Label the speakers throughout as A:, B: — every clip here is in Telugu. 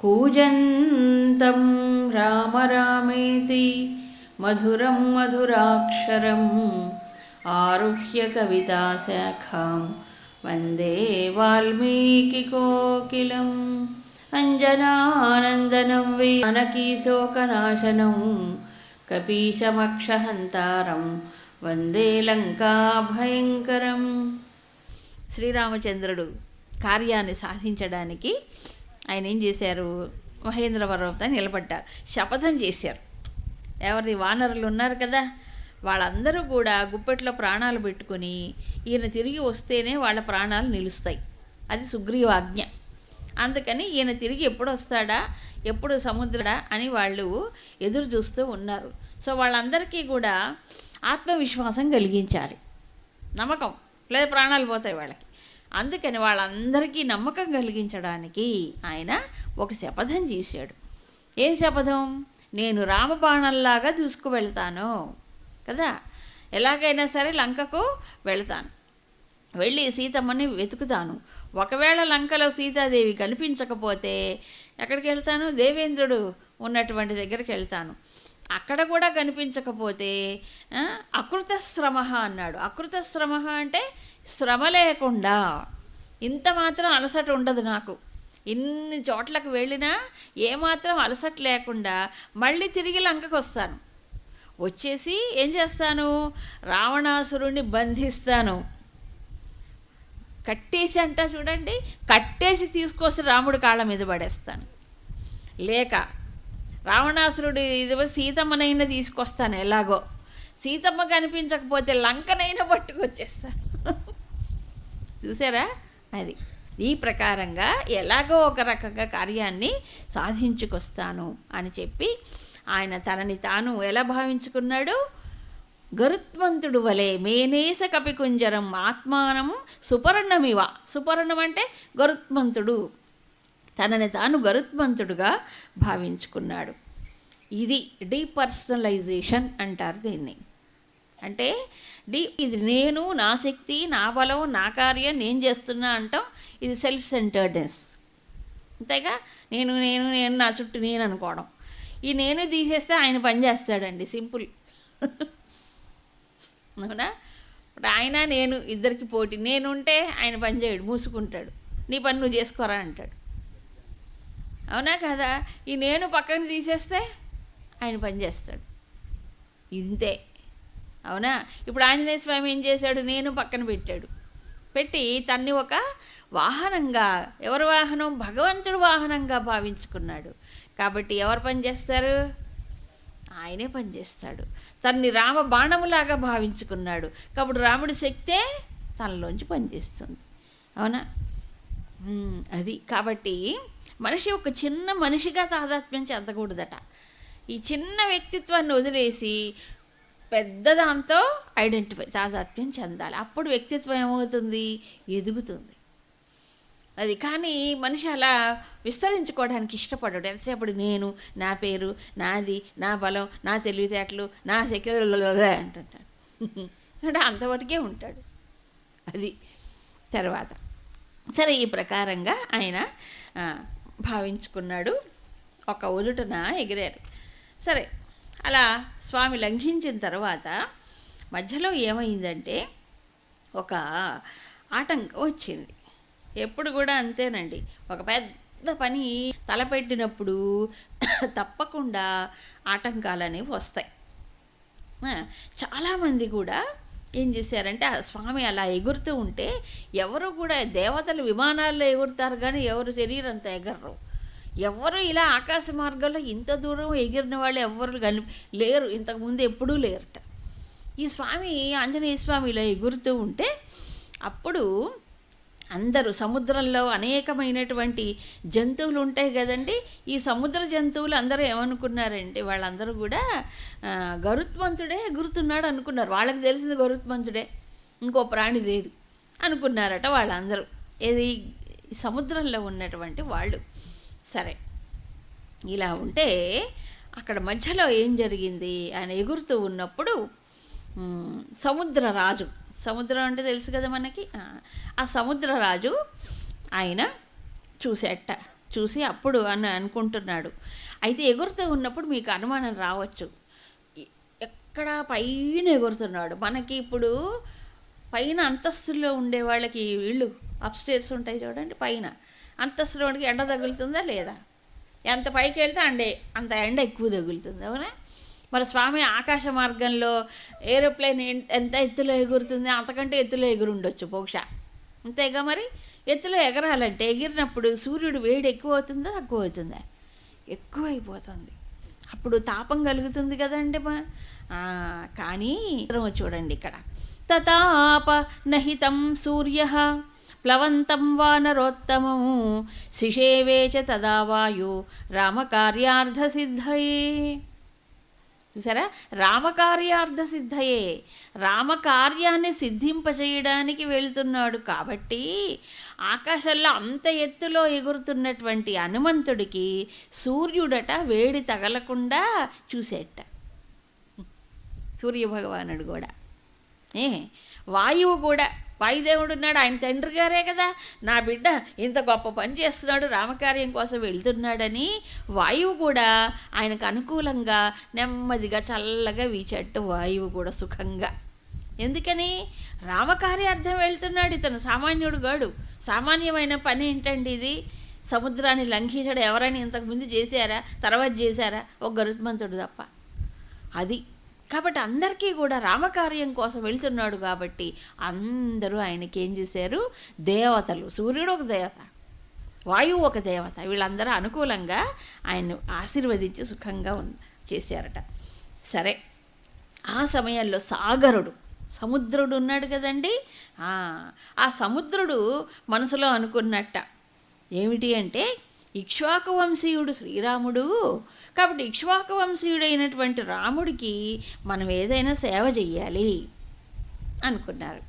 A: కూజంతం రామ రామేతి మధురం మధురాక్షరం ఆరుహ్య కవితాశాఖాం వందే వాల్మీకికోకిలం అంజనానందనం జానకీశోకనాశనం కపీశమక్షహంతారం వందే లంకాభయంకరం. శ్రీరామచంద్రుడు కార్యాన్ని సాధించడానికి ఆయన ఏం చేశారు? మహేంద్ర పర్వతాన్ని నిలబడ్డారు, శపథం చేశారు. ఎవరిది? వానరులు ఉన్నారు కదా, వాళ్ళందరూ కూడా గుప్పెట్లో ప్రాణాలు పెట్టుకొని ఈయన తిరిగి వస్తేనే వాళ్ళ ప్రాణాలు నిలుస్తాయి. అది సుగ్రీవాజ్ఞ. అందుకని ఈయన తిరిగి ఎప్పుడు వస్తాడా, ఎప్పుడు సముద్రడా అని వాళ్ళు ఎదురు చూస్తూ ఉన్నారు. సో వాళ్ళందరికీ కూడా ఆత్మవిశ్వాసం కలిగించాలి, నమ్మకం లేదా ప్రాణాలు పోతాయి వాళ్ళకి. అందుకని వాళ్ళందరికీ నమ్మకం కలిగించడానికి ఆయన ఒక శపథం చేశాడు. ఏం శపథం? నేను రామబాణంలాగా దూసుకువెళ్తాను కదా, ఎలాగైనా సరే లంకకు వెళ్తాను, వెళ్ళి సీతమ్మని వెతుకుతాను. ఒకవేళ లంకలో సీతాదేవి కనిపించకపోతే ఎక్కడికి వెళ్తాను? దేవేంద్రుడు ఉన్నటువంటి దగ్గరికి వెళ్తాను. అక్కడ కూడా కనిపించకపోతే అకృతశ్రమ అన్నాడు. అకృతశ్రమ అంటే శ్రమ లేకుండా, ఇంత మాత్రం అలసట ఉండదు నాకు. ఇన్ని చోట్లకు వెళ్ళినా ఏమాత్రం అలసట లేకుండా మళ్ళీ తిరిగి లంకకు వస్తాను. వచ్చేసి ఏం చేస్తాను? రావణాసురుణ్ణి బంధిస్తాను. కట్టేసి అంట చూడండి, కట్టేసి తీసుకొస్తే రాముడి కాళ్ళ మీద పడేస్తాను. లేక రావణాసురుడు ఇదిగో సీతమ్మనైనా తీసుకొస్తాను, ఎలాగో సీతమ్మ కనిపించకపోతే లంకనైనా పట్టుకొచ్చేస్తాను. చూసారా? అది ఈ ప్రకారంగా ఎలాగో ఒక రకంగా కార్యాన్ని సాధించుకొస్తాను అని చెప్పి ఆయన తనని తాను ఎలా భావించుకున్నాడు? గరుత్మంతుడు వలె మేనేస కపికుంజరం ఆత్మానం సుపర్ణమివ. సుపర్ణం అంటే గరుత్మంతుడు, తనని తాను గరుత్మంతుడుగా భావించుకున్నాడు. ఇది డీపర్సనలైజేషన్ అంటారు దీన్ని. అంటే ఇది నేను, నా శక్తి, నా బలం, నా కార్యం, నేను చేస్తున్నా అంటాం. ఇది సెల్ఫ్ సెంటర్డ్నెస్. అంతేగా, నేను నేను నేను నా చుట్టూ నేను అనుకోవడం. ఈ నేను తీసేస్తే ఆయన పని చేస్తాడండి, సింపుల్. అవునా? ఇప్పుడు ఆయన నేను ఇద్దరికి పోటీ. నేనుంటే ఆయన పని చేయడు, మూసుకుంటాడు. నీ పని నువ్వు చేసుకోరా అంటాడు. అవునా కదా? ఈ నేను పక్కన తీసేస్తే ఆయన పని చేస్తాడు. ఇంతే. అవునా? ఇప్పుడు ఆంజనేయ స్వామి ఏం చేశాడు? నేను పక్కన పెట్టాడు. పెట్టి తన్ని ఒక వాహనంగా, ఎవరి వాహనం? భగవంతుడు వాహనంగా భావించుకున్నాడు. కాబట్టి ఎవరు పని చేస్తారు? ఆయనే పనిచేస్తాడు. తన్ని రామ బాణములాగా భావించుకున్నాడు. కాబట్టి రాముడి శక్తే తనలోంచి పనిచేస్తుంది. అవునా? అది కాబట్టి మనిషి ఒక చిన్న మనిషిగా తాదాత్మ్యం చెందకూడదట. ఈ చిన్న వ్యక్తిత్వాన్ని వదిలేసి పెద్ద దాంతో తాదాత్మ్యం చెందాలి. అప్పుడు వ్యక్తిత్వం ఏమవుతుంది? ఎదుగుతుంది. అది కానీ మనిషి అలా విస్తరించుకోవడానికి ఇష్టపడ్డాడు. ఎంతసేపటి నేను, నా పేరు, నాది, నా బలం, నా తెలివితేటలు, నా శక్తి అంటుంటాడు. అంటే అంతవరకే ఉంటాడు. అది తర్వాత సరే ఈ ప్రకారంగా ఆయన భావించుకున్నాడు. ఒక ఉదుటన ఎగిరారు. సరే అలా స్వామి లంఘించిన తర్వాత మధ్యలో ఏమైందంటే ఒక ఆటంకం వచ్చింది. ఎప్పుడు కూడా అంతేనండి, ఒక పెద్ద పని తలపెట్టినప్పుడు తప్పకుండా ఆటంకాలు అనేవి వస్తాయి. చాలామంది కూడా ఏం చేశారంటే ఆ స్వామి అలా ఎగురుతూ ఉంటే ఎవరు కూడా, దేవతలు విమానాల్లో ఎగురుతారు కానీ ఎవరు శరీరంతో ఎగరరు. ఎవరు ఇలా ఆకాశ మార్గంలో ఇంత దూరం ఎగిరిన వాళ్ళు ఎవరు లేరు, ఇంతకుముందు ఎప్పుడూ లేరట. ఈ స్వామి ఆంజనేయ స్వామి ఇలా ఎగురుతూ ఉంటే అప్పుడు అందరూ, సముద్రంలో అనేకమైనటువంటి జంతువులు ఉంటాయి కదండి, ఈ సముద్ర జంతువులు అందరూ ఏమనుకున్నారంటే వాళ్ళందరూ కూడా గరుత్మంతుడే ఎగురుతున్నాడు అనుకున్నారు. వాళ్ళకి తెలిసింది గరుత్మంతుడే, ఇంకో ప్రాణి లేదు అనుకున్నారట వాళ్ళందరూ. ఏది? సముద్రంలో ఉన్నటువంటి వాళ్ళు. సరే ఇలా ఉంటే అక్కడ మధ్యలో ఏం జరిగింది? ఆయన ఎగురుతూ ఉన్నప్పుడు సముద్రరాజు, సముద్రం అంటే తెలుసు కదా మనకి, ఆ సముద్రరాజు ఆయన చూసేట చూసి అప్పుడు అని అనుకుంటున్నాడు. అయితే ఎగురుతూ ఉన్నప్పుడు మీకు అనుమానం రావచ్చు, ఎక్కడ పైన ఎగురుతున్నాడు. మనకి ఇప్పుడు పైన అంతస్తుల్లో ఉండే వాళ్ళకి ఇళ్ళు అప్స్టేర్స్ ఉంటాయి చూడండి, పైన అంతస్తులో వాడికి ఎండ తగులుతుందా లేదా? ఎంత పైకి వెళ్తే అంత ఎండ ఎక్కువ తగులుతుంది, అవునా? మరి స్వామి ఆకాశ మార్గంలో ఏరోప్లేన్ ఎంత ఎత్తులో ఎగురుతుంది, అంతకంటే ఎత్తులో ఎగురుండొచ్చు బహుశా, అంతేగా? మరి ఎత్తులో ఎగరాలంటే ఎగిరినప్పుడు సూర్యుడు వేడి ఎక్కువ అవుతుందా తక్కువ అవుతుందా? ఎక్కువ అయిపోతుంది. అప్పుడు తాపం కలుగుతుంది కదండి. కానీ చూడండి ఇక్కడ, తతాప నహితం సూర్య ప్లవంతం వానరోత్తమం శిషేవేచ తదా వాయు రామకార్యార్థ సిద్ధయే. చూసారా, రామకార్యార్థ సిద్ధయే, రామకార్యాన్ని సిద్ధింపచేయడానికి వెళ్తున్నాడు. కాబట్టి ఆకాశంలో అంత ఎత్తులో ఎగురుతున్నటువంటి హనుమంతుడికి సూర్యుడట వేడి తగలకుండా చూసేట, సూర్యభగవానుడు కూడా. వాయువు కూడా, వాయుదేవుడు ఉన్నాడు, ఆయన తండ్రి గారే కదా, నా బిడ్డ ఇంత గొప్ప పని చేస్తున్నాడు, రామకార్యం కోసం వెళ్తున్నాడని వాయువు కూడా ఆయనకు అనుకూలంగా నెమ్మదిగా చల్లగా వీచేట్టు వాయువు కూడా సుఖంగా. ఎందుకని? రామకార్యార్థం వెళ్తున్నాడు ఇతను, సామాన్యుడు గాడు. సామాన్యమైన పని ఏంటండి ఇది? సముద్రాన్ని లంఘించడం ఎవరైనా ఇంతకుముందు చేశారా? తర్వాత చేశారా? ఒక గరుత్మంతుడు తప్ప. అది కాబట్టి అందరికీ కూడా రామకార్యం కోసం వెళ్తున్నాడు కాబట్టి అందరూ ఆయనకి ఏం చేశారు? దేవతలు, సూర్యుడు ఒక దేవత, వాయువు ఒక దేవత, వీళ్ళందరూ అనుకూలంగా ఆయన్ను ఆశీర్వదించి సుఖంగా చేశారట. సరే, ఆ సమయంలో సాగరుడు, సముద్రుడు ఉన్నాడు కదండి. ఆ సముద్రుడు మనసులో అనుకున్నట్ట ఏమిటి అంటే, ఇక్ష్వాకు వంశీయుడు శ్రీరాముడు కాబట్టి ఇక్ష్వాకు వంశీయుడైనటువంటి రాముడికి మనం ఏదైనా సేవ చెయ్యాలి అనుకున్నారు.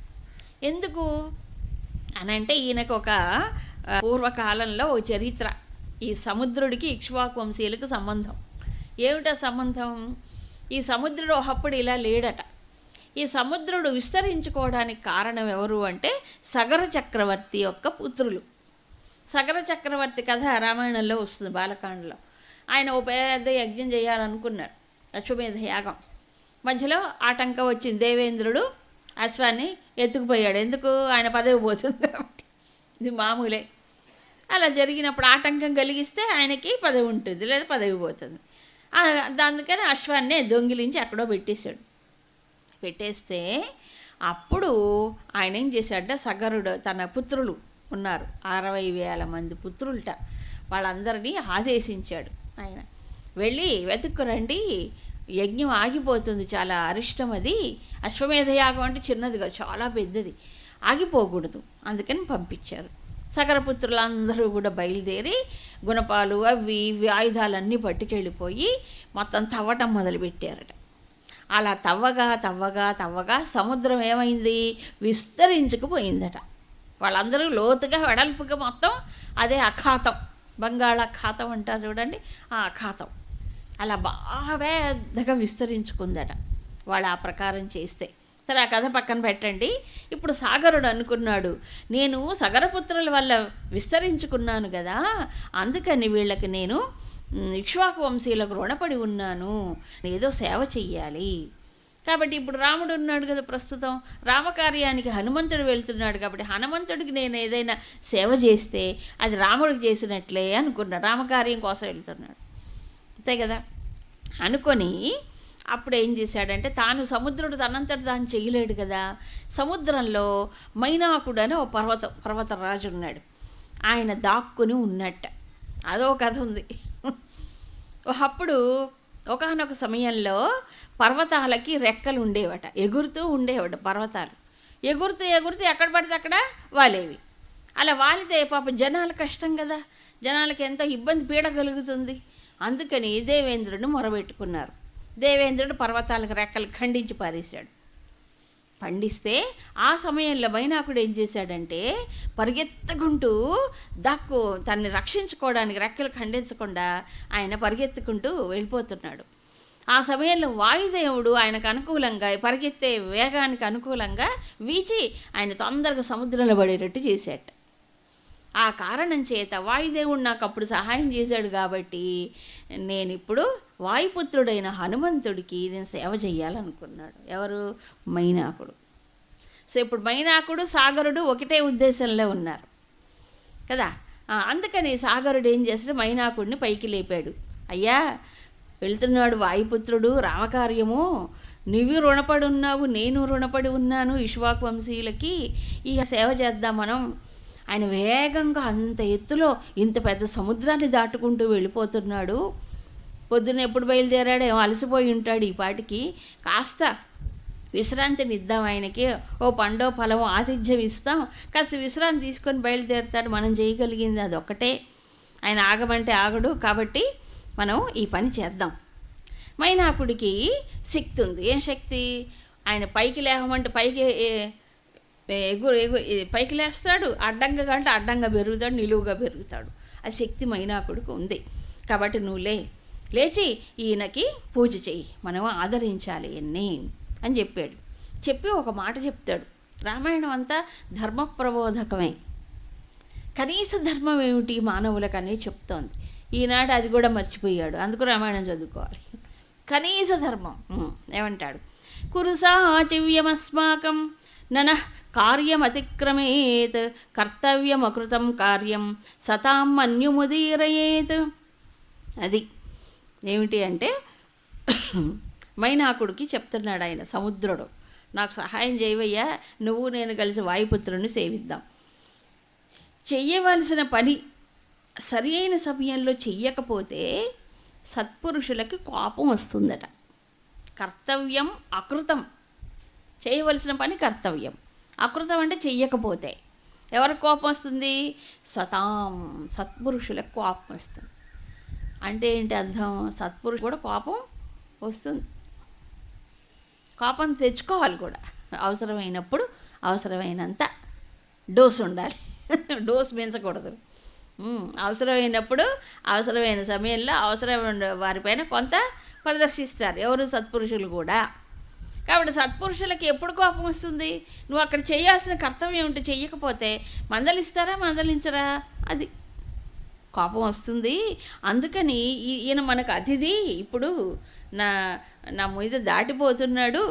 A: ఎందుకు అనంటే, ఈయనకు ఒక పూర్వకాలంలో ఓ చరిత్ర, ఈ సముద్రుడికి ఇక్ష్వాకు వంశీయులకు సంబంధం. ఏమిటా సంబంధం? ఈ సముద్రుడు ఒకప్పుడు ఇలా లేడట. ఈ సముద్రుడు విస్తరించుకోవడానికి కారణం ఎవరు అంటే సగర చక్రవర్తి యొక్క పుత్రులు. సగర చక్రవర్తి కథ రామాయణంలో వస్తుంది, బాలకాండలో. ఆయన ఓ పెద్ద యజ్ఞం చేయాలనుకున్నాడు, అశ్వమేధ యాగం. మధ్యలో ఆటంకం వచ్చింది, దేవేంద్రుడు అశ్వాన్ని ఎత్తుకుపోయాడు. ఎందుకు? ఆయన పదవి పోతుంది కాబట్టి, ఇది మామూలే. అలా జరిగినప్పుడు ఆటంకం కలిగిస్తే ఆయనకి పదవి ఉంటుంది, లేదా పదవి పోతుంది. అందుకని అశ్వాన్ని దొంగిలించి ఎక్కడో పెట్టేస్తే అప్పుడు ఆయన ఏం చేశాడ, సగరుడు తన పుత్రులు ఉన్నారు, 60,000 మంది పుత్రులట, వాళ్ళందరినీ ఆదేశించాడు ఆయన, వెళ్ళి వెతుక్కురండి, యజ్ఞం ఆగిపోతుంది, చాలా అరిష్టం అది, అశ్వమేధ యాగం అంటే చిన్నదిగా చాలా పెద్దది, ఆగిపోకూడదు, అందుకని పంపించారు. సగరపుత్రులందరూ కూడా బయలుదేరి గుణపాలు అవి ఇవి ఆయుధాలన్నీ పట్టుకెళ్ళిపోయి మొత్తం తవ్వటం మొదలుపెట్టారట. అలా తవ్వగా సముద్రం ఏమైంది? విస్తరించుకుపోయిందట. వాళ్ళందరూ లోతుగా వెడల్పుగా మొత్తం అదే అఖాతం, బంగాళాఖాతం అంటారు చూడండి, ఆ అఖాతం అలా బాగా పెద్దగా విస్తరించుకుందట వాళ్ళు ఆ ప్రకారం చేస్తే. సరే, ఆ కథ పక్కన పెట్టండి. ఇప్పుడు సాగరుడు అనుకున్నాడు, నేను సగరపుత్రుల వల్ల విస్తరించుకున్నాను కదా, అందుకని వీళ్ళకి నేను ఇక్ష్వాకు వంశీయులకు రుణపడి ఉన్నాను, ఏదో సేవ చెయ్యాలి. కాబట్టి ఇప్పుడు రాముడు ఉన్నాడు కదా, ప్రస్తుతం రామకార్యానికి హనుమంతుడు వెళ్తున్నాడు కాబట్టి హనుమంతుడికి నేను ఏదైనా సేవ చేస్తే అది రాముడికి చేసినట్లే అనుకున్నాడు. రామకార్యం కోసం వెళ్తున్నాడు, అంతే కదా అనుకొని అప్పుడు ఏం చేశాడంటే, సముద్రుడు తనంతటి తాను చేయలేడు కదా, సముద్రంలో మైనాకుడు అని ఓ పర్వతరాజు ఉన్నాడు, ఆయన దాక్కుని ఉన్నట్ట. అదో కథ ఉంది. అప్పుడు ఒకానొక సమయంలో పర్వతాలకి రెక్కలు ఉండేవట, ఎగురుతూ ఉండేవట పర్వతాలు, ఎగురుతూ ఎక్కడ పడితే అక్కడ వాలేవి. అలా వాలితే పాప జనాలు కష్టం కదా, జనాలకి ఎంతో ఇబ్బంది పీడ కలుగుతుంది. అందుకని దేవేంద్రుడిని మొరబెట్టుకున్నారు. దేవేంద్రుడు పర్వతాలకు రెక్కలు ఖండించి పారేశాడు. పండిస్తే ఆ సమయంలో మైనాకుడు ఏం చేశాడంటే, పరిగెత్తుకుంటూ తన్ని రక్షించుకోవడానికి రెక్కలు ఖండించకుండా ఆయన పరిగెత్తుకుంటూ వెళ్ళిపోతున్నాడు. ఆ సమయంలో వాయుదేవుడు ఆయనకు అనుకూలంగా, పరిగెత్తే వేగానికి అనుకూలంగా వీచి ఆయన తొందరగా సముద్రంలో పడేటట్టు చేశాడు. ఆ కారణం చేత వాయుదేవుడు నాకు అప్పుడు సహాయం చేశాడు కాబట్టి నేనిప్పుడు వాయుపుత్రుడైన హనుమంతుడికి నేను సేవ చేయాలనుకున్నాడు. ఎవరు? మైనాకుడు. సో ఇప్పుడు మైనాకుడు సాగరుడు ఒకటే ఉద్దేశంలో ఉన్నారు కదా. అందుకని సాగరుడు ఏం చేస్తాడు, మైనాకుడిని పైకి లేపాడు. అయ్యా, వెళ్తున్నాడు వాయుపుత్రుడు, రామకార్యము, నువ్వు రుణపడి ఉన్నావు, నేను రుణపడి ఉన్నాను ఇక్ష్వాకు వంశీయులకి, ఇక సేవ చేద్దాం మనం. ఆయన వేగంగా అంత ఎత్తులో ఇంత పెద్ద సముద్రాన్ని దాటుకుంటూ వెళ్ళిపోతున్నాడు. పొద్దున్న ఎప్పుడు బయలుదేరాడో ఏమో అలసిపోయి ఉంటాడు. ఈ పాటికి కాస్త విశ్రాంతిని ఇద్దాం ఆయనకి, ఓ పండో ఫలమో ఆతిథ్యం ఇస్తాం, కాస్త విశ్రాంతి తీసుకొని బయలుదేరుతాడు. మనం చేయగలిగింది అదొక్కటే, ఆయన ఆగమంటే ఆగడు. కాబట్టి మనం ఈ పని చేద్దాం. మైనాకుడికి శక్తి ఉంది. ఏం శక్తి? ఆయన పైకి లేవమంటే పైకి పైకి లేస్తాడు, అడ్డంగా కంటే అడ్డంగా పెరుగుతాడు, నిలువుగా పెరుగుతాడు. అది శక్తి మైనాకుడికి ఉంది. కాబట్టి నువ్వు లేచి ఈయనకి పూజ చెయ్యి, మనం ఆదరించాలి ఎన్ని అని చెప్పాడు. చెప్పి ఒక మాట చెప్తాడు. రామాయణం అంతా ధర్మ ప్రబోధకమే. కనీస ధర్మం ఏమిటి మానవులకని చెప్తోంది. ఈనాడు అది కూడా మర్చిపోయాడు. అందుకు రామాయణం చదువుకోవాలి. కనీస ధర్మం ఏమంటాడు? కురుసాచివ్యమస్మాకం ననః కార్యమతిక్రమేత్ కర్తవ్యమకృతం కార్యం సతాం మన్యుముదీరయేత్. అది ఏమిటి అంటే మైనాకుడికి చెప్తున్నాడు ఆయన, సముద్రుడు, నాకు సహాయం చేయవయ్యా, నువ్వు నేను కలిసి వాయుపుత్రుని సేవిద్దాం. చెయ్యవలసిన పని సరి అయిన సమయంలో చెయ్యకపోతే సత్పురుషులకి కోపం వస్తుందట. కర్తవ్యం అకృతం, చేయవలసిన పని కర్తవ్యం, అకృతం అంటే చెయ్యకపోతే ఎవరికి కోపం వస్తుంది? సతాం, సత్పురుషులకు కోపం వస్తుంది. అంటే ఏంటి అర్థం? సత్పురుషుడు కూడా కోపం వస్తుంది. కోపం తెచ్చుకోవాలి కూడా, అవసరమైనప్పుడు అవసరమైనంత డోసు ఉండాలి, డోసు పెంచకూడదు. అవసరమైనప్పుడు అవసరమైన సమయంలో అవసరమైన వారిపైన కొంత ప్రదర్శిస్తారు ఎవరు? సత్పురుషులు కూడా. కాబట్టి సత్పురుషులకి ఎప్పుడు కోపం వస్తుంది? నువ్వు అక్కడ చేయాల్సిన కర్తవ్యం ఉంటే చెయ్యకపోతే మందలిస్తారా, మందలించరా? అది కోపం వస్తుంది. అందుకని ఈయన మనకు అతిథి, ఇప్పుడు నా మీద దాటిపోతున్నాడు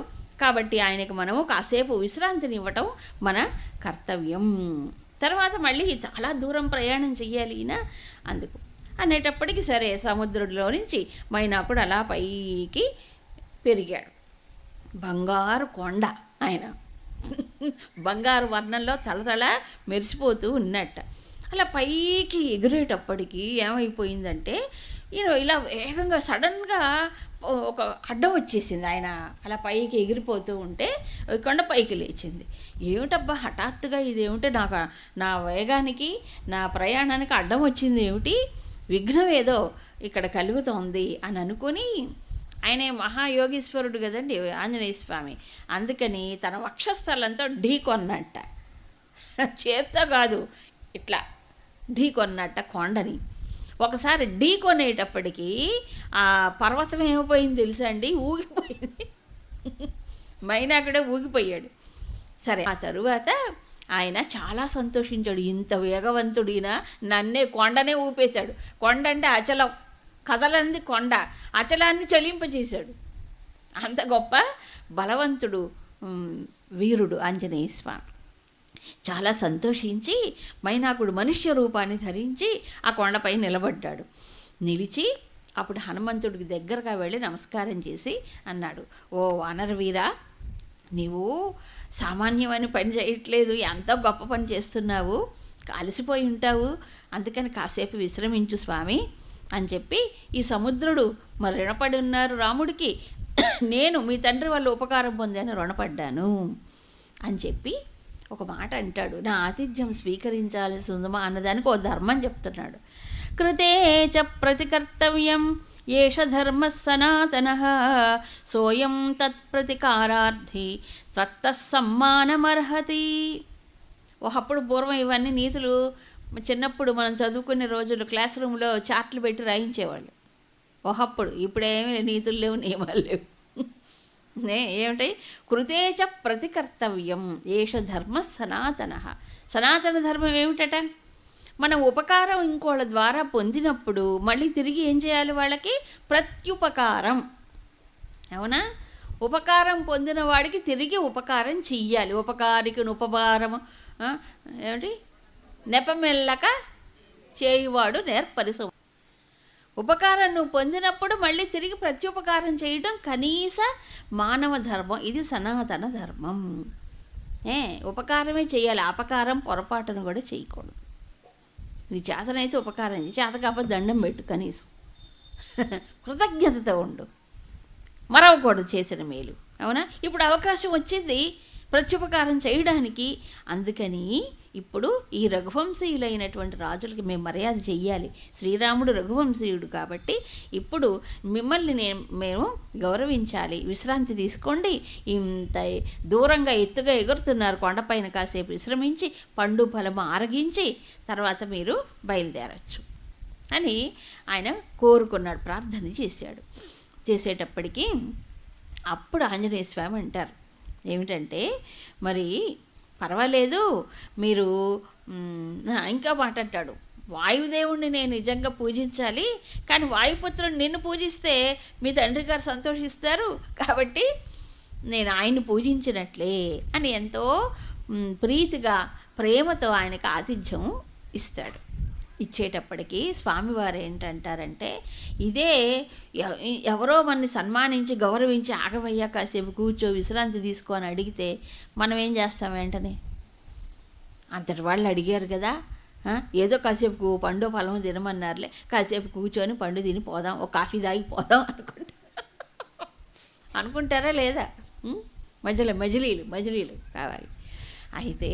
A: కాబట్టి ఆయనకు మనము కాసేపు విశ్రాంతిని ఇవ్వటం మన కర్తవ్యం. తర్వాత మళ్ళీ చాలా దూరం ప్రయాణం చెయ్యాలి ఈయన, అందుకు అనేటప్పటికి సరే సముద్రంలో నుంచి మైనాకుడు అలా పైకి పెరిగాడు. బంగారు కొండ ఆయన, బంగారు వర్ణంలో తలతల మెరిసిపోతూ ఉన్నట్ట. అలా పైకి ఎగిరేటప్పటికి ఏమైపోయిందంటే ఈయన ఇలా వేగంగా సడన్గా ఒక అడ్డం వచ్చేసింది. ఆయన అలా పైకి ఎగిరిపోతూ ఉంటే కొండ పైకి లేచింది. ఏమిటబ్బా హఠాత్తుగా ఇదేమిటి, నా వేగానికి నా ప్రయాణానికి అడ్డం వచ్చింది ఏమిటి, విఘ్నం ఏదో ఇక్కడ కలుగుతోంది అని అనుకుని, ఆయనే మహాయోగీశ్వరుడు కదండి ఆంజనేయ స్వామి, అందుకని తన వక్షస్థలంతో ఢీకొన్నట్ట, చేత్తో కాదు ఇట్లా ఢీకొన్నట్ట కొండని. ఒకసారి ఢీకొనేటప్పటికీ ఆ పర్వతం ఏమైపోయింది తెలుసా అండి? ఊగిపోయింది. మైనాకుడే ఊగిపోయాడు. సరే ఆ తరువాత ఆయన చాలా సంతోషించాడు. ఇంత వేగవంతుడినా నన్నే కొండనే ఊపేశాడు. కొండ అంటే అచలం, కదలంది కొండ, అచలాన్ని చలింపజేశాడు. అంత గొప్ప బలవంతుడు, వీరుడు ఆంజనేయ స్వామి. చాలా సంతోషించి మైనాకుడు మనుష్య రూపాన్ని ధరించి ఆ కొండపై నిలబడ్డాడు. నిలిచి అప్పుడు హనుమంతుడికి దగ్గరగా వెళ్ళి నమస్కారం చేసి అన్నాడు, ఓ వానరవీరా, నీవు సామాన్యమైన పని చేయట్లేదు, ఎంతో గొప్ప పని చేస్తున్నావు, అలసిపోయి ఉంటావు, అందుకని కాసేపు విశ్రమించు స్వామి అని చెప్పి, ఈ సముద్రుడు మరి రుణపడి ఉన్నారు రాముడికి, నేను మీ తండ్రి వల్ల ఉపకారం పొందాను, రుణపడ్డాను అని చెప్పి ఒక మాట అంటాడు. నా ఆతిథ్యం స్వీకరించాల్సి ఉందమా అన్నదానికి ఓ ధర్మం చెప్తున్నాడు. కృతే చ ప్రతికర్తవ్యం ఏష ధర్మ సనాతనః సోయం తత్ప్రతికారార్థి త్వత్తః సమ్మానమర్హతి. ఒకప్పుడు పూర్వం ఇవన్నీ నీతులు చిన్నప్పుడు మనం చదువుకునే రోజులు క్లాస్ రూమ్లో చార్ట్లు పెట్టి రాయించేవాళ్ళు ఒకప్పుడు. ఇప్పుడేమీ నీతులు లేవు, నియమాలు లేవు. ఏమిటి? కృతేచ ప్రతికర్తవ్యం ఏష ధర్మ సనాతన. సనాతన ధర్మం ఏమిటట? మనం ఉపకారం ఇంకోళ్ళ ద్వారా పొందినప్పుడు మళ్ళీ తిరిగి ఏం చేయాలి వాళ్ళకి? ప్రత్యుపకారం. అవునా? ఉపకారం పొందిన వాడికి తిరిగి ఉపకారం చెయ్యాలి. ఉపకారికి ఉపకారము ఏమిటి? నెపమెల్లక చేయువాడు నేర్పరిసం. ఉపకారం నువ్వు పొందినప్పుడు మళ్ళీ తిరిగి ప్రత్యుపకారం చేయడం కనీస మానవ ధర్మం. ఇది సనాతన ధర్మం. ఉపకారమే చేయాలి, అపకారం పొరపాటును కూడా చేయకూడదు. ఇది చేతనైతే ఉపకారం చేయి, చేత కాకపోతే దండం పెట్టు, కనీసం కృతజ్ఞతతో ఉండు, మరవకూడదు చేసిన మేలు. అవునా? ఇప్పుడు అవకాశం వచ్చింది ప్రత్యుపకారం చేయడానికి. అందుకని ఇప్పుడు ఈ రఘువంశీయులైనటువంటి రాజులకి మేము మర్యాద చెయ్యాలి. శ్రీరాముడు రఘువంశీయుడు కాబట్టి ఇప్పుడు మిమ్మల్ని మేము గౌరవించాలి. విశ్రాంతి తీసుకోండి. ఇంత దూరంగా ఎత్తుగా ఎగురుతున్నారు, కొండపైన కాసేపు విశ్రమించి పండు ఫలము ఆరగించి తర్వాత మీరు బయలుదేరచ్చు అని ఆయన కోరుకున్నాడు, ప్రార్థన చేశాడు. చేసేటప్పటికీ అప్పుడు ఆంజనేయ స్వామి అంటారు ఏమిటంటే, మరి పర్వాలేదు మీరు ఇంకా మాట అంటాడు, వాయుదేవుణ్ణి నేను నిజంగా పూజించాలి, కానీ వాయుపుత్రుడు నిన్ను పూజిస్తే మీ తండ్రి గారు సంతోషిస్తారు, కాబట్టి నేను ఆయన్ని పూజించినట్లే అని ఎంతో ప్రీతిగా ప్రేమతో ఆయనకు ఆతిథ్యం ఇస్తాడు. ఇచ్చేటప్పటికి స్వామివారు ఏంటంటారంటే, ఇదే ఎవరో మనని సన్మానించి గౌరవించి ఆగవయ్యా కాసేపు కూర్చో విశ్రాంతి తీసుకో అని అడిగితే మనం ఏం చేస్తాం? వెంటనే అంతటి వాళ్ళు అడిగారు కదా, ఏదో కాసేపు పండు ఫలం తినమన్నారులే, కాసేపు కూర్చొని పండు తిని పోదాం, ఒక కాఫీ తాగి పోదాం అనుకుంటారా లేదా? మధ్యలో మజిలీలు కావాలి. అయితే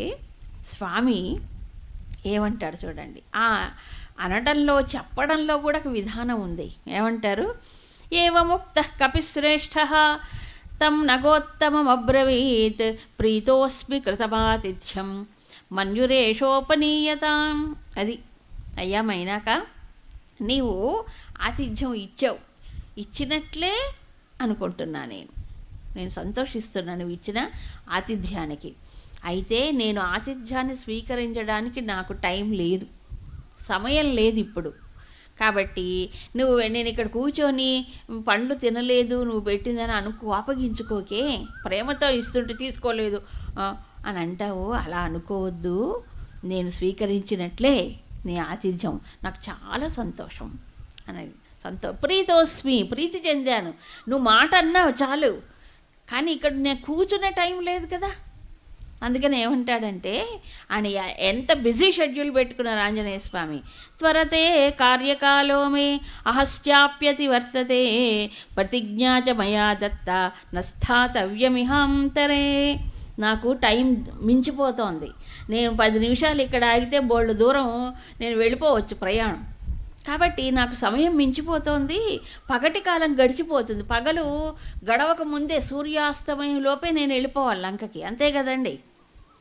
A: స్వామి ఏమంటాడు చూడండి, అనడంలో చెప్పడంలో కూడా ఒక విధానం ఉంది. ఏమంటారు? ఏవముక్త కపిశ్రేష్ఠ తం నగోత్తమబ్రవీత్ ప్రీతోస్మి కృతమాతిథ్యం మన్యురేషోపనీయతాం. అది అయ్యా మైనాక నీవు ఆతిథ్యం ఇచ్చావు, ఇచ్చినట్లే అనుకుంటున్నా, నేను సంతోషిస్తున్నాను నువ్వు ఇచ్చిన ఆతిథ్యానికి. అయితే నేను ఆతిథ్యాన్ని స్వీకరించడానికి నాకు టైం లేదు, సమయం లేదు ఇప్పుడు. కాబట్టి నేను ఇక్కడ కూర్చొని పండ్లు తినలేదు నువ్వు పెట్టిందని కోపగించుకోకే, ప్రేమతో ఇస్తుంటే తీసుకోలేదు అని అంటావు, అలా అనుకోవద్దు. నేను స్వీకరించినట్లే నీ ఆతిథ్యం, నాకు చాలా సంతోషం అని ప్రీతోస్మి, ప్రీతి చెందాను. నువ్వు మాట అన్నావు చాలు, కానీ ఇక్కడ నేను కూర్చునే టైం లేదు కదా. అందుకని ఏమంటాడంటే, ఆయన ఎంత బిజీ షెడ్యూల్ పెట్టుకున్నారు ఆంజనేయ స్వామి. త్వరతే కార్యకాలో మే అహస్యాప్యతి వర్తతే ప్రతిజ్ఞా చ మయా దత్త నస్థాతవ్యమిహాంతరే. నాకు టైం మించిపోతోంది, నేను 10 నిమిషాలు ఇక్కడ ఆగితే బోల్డ్ దూరం నేను వెళ్ళిపోవచ్చు ప్రయాణం, కాబట్టి నాకు సమయం మించిపోతోంది, పగటి కాలం గడిచిపోతుంది, పగలు గడవక ముందే సూర్యాస్తమయం లోపే నేను వెళ్ళిపోవాలి లంకకి, అంతే కదండి,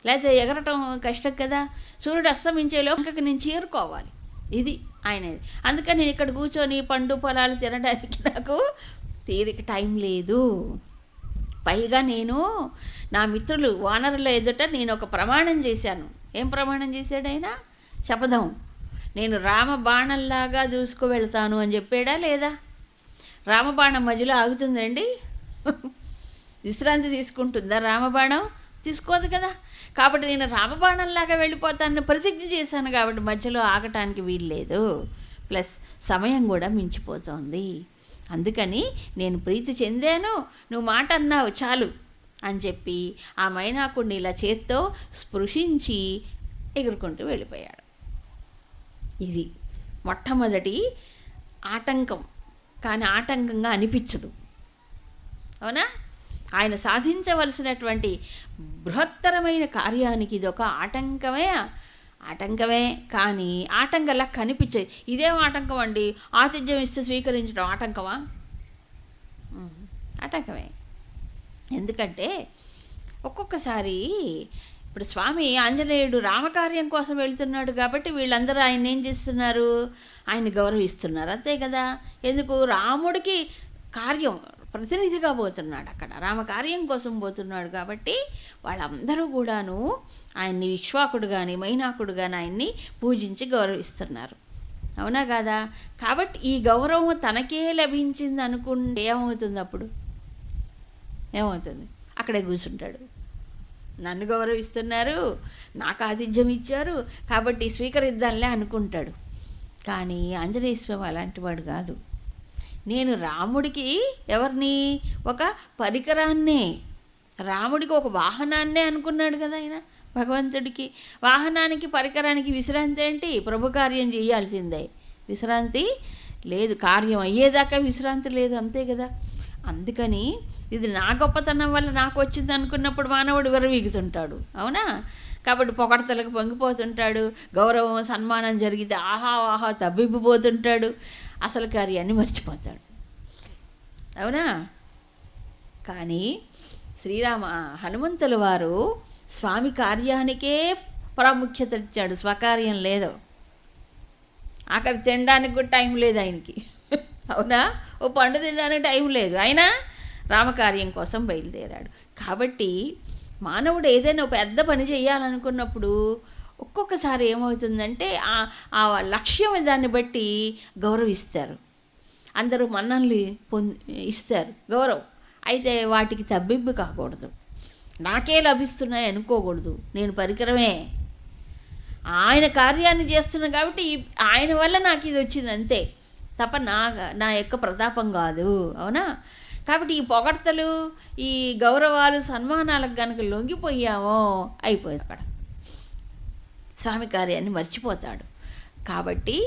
A: లేకపోతే ఎగరటం కష్టం కదా, సూర్యుడు అస్తమించే లంకకి నేను చేరుకోవాలి. ఇది ఆయనది. అందుకని నేను ఇక్కడ కూర్చొని పండు పొలాలు తినడానికి నాకు తీరిక టైం లేదు. పైగా నేను నా మిత్రులు వానరుల ఎదుట నేను ఒక ప్రమాణం చేశాను. ఏం ప్రమాణం చేశాడు ఆయన? శపథం. నేను రామబాణంలాగా దూసుకు వెళ్తాను అని చెప్పాడా లేదా? రామబాణం మధ్యలో ఆగుతుందండి? విశ్రాంతి తీసుకుంటుందా రామబాణం? తీసుకోదు కదా. కాబట్టి నేను రామబాణంలాగా వెళ్ళిపోతానని ప్రతిజ్ఞ చేశాను, కాబట్టి మధ్యలో ఆగటానికి వీల్లేదు. ప్లస్ సమయం కూడా మించిపోతోంది. అందుకని నేను ప్రీతి చెందాను, నువ్వు మాట అన్నావు చాలు అని చెప్పి ఆ మైనాకుడిని ఇలా చేత్తో స్పృశించి ఎగురుకుంటూ వెళ్ళిపోయాడు. ఇది మొట్టమొదటి ఆటంకం, కానీ ఆటంకంగా అనిపించదు. అవునా? ఆయన సాధించవలసినటువంటి బృహత్తరమైన కార్యానికి ఇది ఒక ఆటంకమే కానీ ఆటంకంలా కనిపించేది. ఇదేం ఆటంకం అండి? ఆతిథ్యం ఇస్తే స్వీకరించడం ఆటంకమా? ఆటంకమే. ఎందుకంటే ఒక్కొక్కసారి ఇప్పుడు స్వామి ఆంజనేయుడు రామకార్యం కోసం వెళ్తున్నాడు కాబట్టి వీళ్ళందరూ ఆయన ఏం చేస్తున్నారు? ఆయన గౌరవిస్తున్నారు, అంతే కదా. ఎందుకు? రాముడికి కార్యం ప్రతినిధిగా పోతున్నాడు, అక్కడ రామకార్యం కోసం పోతున్నాడు. కాబట్టి వాళ్ళందరూ కూడాను ఆయన్ని విశ్వాకుడు కానీ మైనాకుడు కానీ ఆయన్ని పూజించి గౌరవిస్తున్నారు. అవునా కాదా? కాబట్టి ఈ గౌరవం తనకే లభించింది అనుకుంటే ఏమవుతుంది? అప్పుడు ఏమవుతుంది? అక్కడే కూర్చుంటాడు. నన్ను గౌరవిస్తున్నారు, నాకు ఆతిథ్యం ఇచ్చారు కాబట్టి స్వీకరిద్దాంలే అనుకుంటాడు. కానీ ఆంజనేయ స్వామి అలాంటి వాడు కాదు. నేను రాముడికి ఎవరిని? ఒక పరికరాన్నే, రాముడికి ఒక వాహనాన్నే అనుకున్నాడు కదా ఆయన. భగవంతుడికి వాహనానికి పరికరానికి విశ్రాంతి ఏంటి? ప్రభు కార్యం చేయాల్సిందే, విశ్రాంతి లేదు. కార్యం అయ్యేదాకా విశ్రాంతి లేదు, అంతే కదా. అందుకని ఇది నా గొప్పతనం వల్ల నాకు వచ్చింది అనుకున్నప్పుడు మానవుడు విర్రవీగుతుంటాడు. అవునా? కాబట్టి పొగడతలకు పొంగిపోతుంటాడు, గౌరవం సన్మానం జరిగితే ఆహా ఆహా తబ్బిబ్బిపోతుంటాడు, అసలు కార్యాన్ని మర్చిపోతాడు. అవునా? కానీ హనుమంతుల వారు స్వామి కార్యానికే ప్రాముఖ్యత ఇచ్చాడు, స్వకార్యం లేదు. అక్కడ తినడానికి కూడా టైం లేదు ఆయనకి. అవునా? ఓ పండు తినడానికి టైం లేదు, అయినా రామకార్యం కోసం బయలుదేరాడు. కాబట్టి మానవుడు ఏదైనా పెద్ద పని చేయాలనుకున్నప్పుడు ఒక్కొక్కసారి ఏమవుతుందంటే ఆ లక్ష్యం దాన్ని బట్టి గౌరవిస్తారు, అందరూ మన్ననలు ఇస్తారు, గౌరవం. అయితే వాటికి తబ్బిబ్బు కాకూడదు, నాకే లభిస్తున్నాయి అనుకోకూడదు. నేను పరికరమే, ఆయన కార్యాన్ని చేస్తున్నాను కాబట్టి ఆయన వల్ల నాకు ఇది వచ్చింది అంతే తప్ప నా యొక్క ప్రతాపం కాదు. అవునా? కాబట్టి ఈ పొగడ్తలు, ఈ గౌరవాలు, సన్మానాలకు కనుక లొంగిపోయామో అయిపోయింది, అక్కడ స్వామి కార్యాన్ని మర్చిపోతాడు. కాబట్టి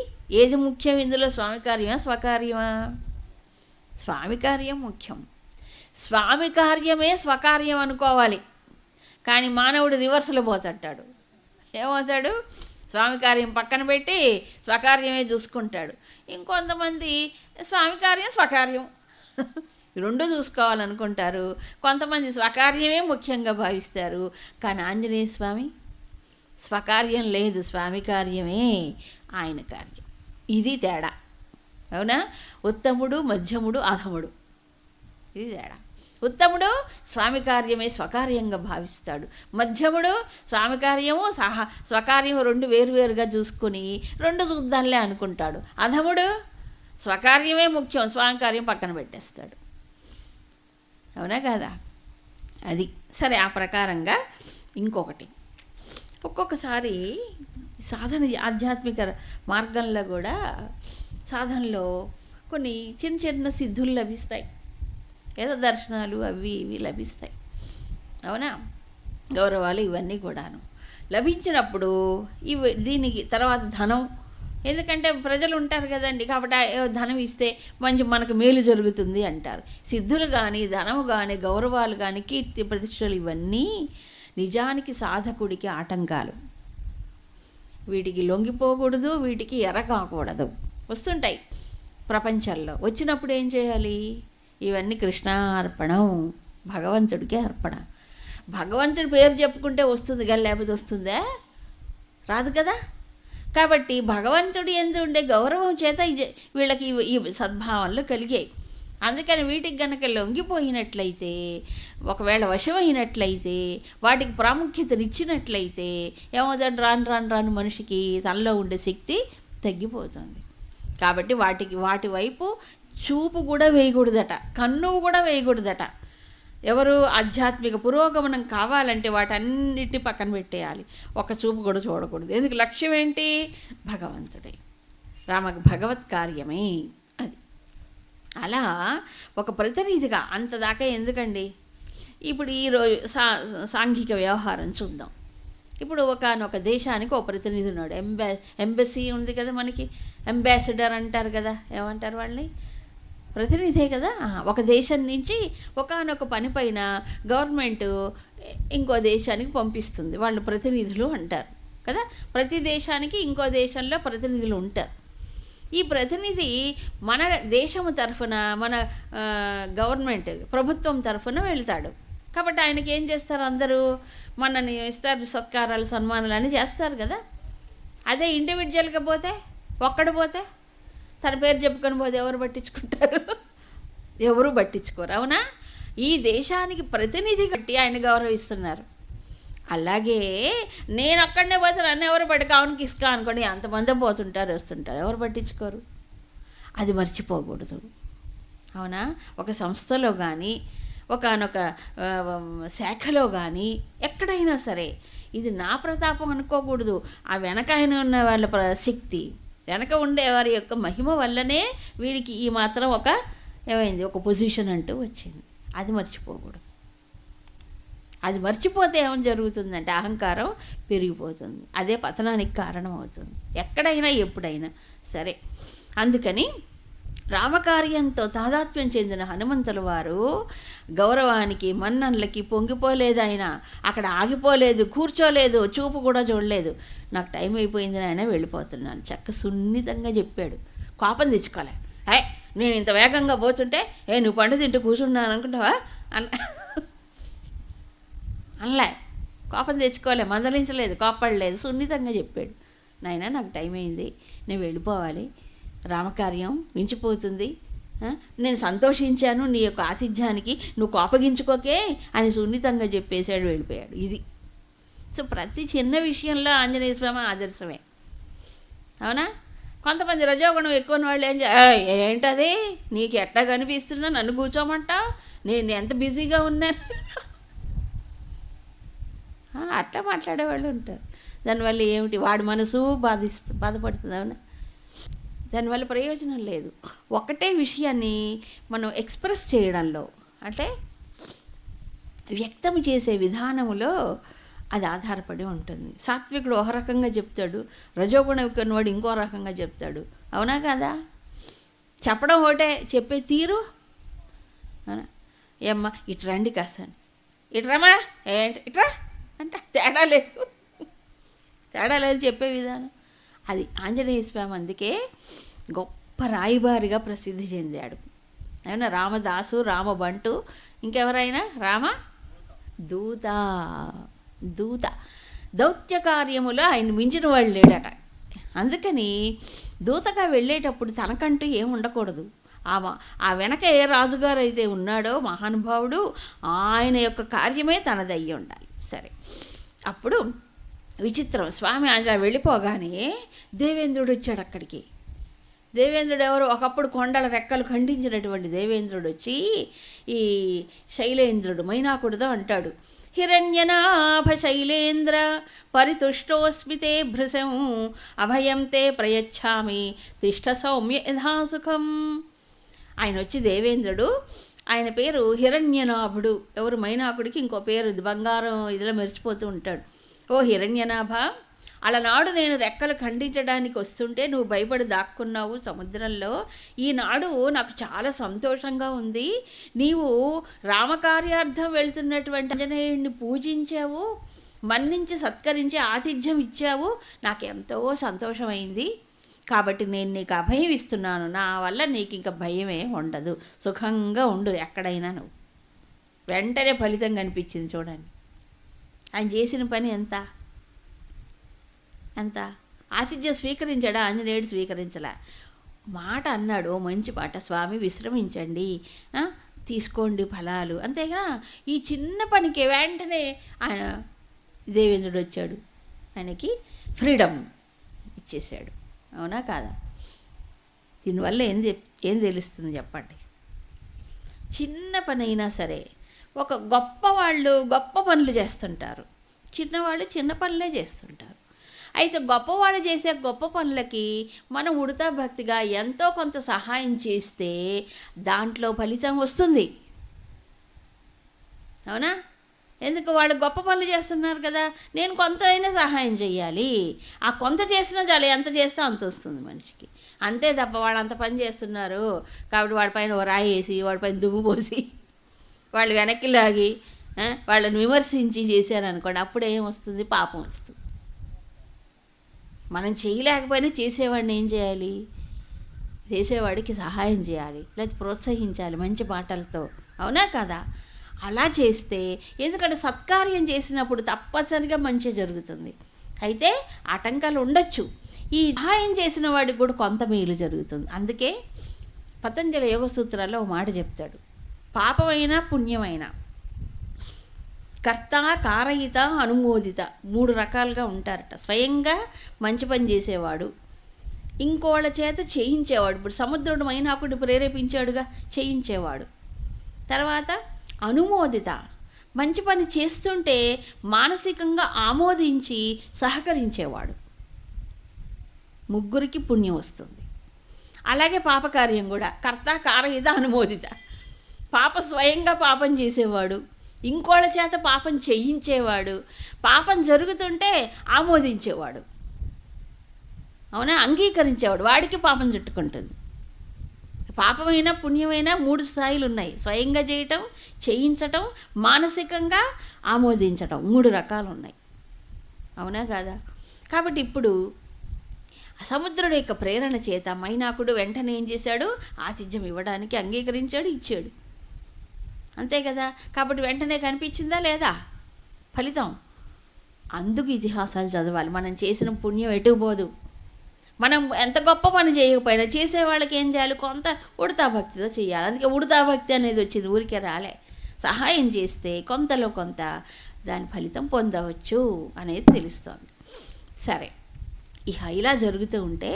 A: ఏది ముఖ్యం ఇందులో? స్వామి కార్యమా స్వకార్యమా? స్వామి కార్యం ముఖ్యం. స్వామి కార్యమే స్వకార్యం అనుకోవాలి. కానీ మానవుడు రివర్స్లో పోతాడు. ఏమవుతాడు? స్వామి కార్యం పక్కన పెట్టి స్వకార్యమే చూసుకుంటాడు. ఇంకొంతమంది స్వామి కార్యం స్వకార్యం రెండు చూసుకోవాలనుకుంటారు. కొంతమంది స్వకార్యమే ముఖ్యంగా భావిస్తారు. కానీ ఆంజనేయ స్వామి స్వకార్యం లేదు, స్వామి కార్యమే ఆయన కార్యం. ఇది తేడా. అవునా? ఉత్తముడు, మధ్యముడు, అధముడు, ఇది తేడా. ఉత్తముడు స్వామి కార్యమే స్వకార్యంగా భావిస్తాడు. మధ్యముడు స్వామి కార్యము స్వకార్యము రెండు వేరువేరుగా చూసుకుని రెండు చూద్దాంలే అనుకుంటాడు. అధముడు స్వకార్యమే ముఖ్యం, స్వామి కార్యం పక్కన పెట్టేస్తాడు. అవునా కదా? అది సరే. ఆ ప్రకారంగా ఇంకొకటి, ఒక్కొక్కసారి సాధన ఆధ్యాత్మిక మార్గంలో కూడా సాధనలో కొన్ని చిన్న చిన్న సిద్ధులు లభిస్తాయి, ఏదో దర్శనాలు అవి ఇవి లభిస్తాయి. అవునా? గౌరవాలు ఇవన్నీ కూడాను లభించినప్పుడు దీనికి తర్వాత ధనం, ఎందుకంటే ప్రజలు ఉంటారు కదండి, కాబట్టి ధనం ఇస్తే మనకు మేలు జరుగుతుంది అంటారు. సిద్ధులు కానీ, ధనము కానీ, గౌరవాలు కానీ, కీర్తి ప్రతిష్టలు ఇవన్నీ నిజానికి సాధకుడికి ఆటంకాలు. వీటికి లొంగిపోకూడదు, వీటికి ఎరకాకూడదు. వస్తుంటాయి ప్రపంచంలో. వచ్చినప్పుడు ఏం చేయాలి? ఇవన్నీ కృష్ణార్పణం, భగవంతుడికి అర్పణ. భగవంతుడి పేరు చెప్పుకుంటే వస్తుంది కానీ లేకపోతే వస్తుందా? రాదు కదా. కాబట్టి భగవంతుడి యందు ఉండే గౌరవం చేత వీళ్ళకి ఈ సద్భావనలు కలిగాయి. అందుకని వీటికి గనక లొంగిపోయినట్లయితే, ఒకవేళ వశమైనట్లయితే, వాటికి ప్రాముఖ్యతనిచ్చినట్లయితే ఏమవుతుంది? రాను మనిషికి తనలో ఉండే శక్తి తగ్గిపోతుంది. కాబట్టి వాటి వైపు చూపు కూడా వేయకూడదట, కన్ను కూడా వేయకూడదట. ఎవరు ఆధ్యాత్మిక పురోగమనం కావాలంటే వాటన్నిటిని పక్కన పెట్టేయాలి, ఒక చూపు కూడా చూడకూడదు. ఎందుకు? లక్ష్యం ఏంటి? భగవంతుడే, భగవత్ కార్యమే అది. అలా ఒక ప్రతినిధిగా అంతదాకా ఎందుకండి? ఇప్పుడు ఈరోజు సాంఘిక వ్యవహారం చూద్దాం. ఇప్పుడు ఒకనొక దేశానికి ఒక ప్రతినిధి ఉన్నాడు. ఎంబసీ ఉంది కదా మనకి, అంబాసిడర్ అంటారు కదా, ఏమంటారు వాళ్ళని? ప్రతినిధే కదా. ఒక దేశం నుంచి ఒకనొక పని పైన గవర్నమెంట్ ఇంకో దేశానికి పంపిస్తుంది, వాళ్ళు ప్రతినిధులు అంటారు కదా. ప్రతి దేశానికి ఇంకో దేశంలో ప్రతినిధులు ఉంటారు. ఈ ప్రతినిధి మన దేశము తరఫున, మన గవర్నమెంట్ ప్రభుత్వం తరఫున వెళ్తాడు. కాబట్టి ఆయనకి ఏం చేస్తారు? అందరూ మనని ఇస్తారు, సత్కారాలు సన్మానాలు అని చేస్తారు కదా. అదే ఇండివిజువల్గా పోతే, ఒక్కడు పోతే, తన పేరు చెప్పుకొని పోతే ఎవరు పట్టించుకుంటారు? ఎవరు పట్టించుకోరు. అవునా? ఈ దేశానికి ప్రతినిధి కట్టి ఆయన గౌరవిస్తున్నారు. అలాగే నేను అక్కడనే పోతే నన్ను ఎవరు పట్టి కావునికి ఇసుక అనుకోండి, ఎంతమంది పోతుంటారు వస్తుంటారు, ఎవరు పట్టించుకోరు. అది మర్చిపోకూడదు. అవునా? ఒక సంస్థలో కానీ ఒకానొక శాఖలో కానీ ఎక్కడైనా సరే ఇది నా ప్రతాపం అనుకోకూడదు. ఆ వెనక ఆయన ఉన్న వాళ్ళ శక్తి, వెనక ఉండే వారి యొక్క మహిమ వల్లనే వీడికి ఈ మాత్రం ఏమైంది, ఒక పొజిషన్ అంటూ వచ్చింది. అది మర్చిపోకూడదు. అది మర్చిపోతే ఏమని జరుగుతుందంటే అహంకారం పెరిగిపోతుంది. అదే పతనానికి కారణం అవుతుంది, ఎక్కడైనా ఎప్పుడైనా సరే. అందుకని రామకార్యంతో తాదాత్మ్యం చెందిన హనుమంతుల వారు గౌరవానికి మన్ననలకి పొంగిపోలేదు. ఆయన అక్కడ ఆగిపోలేదు, కూర్చోలేదు, చూపు కూడా చూడలేదు. నాకు టైం అయిపోయింది ఆయన వెళ్ళిపోతున్నాను చక్క సున్నితంగా చెప్పాడు. కోపం తెచ్చుకోలే. నేను ఇంత వేగంగా పోతుంటే నువ్వు పండు తింటూ కూర్చున్నాను అనుకుంటావా అనలే. కోపం తెచ్చుకోలే, మందలించలేదు, కోపడలేదు, సున్నితంగా చెప్పాడు. నాయన నాకు టైం అయింది, నేను వెళ్ళిపోవాలి, రామకార్యం మించిపోతుంది, నేను సంతోషించాను నీ యొక్క ఆతిథ్యానికి, నువ్వు కోపగించుకోకే అని సున్నితంగా చెప్పేశాడు, వెళ్ళిపోయాడు. ఇది సో ప్రతి చిన్న విషయంలో ఆంజనేయ స్వామి ఆదర్శమే. అవునా? కొంతమంది రజోగుణం ఎక్కువ వాళ్ళు ఏంటది నీకు ఎట్లా కనిపిస్తున్నా, నన్ను కూర్చోమంటావు, నేను ఎంత బిజీగా ఉన్నాను అట్లా మాట్లాడేవాళ్ళు ఉంటారు. దానివల్ల ఏమిటి, వాడి మనసు బాధపడుతుంది. అవునా? దానివల్ల ప్రయోజనం లేదు. ఒకటే విషయాన్ని మనం ఎక్స్ప్రెస్ చేయడంలో, అంటే వ్యక్తం చేసే విధానములో అది ఆధారపడి ఉంటుంది. సాత్వికుడు ఒక రకంగా చెప్తాడు, రజోగుణం వాడు ఇంకో రకంగా చెప్తాడు. అవునా కదా? చెప్పడం ఒకటే, చెప్పే తీరు అవునా? ఏమ్మా ఇట్రండి కాస్త, ఇట్రమ్మా ఏంటి ఇట్రా అంటే తేడా లేదు చెప్పే విధానం. అది ఆంజనేయ స్వామి అందుకే గొప్ప రాయబారిగా ప్రసిద్ధి చెందాడు. అవునా? రామదాసు, రామబంటు, ఇంకెవరైనా దూత దౌత్య కార్యములో ఆయన మించిన వాళ్ళు లేడట. అందుకని దూతగా వెళ్ళేటప్పుడు తనకంటూ ఏం ఉండకూడదు. ఆ వెనక ఏ రాజుగారు అయితే ఉన్నాడో మహానుభావుడు, ఆయన యొక్క కార్యమే తనదయ్యి ఉండాలి. సరే, అప్పుడు విచిత్రం, స్వామి ఆయన వెళ్ళిపోగానే దేవేంద్రుడు వచ్చాడు అక్కడికి. దేవేంద్రుడు ఎవరు? ఒకప్పుడు కొండల రెక్కలు ఖండించినటువంటి దేవేంద్రుడు వచ్చి ఈ శైలేంద్రుడు మైనాకుడితో అంటాడు, హిరణ్యనాభ శైలేంద్ర పరితుష్టోస్మితే భృశం అభయం తే ప్రయచ్ఛామి తిష్ట సౌమ్య యథాసుఖం. ఆయన వచ్చి దేవేంద్రుడు, ఆయన పేరు హిరణ్యనాభుడు. ఎవరు? మైనాకుడికి ఇంకో పేరు, బంగారం ఇదిలో మెరిచిపోతూ ఉంటాడు. ఓ హిరణ్యనాభ, అలనాడు నేను రెక్కలు ఖండించడానికి వస్తుంటే నువ్వు భయపడి దాక్కున్నావు సముద్రంలో. ఈనాడు నాకు చాలా సంతోషంగా ఉంది. నీవు రామకార్యార్థం వెళ్తున్నటువంటి ఆంజనేయుడిని పూజించావు, మన్నించి సత్కరించి ఆతిథ్యం ఇచ్చావు, నాకు ఎంతో సంతోషమైంది. కాబట్టి నేను నీకు అభయం ఇస్తున్నాను, నా వల్ల నీకు ఇంకా భయమే ఉండదు, సుఖంగా ఉండు ఎక్కడైనా నువ్వు. వెంటనే ఫలితం కనిపించింది చూడండి. ఆయన చేసిన పని ఎంత ఆతిథ్యం స్వీకరించాడా? ఆంజనేయుడు స్వీకరించలే. మాట అన్నాడు, ఓ మంచి మాట, స్వామి విశ్రమించండి, తీసుకోండి ఫలాలు, అంతేగా. ఈ చిన్న పనికి వెంటనే ఆయన దేవేంద్రుడు వచ్చాడు, ఆయనకి ఫ్రీడమ్ ఇచ్చేశాడు. అవునా కాదా? దీనివల్ల ఏం తెలుస్తుంది చెప్పండి? చిన్న పని అయినా సరే, ఒక గొప్పవాళ్ళు గొప్ప పనులు చేస్తుంటారు, చిన్నవాళ్ళు చిన్న పనులే చేస్తుంటారు. అయితే గొప్పవాళ్ళు చేసే గొప్ప పనులకి మనం ఉడతా భక్తిగా ఎంతో కొంత సహాయం చేస్తే దాంట్లో ఫలితం వస్తుంది. అవునా? ఎందుకు? వాళ్ళు గొప్ప పనులు చేస్తున్నారు కదా, నేను కొంత అయినా సహాయం చేయాలి. ఆ కొంత చేసినా చాలు, ఎంత చేస్తే అంత వస్తుంది మనిషికి. అంతే తప్ప వాళ్ళు అంత పని చేస్తున్నారు కాబట్టి వాడిపైన ఓ రాయి వేసి, వాడిపైన దుమ్ము పోసి, వాళ్ళు వెనక్కి లాగి వాళ్ళని విమర్శించి చేశారనుకోండి, అప్పుడు ఏమొస్తుంది? పాపం వస్తుంది. మనం చేయలేకపోయినా చేసేవాడిని ఏం చేయాలి? చేసేవాడికి సహాయం చేయాలి, లేదా ప్రోత్సహించాలి మంచి మాటలతో. అవునా కదా? అలా చేస్తే, ఎందుకంటే సత్కార్యం చేసినప్పుడు తప్పనిసరిగా మంచి జరుగుతుంది. అయితే ఆటంకాలు ఉండొచ్చు, ఈ సహాయం చేసిన వాడికి కూడా కొంత మేలు జరుగుతుంది. అందుకే పతంజలి యోగ సూత్రాల్లో ఒక మాట చెప్తాడు, పాపమైనా పుణ్యమైనా కర్త, కారయిత, అనుమోదిత 3 రకాలుగా ఉంటారట. స్వయంగా మంచి పని చేసేవాడు, ఇంకోళ్ళ చేత చేయించేవాడు. ఇప్పుడు సముద్రుడు మైనాకుడు ప్రేరేపించాడుగా, చేయించేవాడు. తర్వాత అనుమోదిత, మంచి పని చేస్తుంటే మానసికంగా ఆమోదించి సహకరించేవాడు. 3కి పుణ్యం వస్తుంది. అలాగే పాపకార్యం కూడా కర్త, కారయిత, అనుమోదిత. స్వయంగా పాపం చేసేవాడు, ఇంకోళ్ళ చేత పాపం చేయించేవాడు, పాపం జరుగుతుంటే ఆమోదించేవాడు, అవునా, అంగీకరించేవాడు, వాడికి పాపం చుట్టుకుంటుంది. పాపమైనా పుణ్యమైనా 3 స్థాయిలు ఉన్నాయి. స్వయంగా చేయటం, చేయించటం, మానసికంగా ఆమోదించటం, 3 రకాలు ఉన్నాయి. అవునా కాదా? కాబట్టి ఇప్పుడు సముద్రుడి యొక్క ప్రేరణ చేత మైనాకుడు వెంటనే ఏం చేశాడు, ఆతిథ్యం ఇవ్వడానికి అంగీకరించాడు, ఇచ్చాడు. అంతే కదా? కాబట్టి వెంటనే కనిపించిందా లేదా ఫలితం? అందుకు ఇతిహాసాలు చదవాలి. మనం చేసిన పుణ్యం ఎటుపోదు. మనం ఎంత గొప్ప పని చేయకపోయినా చేసేవాళ్ళకి ఏం చేయాలి, కొంత ఉడతా భక్తితో చేయాలి. అందుకే ఉడతా భక్తి అనేది వచ్చింది, ఊరికే రాలే. సహాయం చేస్తే కొంతలో కొంత దాని ఫలితం పొందవచ్చు అనేది తెలుస్తోంది. సరే, ఇక ఇలా జరుగుతూ ఉంటే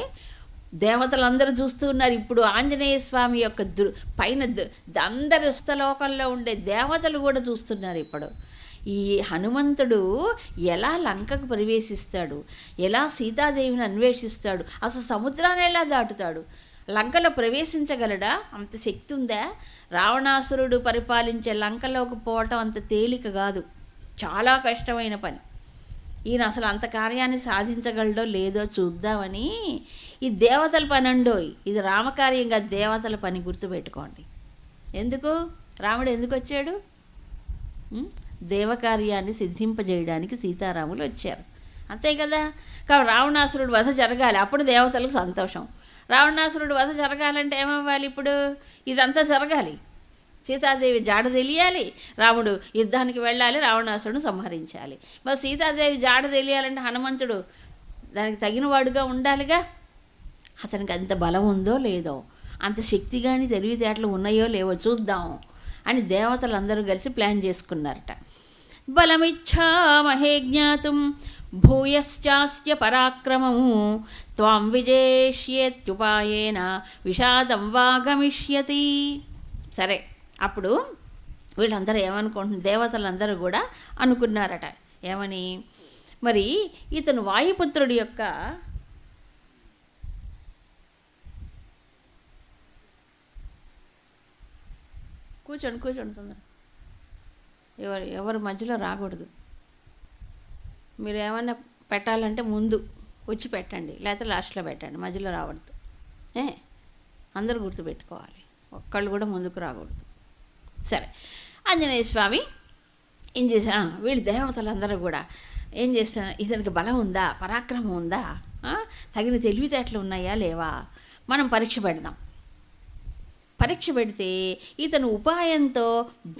A: దేవతలందరూ చూస్తూ ఉన్నారు. ఇప్పుడు ఆంజనేయ స్వామి యొక్క పైన అందరు స్థలోకంలో ఉండే దేవతలు కూడా చూస్తున్నారు. ఇప్పుడు ఈ హనుమంతుడు ఎలా లంకకు ప్రవేశిస్తాడు, ఎలా సీతాదేవిని అన్వేషిస్తాడు, అసలు సముద్రాన్ని ఎలా దాటుతాడు, లంకలో ప్రవేశించగలడా? అంత శక్తి ఉందా? రావణాసురుడు పరిపాలించే లంకలోకి పోవటం అంత తేలిక కాదు, చాలా కష్టమైన పని. ఈయన అసలు అంత కార్యాన్ని సాధించగలడో లేదో చూద్దామని, ఈ దేవతల పని అండోయ్, ఇది రామకార్యంగా దేవతల పని, గుర్తుపెట్టుకోండి. ఎందుకు రాముడు ఎందుకు వచ్చాడు? దేవకార్యాన్ని సిద్ధింపజేయడానికి సీతారాములు వచ్చారు, అంతే కదా? కాబట్టి రావణాసురుడు వధ జరగాలి, అప్పుడు దేవతలకు సంతోషం. రావణాసురుడు వధ జరగాలంటే ఏమవ్వాలి? ఇప్పుడు ఇదంతా జరగాలి, సీతాదేవి జాడ తెలియాలి, రాముడు యుద్ధానికి వెళ్ళాలి, రావణాసురుడు సంహరించాలి. మరి సీతాదేవి జాడ తెలియాలంటే హనుమంతుడు దానికి తగినవాడుగా ఉండాలిగా. అతనికి అంత బలం ఉందో లేదో, అంత శక్తి కానీ తెలివితేటలు ఉన్నాయో లేవో చూద్దాం అని దేవతలందరూ కలిసి ప్లాన్ చేసుకున్నారట. బలమిచ్ఛామహే జ్ఞాతుం భూయశ్చాస్య పరాక్రమము త్వాం విజేష్యేత్యుపాయేన విషాదం వా గమిష్యతి. సరే, అప్పుడు వీళ్ళందరూ ఏమనుకుంటున్నారు, దేవతలందరూ కూడా అనుకున్నారట. ఏమని? మరి ఇతను వాయుపుత్రుడి యొక్క కూర్చోండి తొందర, ఎవరు మధ్యలో రాకూడదు. మీరు ఏమన్నా పెట్టాలంటే ముందు వచ్చి పెట్టండి, లేకపోతే లాస్ట్లో పెట్టండి, మధ్యలో రావద్దు. అందరూ గుర్తుపెట్టుకోవాలి, ఒక్కళ్ళు కూడా ముందుకు రాకూడదు. సరే, ఆంజనేయ స్వామి ఏం చేశా, వీళ్ళు దేవతలందరూ కూడా ఏం చేస్తున్నారు, ఇతనికి బలం ఉందా, పరాక్రమం ఉందా, తగిన తెలివితేటలు ఉన్నాయా లేవా, మనం పరీక్ష పెడదాం. పరీక్ష పెడితే ఇతను ఉపాయంతో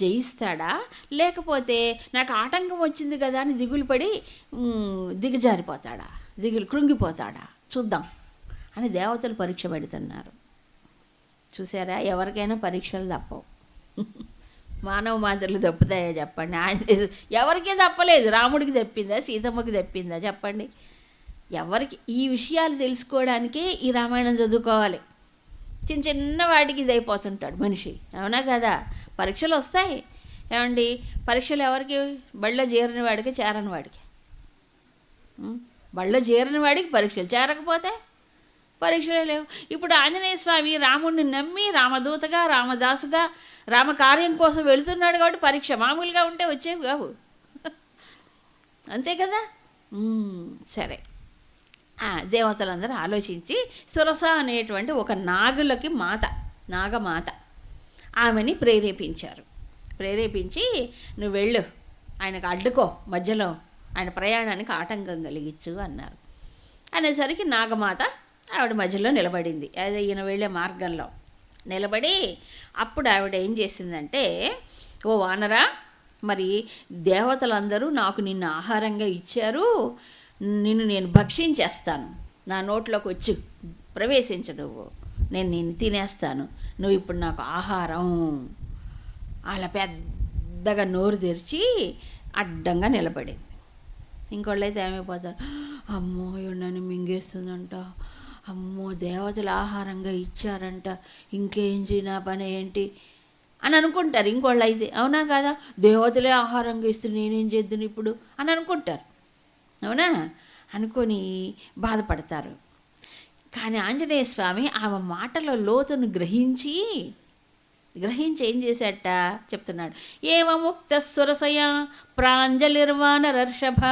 A: జయిస్తాడా, లేకపోతే నాకు ఆటంకం వచ్చింది కదా అని దిగులు పడి దిగజారిపోతాడా, కృంగిపోతాడా చూద్దాం అని దేవతలు పరీక్ష పెడుతున్నారు. చూసారా, ఎవరికైనా పరీక్షలు తప్పవు. మానవ మాత్రలు తప్పుతాయా చెప్పండి? ఎవరికీ తప్పలేదు. రాముడికి తప్పిందా, సీతమ్మకి తప్పిందా చెప్పండి? ఎవరికి? ఈ విషయాలు తెలుసుకోవడానికే ఈ రామాయణం చదువుకోవాలి. చిన్న వాటికి ఇదైపోతుంటాడు మనిషి, అవునా కదా? పరీక్షలు వస్తాయి. ఏమండి, పరీక్షలు ఎవరికి? బళ్ళో చేరిన వాడికి, చేరని వాడికి. బళ్ళో చేరిన వాడికి పరీక్షలు, చేరకపోతే పరీక్షలే లేవు. ఇప్పుడు ఆంజనేయ స్వామి రాముడిని నమ్మి రామదూతగా, రామదాసుగా, రామకార్యం కోసం వెళుతున్నాడు కాబట్టి పరీక్ష మామూలుగా ఉంటే వచ్చేవి కావు, అంతే కదా? సరే, దేవతలందరూ ఆలోచించి సురస అనేటువంటి ఒక నాగమాత ఆమెని ప్రేరేపించి నువ్వు వెళ్ళు, ఆయనకు అడ్డుకో, మధ్యలో ఆయన ప్రయాణానికి ఆటంకం కలిగించు అన్నారు. అనేసరికి నాగమాత ఆవిడ మధ్యలో నిలబడింది, అదే ఈయన వెళ్ళే మార్గంలో నిలబడి. అప్పుడు ఆవిడ ఏం చేసిందంటే, ఓ వానరా, మరి దేవతలందరూ నాకు నిన్ను ఆహారంగా ఇచ్చారు, నిన్ను నేను భక్షించేస్తాను, నా నోట్లోకి వచ్చి ప్రవేశించు, నేను నిన్ను తినేస్తాను, నువ్వు ఇప్పుడు నాకు ఆహారం. అలా పెద్దగా నోరు తెరిచి అడ్డంగా నిలబడింది. ఇంకోళ్ళైతే ఏమైపోతారు, అమ్మో నన్ను మింగేస్తుందంట, అమ్మో దేవతలు ఆహారంగా ఇచ్చారంట, ఇంకేం నా పని ఏంటి అని అనుకుంటారు. ఇంకోళ్ళు అయితే అవునా కాదా, దేవతలే ఆహారంగా ఇస్తే నేనేం చేద్దును ఇప్పుడు అని అనుకుంటారు. అవునా అనుకొని బాధపడతారు. కానీ ఆంజనేయ స్వామి ఆమె మాటల లోతును గ్రహించి ఏం చేశాట చెప్తున్నాడు. ఏవముక్త సురసయ ప్రాంజలిర్వానరర్షభ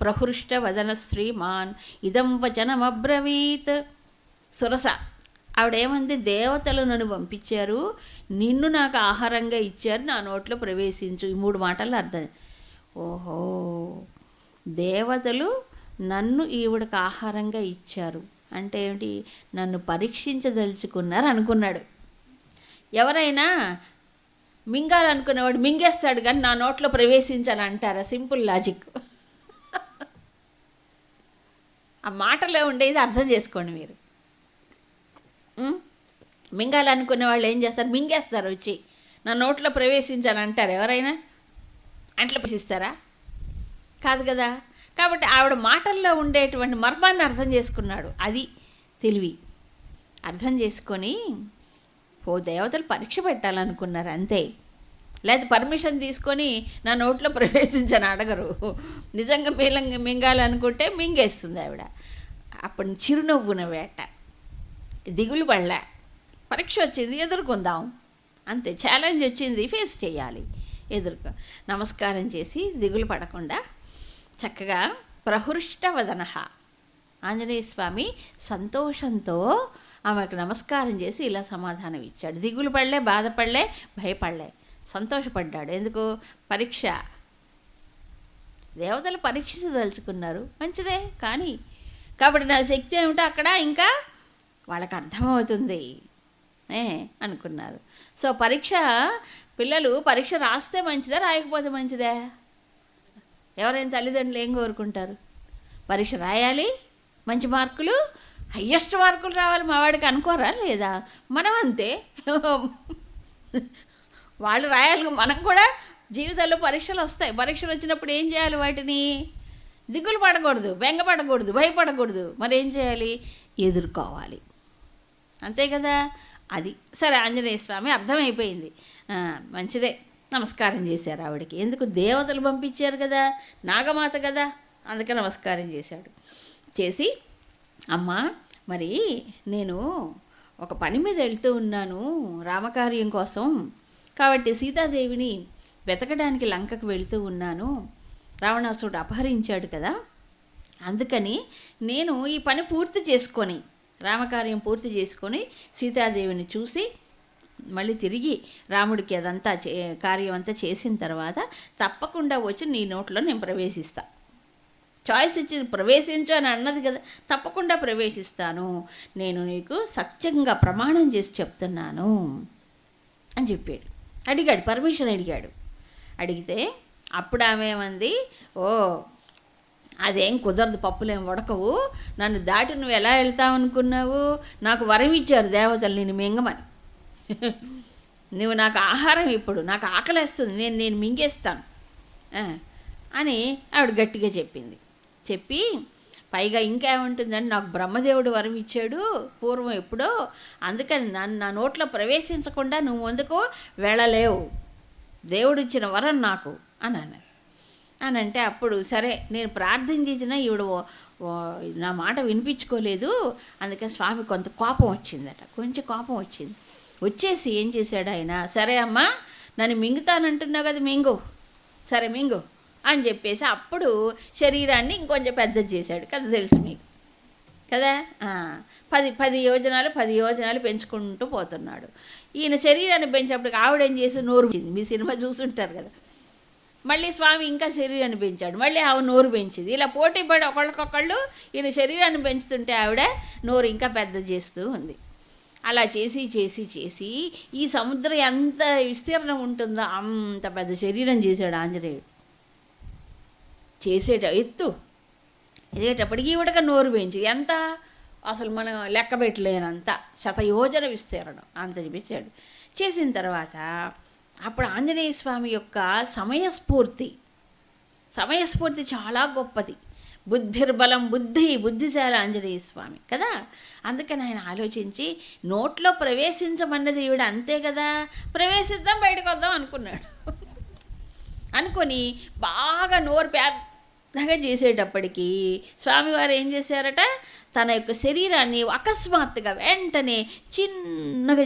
A: ప్రహృష్టవదన శ్రీమాన్ ఇదం వచనమబ్రవీత్. సురస ఆవిడేమంది, దేవతలు నన్ను పంపించారు, నిన్ను నాకు ఆహారంగా ఇచ్చారు, నా నోట్లో ప్రవేశించు. ఈ 3 మాటలు అర్థం. ఓహో, దేవతలు నన్ను ఈవిడకు ఆహారంగా ఇచ్చారు అంటే ఏమిటి, నన్ను పరీక్షించదలుచుకున్నారు అనుకున్నాడు. ఎవరైనా మింగాలనుకునేవాడు మింగేస్తాడు, కానీ నా నోట్లో ప్రవేశించాలని అంటారా? Simple logic. ఆ మాటలో ఉండేది అర్థం చేసుకోండి మీరు. మింగాలనుకునే వాళ్ళు ఏం చేస్తారు, మింగేస్తారు, వచ్చి నా నోట్లో ప్రవేశించాలని అంటారు ఎవరైనా? అంట్లో ప్రవేశిస్తారా? కాదు కదా. కాబట్టి ఆవిడ మాటల్లో ఉండేటువంటి మర్మాన్ని అర్థం చేసుకున్నాడు. అది తెలివి. అర్థం చేసుకొని దేవతలు పరీక్ష పెట్టాలనుకున్నారు అంతే. లేదా పర్మిషన్ తీసుకొని నా నోట్లో ప్రవేశించని అడగరు. నిజంగా మింగాలనుకుంటే మింగేస్తుంది ఆవిడ. అప్పుడు చిరునవ్వున వేట, దిగులు పడలే. పరీక్ష వచ్చింది, ఎదుర్కొందాం అంతే. ఛాలెంజ్ వచ్చింది, ఫేస్ చేయాలి, నమస్కారం చేసి దిగులు పడకుండా చక్కగా ప్రహృష్టవదన ఆంజనేయ స్వామి సంతోషంతో ఆమెకు నమస్కారం చేసి ఇలా సమాధానం ఇచ్చాడు. దిగులు పడలే, బాధపడలే, భయపడలే, సంతోషపడ్డాడు. ఎందుకు? పరీక్ష. దేవతలు పరీక్షించదలుచుకున్నారు, మంచిదే. కానీ కాబట్టి నా శక్తి ఏమిటో అక్కడ ఇంకా వాళ్ళకి అర్థమవుతుంది అనుకున్నారు. సో పరీక్ష, పిల్లలు పరీక్ష రాస్తే మంచిదా, రాయకపోతే మంచిదా? ఎవరైనా తల్లిదండ్రులు ఏం కోరుకుంటారు? పరీక్ష రాయాలి, మంచి మార్కులు, హయ్యెస్ట్ మార్కులు రావాలి మా వాడికి అనుకోరా? లేదా? మనం అంతే. వాళ్ళు రాయాలి, మనం కూడా జీవితంలో పరీక్షలు వస్తాయి. పరీక్షలు వచ్చినప్పుడు ఏం చేయాలి? వాటిని దిగులు పడకూడదు, బెంగపడకూడదు, భయపడకూడదు. మరి ఏం చేయాలి? ఎదుర్కోవాలి. అంతే కదా. అది సరే. ఆంజనేయ స్వామి అర్థమైపోయింది, మంచిదే. నమస్కారం చేశారు ఆవిడకి. ఎందుకు? దేవతలు పంపించారు కదా, నాగమాత కదా, అందుకే నమస్కారం చేశాడు. చేసి, అమ్మా మరి నేను ఒక పని మీద వెళ్తూ ఉన్నాను రామకార్యం కోసం, కాబట్టి సీతాదేవిని వెతకడానికి లంకకు వెళుతూ ఉన్నాను. రావణాసురుడు అపహరించాడు కదా, అందుకని నేను ఈ పని పూర్తి చేసుకొని, రామకార్యం పూర్తి చేసుకొని సీతాదేవిని చూసి మళ్ళీ తిరిగి రాముడికి అదంతా కార్యం అంతా చేసిన తర్వాత తప్పకుండా వచ్చి నీ నోట్లో నేను ప్రవేశిస్తా. చాయిస్ ఇచ్చి ప్రవేశించు అని అన్నది కదా, తప్పకుండా ప్రవేశిస్తాను, నేను నీకు సత్యంగా ప్రమాణం చేసి చెప్తున్నాను అని చెప్పాడు. అడిగాడు, పర్మిషన్ అడిగాడు. అడిగితే అప్పుడు ఆమె ఏమంది, ఓ అదేం కుదరదు, పప్పులేం ఉడకవు, నన్ను దాటి నువ్వు ఎలా వెళ్తావు అనుకున్నావు? నాకు వరం ఇచ్చారు దేవతలు నిన్ను మింగమని. నువ్వు నాకు ఆహారం, ఇప్పుడు నాకు ఆకలేస్తుంది, నేను మింగేస్తాను అని ఆవిడ గట్టిగా చెప్పింది. చెప్పి పైగా ఇంకేముంటుందంటే, నాకు బ్రహ్మదేవుడు వరం ఇచ్చాడు పూర్వం ఎప్పుడో, అందుకని నా నోట్లో ప్రవేశించకుండా నువ్వు ముందుకు వెళ్ళలేవు, దేవుడు ఇచ్చిన వరం నాకు అని అన్నారు. అని అంటే అప్పుడు సరే, నేను ప్రార్థన చేసినా ఈవిడ నా మాట వినిపించుకోలేదు, అందుకే స్వామి కొంత కోపం వచ్చిందట, కొంచెం కోపం వచ్చింది. వచ్చేసి ఏం చేశాడు ఆయన, సరే అమ్మా నన్ను మింగుతానంటున్నావు కదా, మింగు, సరే మింగు అని చెప్పేసి అప్పుడు శరీరాన్ని ఇంకొంచెం పెద్దది చేశాడు కదా, తెలుసు మీకు కదా. 10 యోజనాలు పెంచుకుంటూ పోతున్నాడు. ఈయన శరీరాన్ని పెంచేప్పటికి ఆవిడేం చేసి నోరు పెంచింది. మీ సినిమా చూసుంటారు కదా. మళ్ళీ స్వామి ఇంకా శరీరాన్ని పెంచాడు, మళ్ళీ ఆవిడ నోరు పెంచింది. ఇలా పోటీ పడి ఒకళ్ళకొకళ్ళు ఈయన శరీరాన్ని పెంచుతుంటే ఆవిడ నోరు ఇంకా పెద్ద చేస్తూ ఉంది. అలా చేసి చేసి చేసి ఈ సముద్రం ఎంత విస్తీర్ణం ఉంటుందో అంత పెద్ద శరీరం చేశాడు ఆంజనేయుడు. ఎత్తు ఎదిగేటప్పటికి ఈవిడగా నోరు పెంచి ఎంత అసలు మనం లెక్క పెట్టలేనంత శతయోజన విస్తీర్ణం అంత చూపించాడు. చేసిన తర్వాత అప్పుడు ఆంజనేయ స్వామి యొక్క సమయస్ఫూర్తి చాలా గొప్పది. బుద్ధిర్బలం బుద్ధిశాల ఆంజనేయ స్వామి కదా. అందుకని ఆయన ఆలోచించి నోట్లో ప్రవేశించమన్నది ఈవిడ అంతే కదా, ప్రవేశిద్దాం బయటకు వద్దాం అనుకున్నాడు. అనుకొని బాగా నోరు పెద్దగా చేసేటప్పటికీ స్వామివారు ఏం చేశారట, తన యొక్క శరీరాన్ని అకస్మాత్తుగా వెంటనే చిన్నగా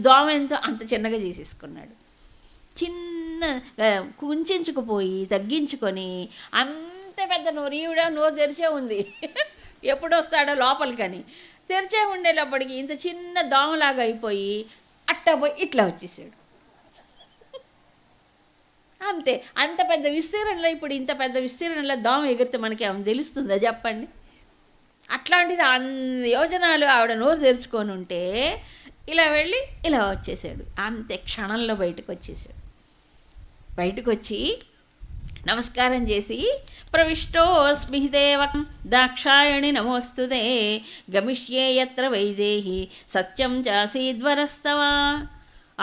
A: దోమెంతో అంత చిన్నగా చేసేసుకున్నాడు. చిన్న కుంచుకుపోయి తగ్గించుకొని అంత పెద్ద నోరు, ఈవిడ నోరు తెరిచే ఉంది ఎప్పుడు వస్తాడో లోపలికని తెరిచే ఉండేటప్పటికి ఇంత చిన్న దోమలాగా అయిపోయి పోయి ఇట్లా వచ్చేసాడు. అంతే. అంత పెద్ద విస్తీర్ణంలో, ఇప్పుడు ఇంత పెద్ద విస్తీర్ణంలో దోమ ఎగిరితే మనకి ఏమైనా తెలుస్తుందా చెప్పండి? అట్లాంటిది అన్ని యోజనాలు ఆవిడ నోరు తెరుచుకొని ఉంటే ఇలా వెళ్ళి ఇలా వచ్చేసాడు. అంతే క్షణంలో బయటకు వచ్చేసాడు. బయటకు వచ్చి నమస్కారం చేసి ప్రవిష్టోస్మి దేవకం దాక్షాయణి నమోస్తుతే గమిష్యే యత్ర వైదేహి సత్యం చాసీద్వరస్తవా.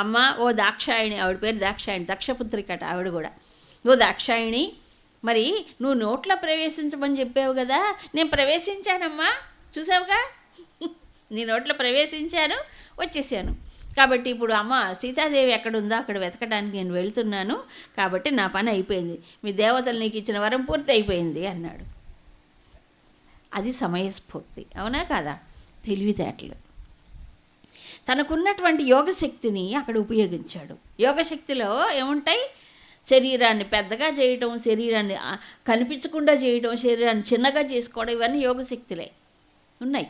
A: అమ్మ ఓ దాక్షాయణి, ఆవిడ పేరు దాక్షాయణి, దక్షపుత్రికట ఆవిడ కూడా. ఓ దాక్షాయణి, మరి నువ్వు నోట్లో ప్రవేశించమని చెప్పావు కదా, నేను ప్రవేశించానమ్మా, చూసావుగా నీ నోట్లో ప్రవేశించాను, వచ్చేసాను. కాబట్టి ఇప్పుడు అమ్మ సీతాదేవి ఎక్కడుందో అక్కడ వెతకడానికి నేను వెళ్తున్నాను, కాబట్టి నా పని అయిపోయింది, మీ దేవతలు నీకు ఇచ్చిన వరం పూర్తి అయిపోయింది అన్నాడు. అది సమయస్ఫూర్తి, అవునా కాదా? తెలివితేటలు. తనకున్నటువంటి యోగశక్తిని అక్కడ ఉపయోగించాడు. యోగశక్తిలో ఏముంటాయి? శరీరాన్ని పెద్దగా చేయటం, శరీరాన్ని కనిపించకుండా చేయటం, శరీరాన్ని చిన్నగా చేసుకోవడం, ఇవన్నీ యోగశక్తులే ఉన్నాయి.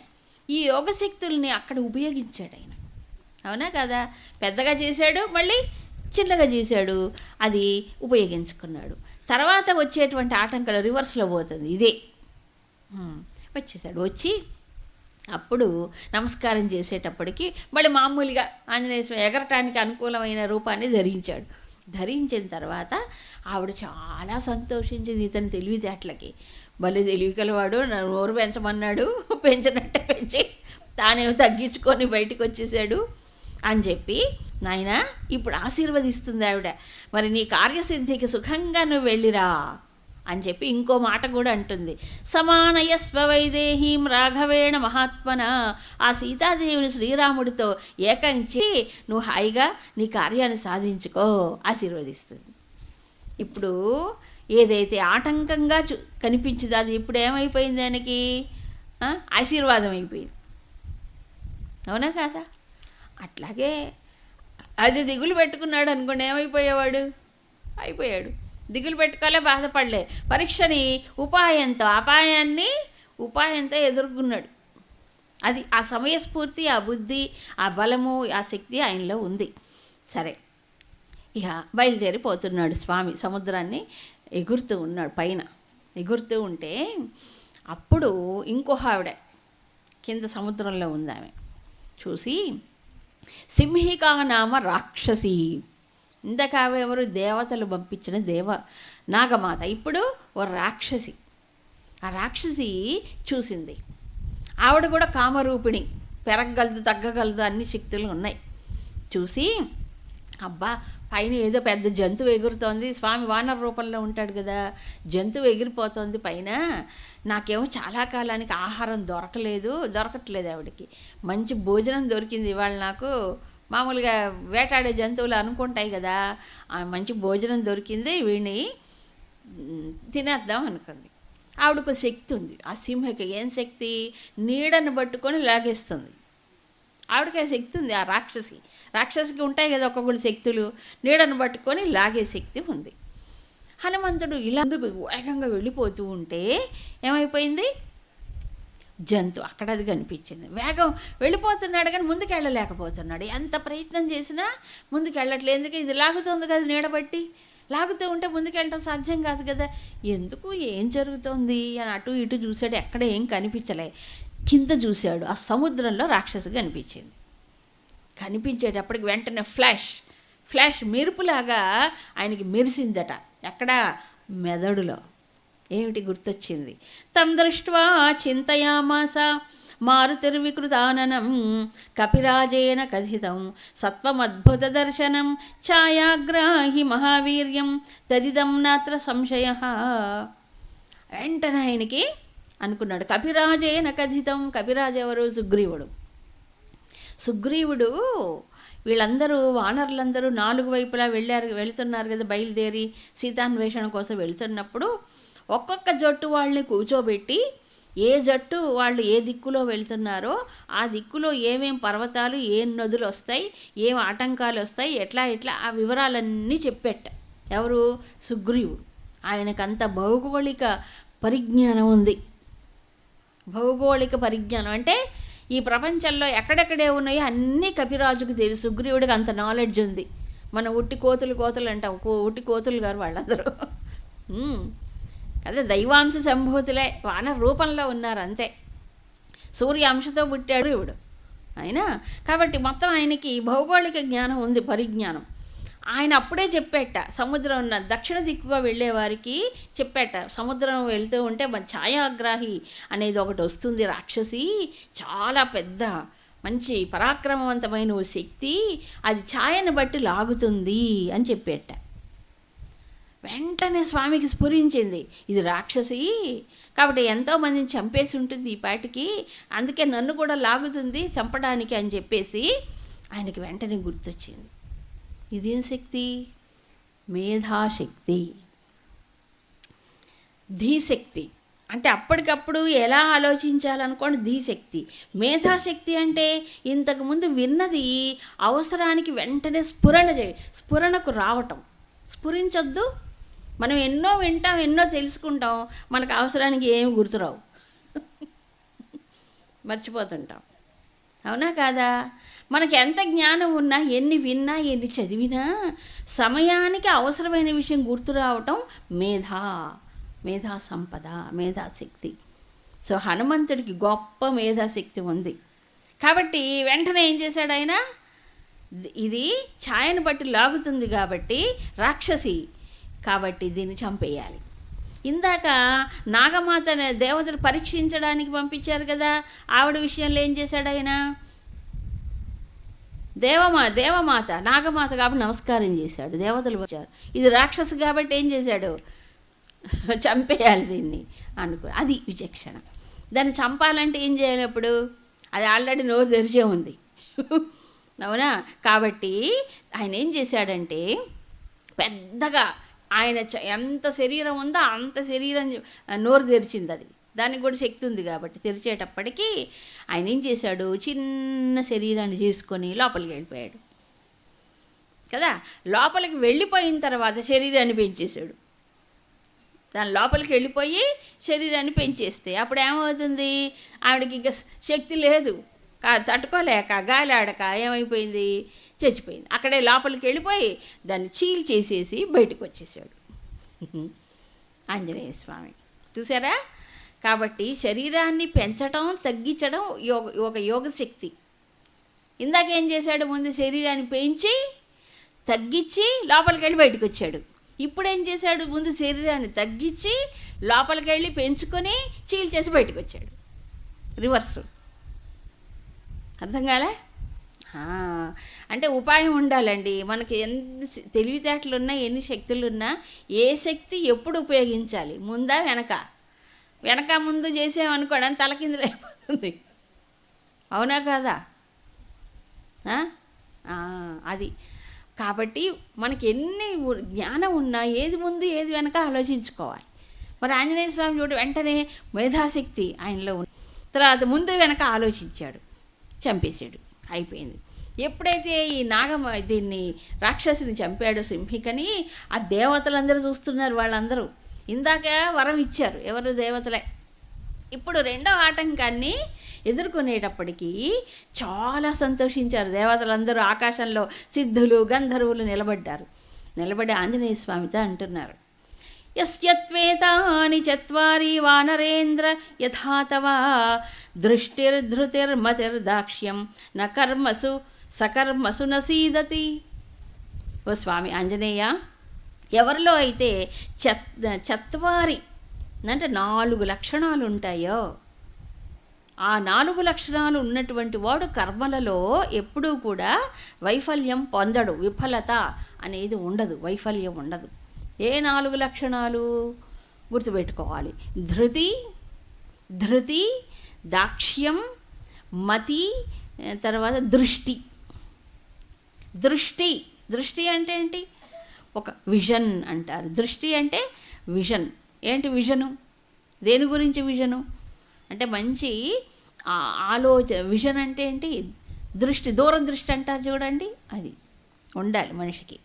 A: ఈ యోగశక్తుల్ని అక్కడ ఉపయోగించాడు ఆయన, అవునా కదా? పెద్దగా చేశాడు, మళ్ళీ చిన్నగా చేశాడు, అది ఉపయోగించుకున్నాడు. తర్వాత వచ్చేటువంటి ఆటంకాలు రివర్స్లో పోతుంది. ఇదే వచ్చేసాడు. వచ్చి అప్పుడు నమస్కారం చేసేటప్పటికి మళ్ళీ మామూలుగా ఆంజనేయ స్వామి ఎగరటానికి అనుకూలమైన రూపాన్ని ధరించాడు. ధరించిన తర్వాత ఆవిడ చాలా సంతోషించింది ఇతని తెలివితేటలకి. భలే తెలివి కలవాడు, నోరు పెంచమన్నాడు, పెంచినట్టే పెంచి తానేమో తగ్గించుకొని బయటకు వచ్చేసాడు అని చెప్పి, నాయన ఇప్పుడు ఆశీర్వదిస్తుంది ఆవిడ, మరి నీ కార్యసిద్ధికి సుఖంగా నువ్వు వెళ్ళిరా అని చెప్పి ఇంకో మాట కూడా అంటుంది. సమానయస్వ వైదేహీం రాఘవేణ మహాత్మన. ఆ సీతాదేవిని శ్రీరాముడితో ఏకంచి నువ్వు హాయిగా నీ కార్యాన్ని సాధించుకో, ఆశీర్వదిస్తుంది. ఇప్పుడు ఏదైతే ఆటంకంగా కనిపించిందో అది ఇప్పుడు ఏమైపోయింది? దానికి ఆశీర్వాదం అయిపోయింది, అవునా కాదా? అట్లాగే అది దిగులు పెట్టుకున్నాడు అనుకోండి, ఏమైపోయేవాడు? అయిపోయాడు. దిగులు పెట్టుకోలే, బాధపడలే. పరీక్షని ఉపాయంతో ఎదుర్కొన్నాడు. అది ఆ సమయస్ఫూర్తి, ఆ బుద్ధి, ఆ బలము, ఆ శక్తి ఆయనలో ఉంది. సరే, ఇక బయలుదేరిపోతున్నాడు స్వామి. సముద్రాన్ని ఎగురుతూ ఉన్నాడు, పైన ఎగురుతూ ఉంటే అప్పుడు ఇంకో ఆవిడ కింద సముద్రంలో ఉంది. ఆమె చూసి సింహికా నామ రాక్షసి. ఇందాక ఎవరు? దేవతలు పంపించిన నాగమాత. ఇప్పుడు ఓ రాక్షసి. ఆ రాక్షసి చూసింది. ఆవిడ కూడా కామరూపిణి, పెరగగలదు, తగ్గగలదు, అన్ని శక్తులు ఉన్నాయి. చూసి అబ్బా పైన ఏదో పెద్ద జంతువు ఎగురుతోంది, స్వామి వానర రూపంలో ఉంటాడు కదా, జంతువు ఎగిరిపోతుంది పైన, నాకేమో చాలా కాలానికి ఆహారం దొరకట్లేదు ఆవిడకి. మంచి భోజనం దొరికింది ఇవాళ నాకు. మామూలుగా వేటాడే జంతువులు అనుకుంటాయి కదా, మంచి భోజనం దొరికింది, వీడిని తినేద్దాం అనుకుంది. ఆవిడకు శక్తి ఉంది. ఆ సింహకి ఏం శక్తి? నీడను పట్టుకొని లాగేస్తుంది. ఆవిడకి ఆ శక్తి ఉంది. ఆ రాక్షసికి ఉంటాయి కదా ఒక్కొక్కటి శక్తులు, నీడను పట్టుకొని లాగే శక్తి ఉంది. హనుమంతుడు ఇలా వేగంగా వెళ్ళిపోతూ ఉంటే ఏమైపోయింది? జంతువు అక్కడ అది కనిపించింది. వేగం వెళ్ళిపోతున్నాడు కానీ ముందుకు వెళ్ళలేకపోతున్నాడు. ఎంత ప్రయత్నం చేసినా ముందుకు వెళ్ళట్లేదు. ఎందుకు? ఇది లాగుతుంది కదా, నీడబట్టి లాగుతూ ఉంటే ముందుకు వెళ్ళటం సాధ్యం కాదు కదా. ఎందుకు, ఏం జరుగుతోంది అని అటు ఇటు చూశాడు, ఎక్కడ ఏం కనిపించలే. కింద చూశాడు, ఆ సముద్రంలో రాక్షసి కనిపించింది. కనిపించేటప్పటికి వెంటనే ఫ్లాష్ మెరుపులాగా ఆయనకి మెరిసిందట. ఎక్కడ? మెదడులో. ఏమిటి గుర్తొచ్చింది? తం దృష్ట్వా చింతయామాస మారుతిర్వికృతాననం కపిరాజేన కథితం సత్వమద్భుత దర్శనం ఛాయాగ్రాహి మహావీర్యం తదిదం నాత్ర సంశయ. వెంటనే ఆయనకి అనుకున్నాడు, కపిరాజేన కథితం. కపిరాజు ఎవరు? సుగ్రీవుడు. సుగ్రీవుడు వీళ్ళందరూ వానరులందరూ 4 వైపులా వెళుతున్నారు కదా, బయలుదేరి సీతాన్వేషణ కోసం వెళుతున్నప్పుడు ఒక్కొక్క జట్టు వాళ్ళని కూర్చోబెట్టి ఏ జట్టు వాళ్ళు ఏ దిక్కులో వెళ్తున్నారో ఆ దిక్కులో ఏమేం పర్వతాలు, ఏం నదులు వస్తాయి, ఏం ఆటంకాలు వస్తాయి, ఎట్లా ఆ వివరాలన్నీ చెప్పేట. ఎవరు? సుగ్రీవుడు. ఆయనకంత భౌగోళిక పరిజ్ఞానం ఉంది. భౌగోళిక పరిజ్ఞానం అంటే ఈ ప్రపంచంలో ఎక్కడెక్కడే ఉన్నాయో అన్నీ కపిరాజుకు తెలుసు. సుగ్రీవుడికి అంత నాలెడ్జ్ ఉంది. మనం ఉట్టి కోతులు అంటాం, ఉట్టి కోతులు గారు వాళ్ళందరూ అదే దైవాంశ సంభూతులే, వానర రూపంలో ఉన్నారు అంతే. సూర్య అంశతో పుట్టాడు ఇవుడు అయినా. కాబట్టి మొత్తం ఆయనకి భౌగోళిక జ్ఞానం ఉంది, పరిజ్ఞానం. ఆయన అప్పుడే చెప్పేట, సముద్రం ఉన్న దక్షిణ దిక్కుగా వెళ్ళేవారికి చెప్పేట, సముద్రం వెళ్తూ ఉంటే ఛాయాగ్రాహి అనేది ఒకటి వస్తుంది, రాక్షసి, చాలా పెద్ద మంచి పరాక్రమవంతమైన ఓ శక్తి, అది ఛాయను బట్టి లాగుతుంది అని చెప్పేట. వెంటనే స్వామికి స్ఫురించింది, ఇది రాక్షసి కాబట్టి ఎంతోమందిని చంపేసి ఉంటుంది ఈ పాటికి, అందుకే నన్ను కూడా లాగుతుంది చంపడానికి అని చెప్పేసి ఆయనకి వెంటనే గుర్తొచ్చింది. ఇదేం శక్తి? మేధాశక్తి, ధీశక్తి. అంటే అప్పటికప్పుడు ఎలా ఆలోచించాలనుకోండి, ధీశక్తి. మేధాశక్తి అంటే ఇంతకుముందు విన్నది అవసరానికి వెంటనే స్ఫురణకు రావటం. స్ఫురించొద్దు, మనం ఎన్నో వింటాం, ఎన్నో తెలుసుకుంటాం, మనకు అవసరానికి ఏమి గుర్తురావు, మర్చిపోతుంటాం. అవునా కాదా? మనకి ఎంత జ్ఞానం ఉన్నా, ఎన్ని విన్నా, ఎన్ని చదివినా సమయానికి అవసరమైన విషయం గుర్తు రావటం మేధా సంపద, మేధాశక్తి. సో హనుమంతుడికి గొప్ప మేధాశక్తి ఉంది. కాబట్టి వెంటనే ఏం చేశాడు ఆయన? ఇది ఛాయను బట్టి లాగుతుంది కాబట్టి రాక్షసి, కాబట్టి దీన్ని చంపేయాలి. ఇందాక నాగమాత దేవతలు పరీక్షించడానికి పంపించారు కదా, ఆవిడ విషయంలో ఏం చేశాడు ఆయన? దేవమాత నాగమాత కాబట్టి నమస్కారం చేశాడు, దేవతలు వచ్చారు. ఇది రాక్షసు కాబట్టి ఏం చేశాడు? చంపేయాలి దీన్ని అది విచక్షణ. దాన్ని చంపాలంటే ఏం చేయాలి? అప్పుడు అది ఆల్రెడీ నోరు తెరిచే ఉంది, అవునా? కాబట్టి ఆయన ఏం చేశాడంటే, పెద్దగా ఆయన ఎంత శరీరం ఉందో అంత శరీరం నోరు తెరిచింది. అది దానికి కూడా శక్తి ఉంది కాబట్టి తెరిచేటప్పటికీ ఆయన ఏం చేశాడు? చిన్న శరీరాన్ని చేసుకొని లోపలికి వెళ్ళిపోయాడు కదా. లోపలికి వెళ్ళిపోయిన తర్వాత శరీరాన్ని పెంచేశాడు. దాని లోపలికి వెళ్ళిపోయి శరీరాన్ని పెంచేస్తే అప్పుడు ఏమవుతుంది? ఆవిడకి ఇక శక్తి లేదు, తట్టుకోలేక గాలి ఆడక ఏమైపోయింది? చచ్చిపోయింది. అక్కడే లోపలికి వెళ్ళిపోయి దాన్ని చీల్చేసేసి బయటకు వచ్చేసాడు ఆంజనేయ స్వామి. చూసారా? కాబట్టి శరీరాన్ని పెంచడం, తగ్గించడం ఒక యోగశక్తి. ఇందాకేం చేశాడు? ముందు శరీరాన్ని పెంచి తగ్గించి లోపలికి వెళ్ళి బయటకు వచ్చాడు. ఇప్పుడేం చేశాడు? ముందు శరీరాన్ని తగ్గించి లోపలికి వెళ్ళి పెంచుకొని చీల్చేసి బయటకు వచ్చాడు. రివర్సు. అర్థం కాలే? అంటే ఉపాయం ఉండాలండి. మనకి ఎన్ని తెలివితేటలున్నా, ఎన్ని శక్తులున్నా ఏ శక్తి ఎప్పుడు ఉపయోగించాలి? ముందా వెనక ముందు చేసామనుకోవడం తలకిందులు అయిపోతుంది. అవునా కాదా? అది కాబట్టి మనకి ఎన్ని జ్ఞానం ఉన్నా ఏది ముందు ఏది వెనక ఆలోచించుకోవాలి. మరి ఆంజనేయ స్వామి చూడు, వెంటనే మేధాశక్తి ఆయనలో ఉంది. తర్వాత ముందు వెనక ఆలోచించాడు, చంపేశాడు, అయిపోయింది. ఎప్పుడైతే ఈ దీన్ని రాక్షసుని చంపాడు సింహికని, ఆ దేవతలందరూ చూస్తున్నారు. వాళ్ళందరూ ఇందాక వరం ఇచ్చారు, ఎవరు? దేవతలే. ఇప్పుడు రెండో ఆటంకాన్ని ఎదుర్కొనేటప్పటికీ చాలా సంతోషించారు దేవతలందరూ. ఆకాశంలో సిద్ధులు, గంధర్వులు నిలబడి ఆంజనేయ స్వామితో అంటున్నారు, యస్యత్వేతాని చత్వారి వానరేంద్ర యథాతవా దృష్టిర్ధృతిర్మతిర్దాక్ష్యం న కర్మసు సకర్మసు నసీదతి. ఓ స్వామి ఆంజనేయ, ఎవరిలో అయితే చత్వారి అంటే 4 లక్షణాలు ఉంటాయో ఆ 4 లక్షణాలు ఉన్నటువంటి వాడు కర్మలలో ఎప్పుడూ కూడా వైఫల్యం పొందడు. విఫలత అనేది ఉండదు, వైఫల్యం ఉండదు. ఏ 4 లక్షణాలు గుర్తుపెట్టుకోవాలి? ధృతి, దాక్ష్యం, మతి, తర్వాత దృష్టి. దృష్టి అంటే ఏంటి? ఒక విజన్ అంటారు. దృష్టి అంటే విజన్. ఏంటి విజను? దేని గురించి విజను అంటే మంచి విజన్ అంటే ఏంటి? దృష్టి, దూరదృష్టి అంటారు చూడండి, అది ఉండాలి మనిషికి.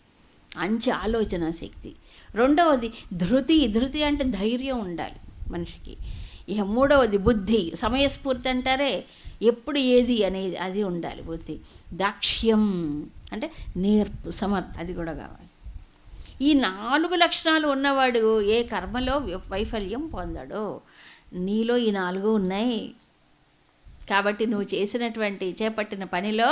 A: మంచి ఆలోచన శక్తి. రెండవది ధృతి అంటే ధైర్యం ఉండాలి మనిషికి. ఇక మూడవది బుద్ధి, సమయస్ఫూర్తి అంటారే, ఎప్పుడు ఏది అనేది అది ఉండాలి బుద్ధి. దాక్ష్యం అంటే నేర్పు, అది కూడా కావాలి. ఈ 4 లక్షణాలు ఉన్నవాడు ఏ కర్మలో వైఫల్యం పొందడు. నీలో ఈ 4 ఉన్నాయి కాబట్టి నువ్వు చేపట్టిన పనిలో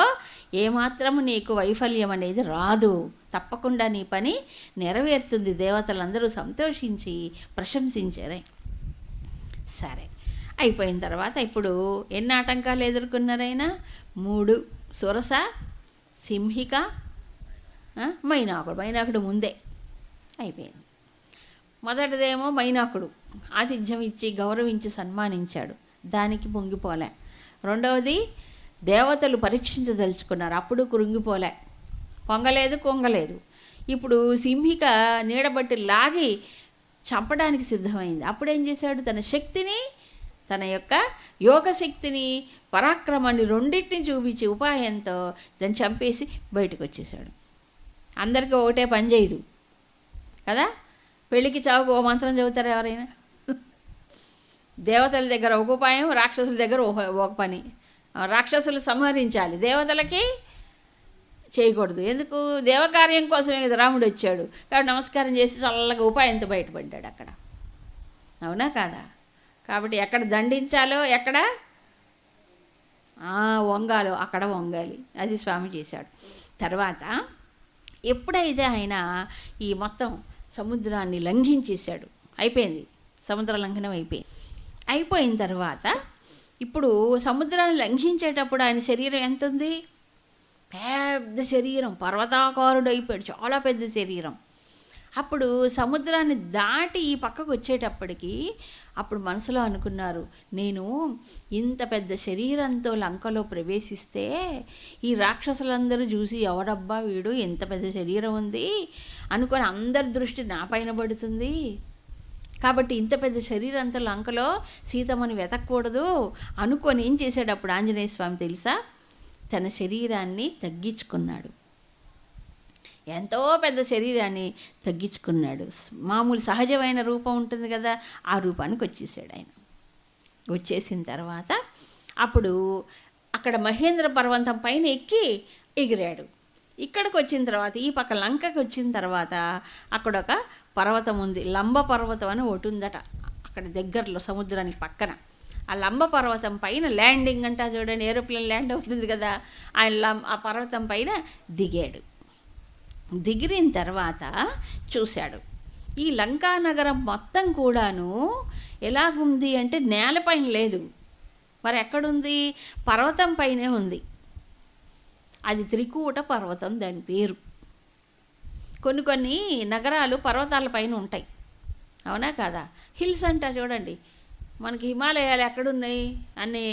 A: ఏమాత్రము నీకు వైఫల్యం అనేది రాదు. తప్పకుండా నీ పని నెరవేరుతుంది. దేవతలందరూ సంతోషించి ప్రశంసించారే. సరే, అయిపోయిన తర్వాత ఇప్పుడు ఎన్ని ఆటంకాలు ఎదుర్కొన్నారైనా? 3. సురస, సింహిక, మైనాకుడు ముందే అయిపోయింది. మొదటిదేమో మైనాకుడు ఆతిథ్యం ఇచ్చి గౌరవించి సన్మానించాడు, దానికి పొంగిపోలే. రెండవది దేవతలు పరీక్షించదలుచుకున్నారు, అప్పుడు కృంగిపోలే, పొంగలేదు కొంగలేదు. ఇప్పుడు సింహిక నీడబట్టి లాగి చంపడానికి సిద్ధమైంది. అప్పుడేం చేశాడు? తన శక్తిని, తన యొక్క యోగశక్తిని, పరాక్రమాన్ని రెండింటిని చూపించి ఉపాయంతో దాన్ని చంపేసి బయటకు వచ్చేసాడు. అందరికీ ఒకటే పని చేయదు కదా. పెళ్ళికి చావుకు ఓ మంత్రం చెబుతారు ఎవరైనా? దేవతల దగ్గర ఒక ఉపాయం, రాక్షసుల దగ్గర ఒక పని. రాక్షసులు సంహరించాలి, దేవతలకి చేయకూడదు. ఎందుకు? దేవకార్యం కోసమే కదా రాముడు వచ్చాడు. కాబట్టి నమస్కారం చేసి చల్లగా ఉపాయంతో బయటపడ్డాడు అక్కడ. అవునా కాదా? కాబట్టి ఎక్కడ దండించాలో, ఎక్కడ వంగాలో అక్కడ వంగాలి. అది స్వామి చేశాడు. తర్వాత ఎప్పుడైతే ఆయన ఈ మొత్తం సముద్రాన్ని లంఘించేశాడు, అయిపోయింది, సముద్ర లంఘనం అయిపోయిన తర్వాత ఇప్పుడు సముద్రాన్ని లంఘించేటప్పుడు ఆయన శరీరం ఎంత ఉంది? పెద్ద శరీరం, పర్వతాకారుడు అయిపోయాడు, చాలా పెద్ద శరీరం. అప్పుడు సముద్రాన్ని దాటి ఈ పక్కకు వచ్చేటప్పటికి అప్పుడు మనసులో అనుకున్నారు, నేను ఇంత పెద్ద శరీరంతో లంకలో ప్రవేశిస్తే ఈ రాక్షసులందరూ చూసి ఎవడబ్బా వీడు, ఇంత పెద్ద శరీరం ఉంది అనుకొని అందరి దృష్టి నా పైన పడుతుంది. కాబట్టి ఇంత పెద్ద శరీరంతో లంకలో సీతమ్మని వెతకూడదు అనుకొని ఏం చేశాడు అప్పుడు ఆంజనేయ స్వామి తెలుసా? తన శరీరాన్ని తగ్గించుకున్నాడు. ఎంతో పెద్ద శరీరాన్ని తగ్గించుకున్నాడు. మామూలు సహజమైన రూపం ఉంటుంది కదా, ఆ రూపానికి వచ్చేసాడు ఆయన. వచ్చేసిన తర్వాత అప్పుడు అక్కడ మహేంద్ర పర్వతం పైన ఎక్కి ఎగిరాడు. ఇక్కడికి వచ్చిన తర్వాత ఈ పక్క లంకకి వచ్చిన తర్వాత అక్కడ ఒక పర్వతం ఉంది, లంబ పర్వతం అని ఒకటి ఉందట అక్కడ దగ్గరలో సముద్రానికి పక్కన. ఆ లంబ పర్వతం పైన ల్యాండింగ్ అంటా చూడండి, ఏరోప్లేన్ ల్యాండ్ అవుతుంది కదా, ఆయన ఆ పర్వతం పైన దిగాడు. దిగిరిన తర్వాత చూశాడు ఈ లంకా నగరం మొత్తం కూడాను ఎలాగుంది అంటే నేలపైన లేదు, మరి ఎక్కడుంది? పర్వతం పైనే ఉంది. అది త్రికూట పర్వతం దాని పేరు. కొన్ని నగరాలు పర్వతాల పైన ఉంటాయి, అవునా కాదా? హిల్స్ అంటా చూడండి, మనకి హిమాలయాలు ఎక్కడున్నాయి? అన్నీ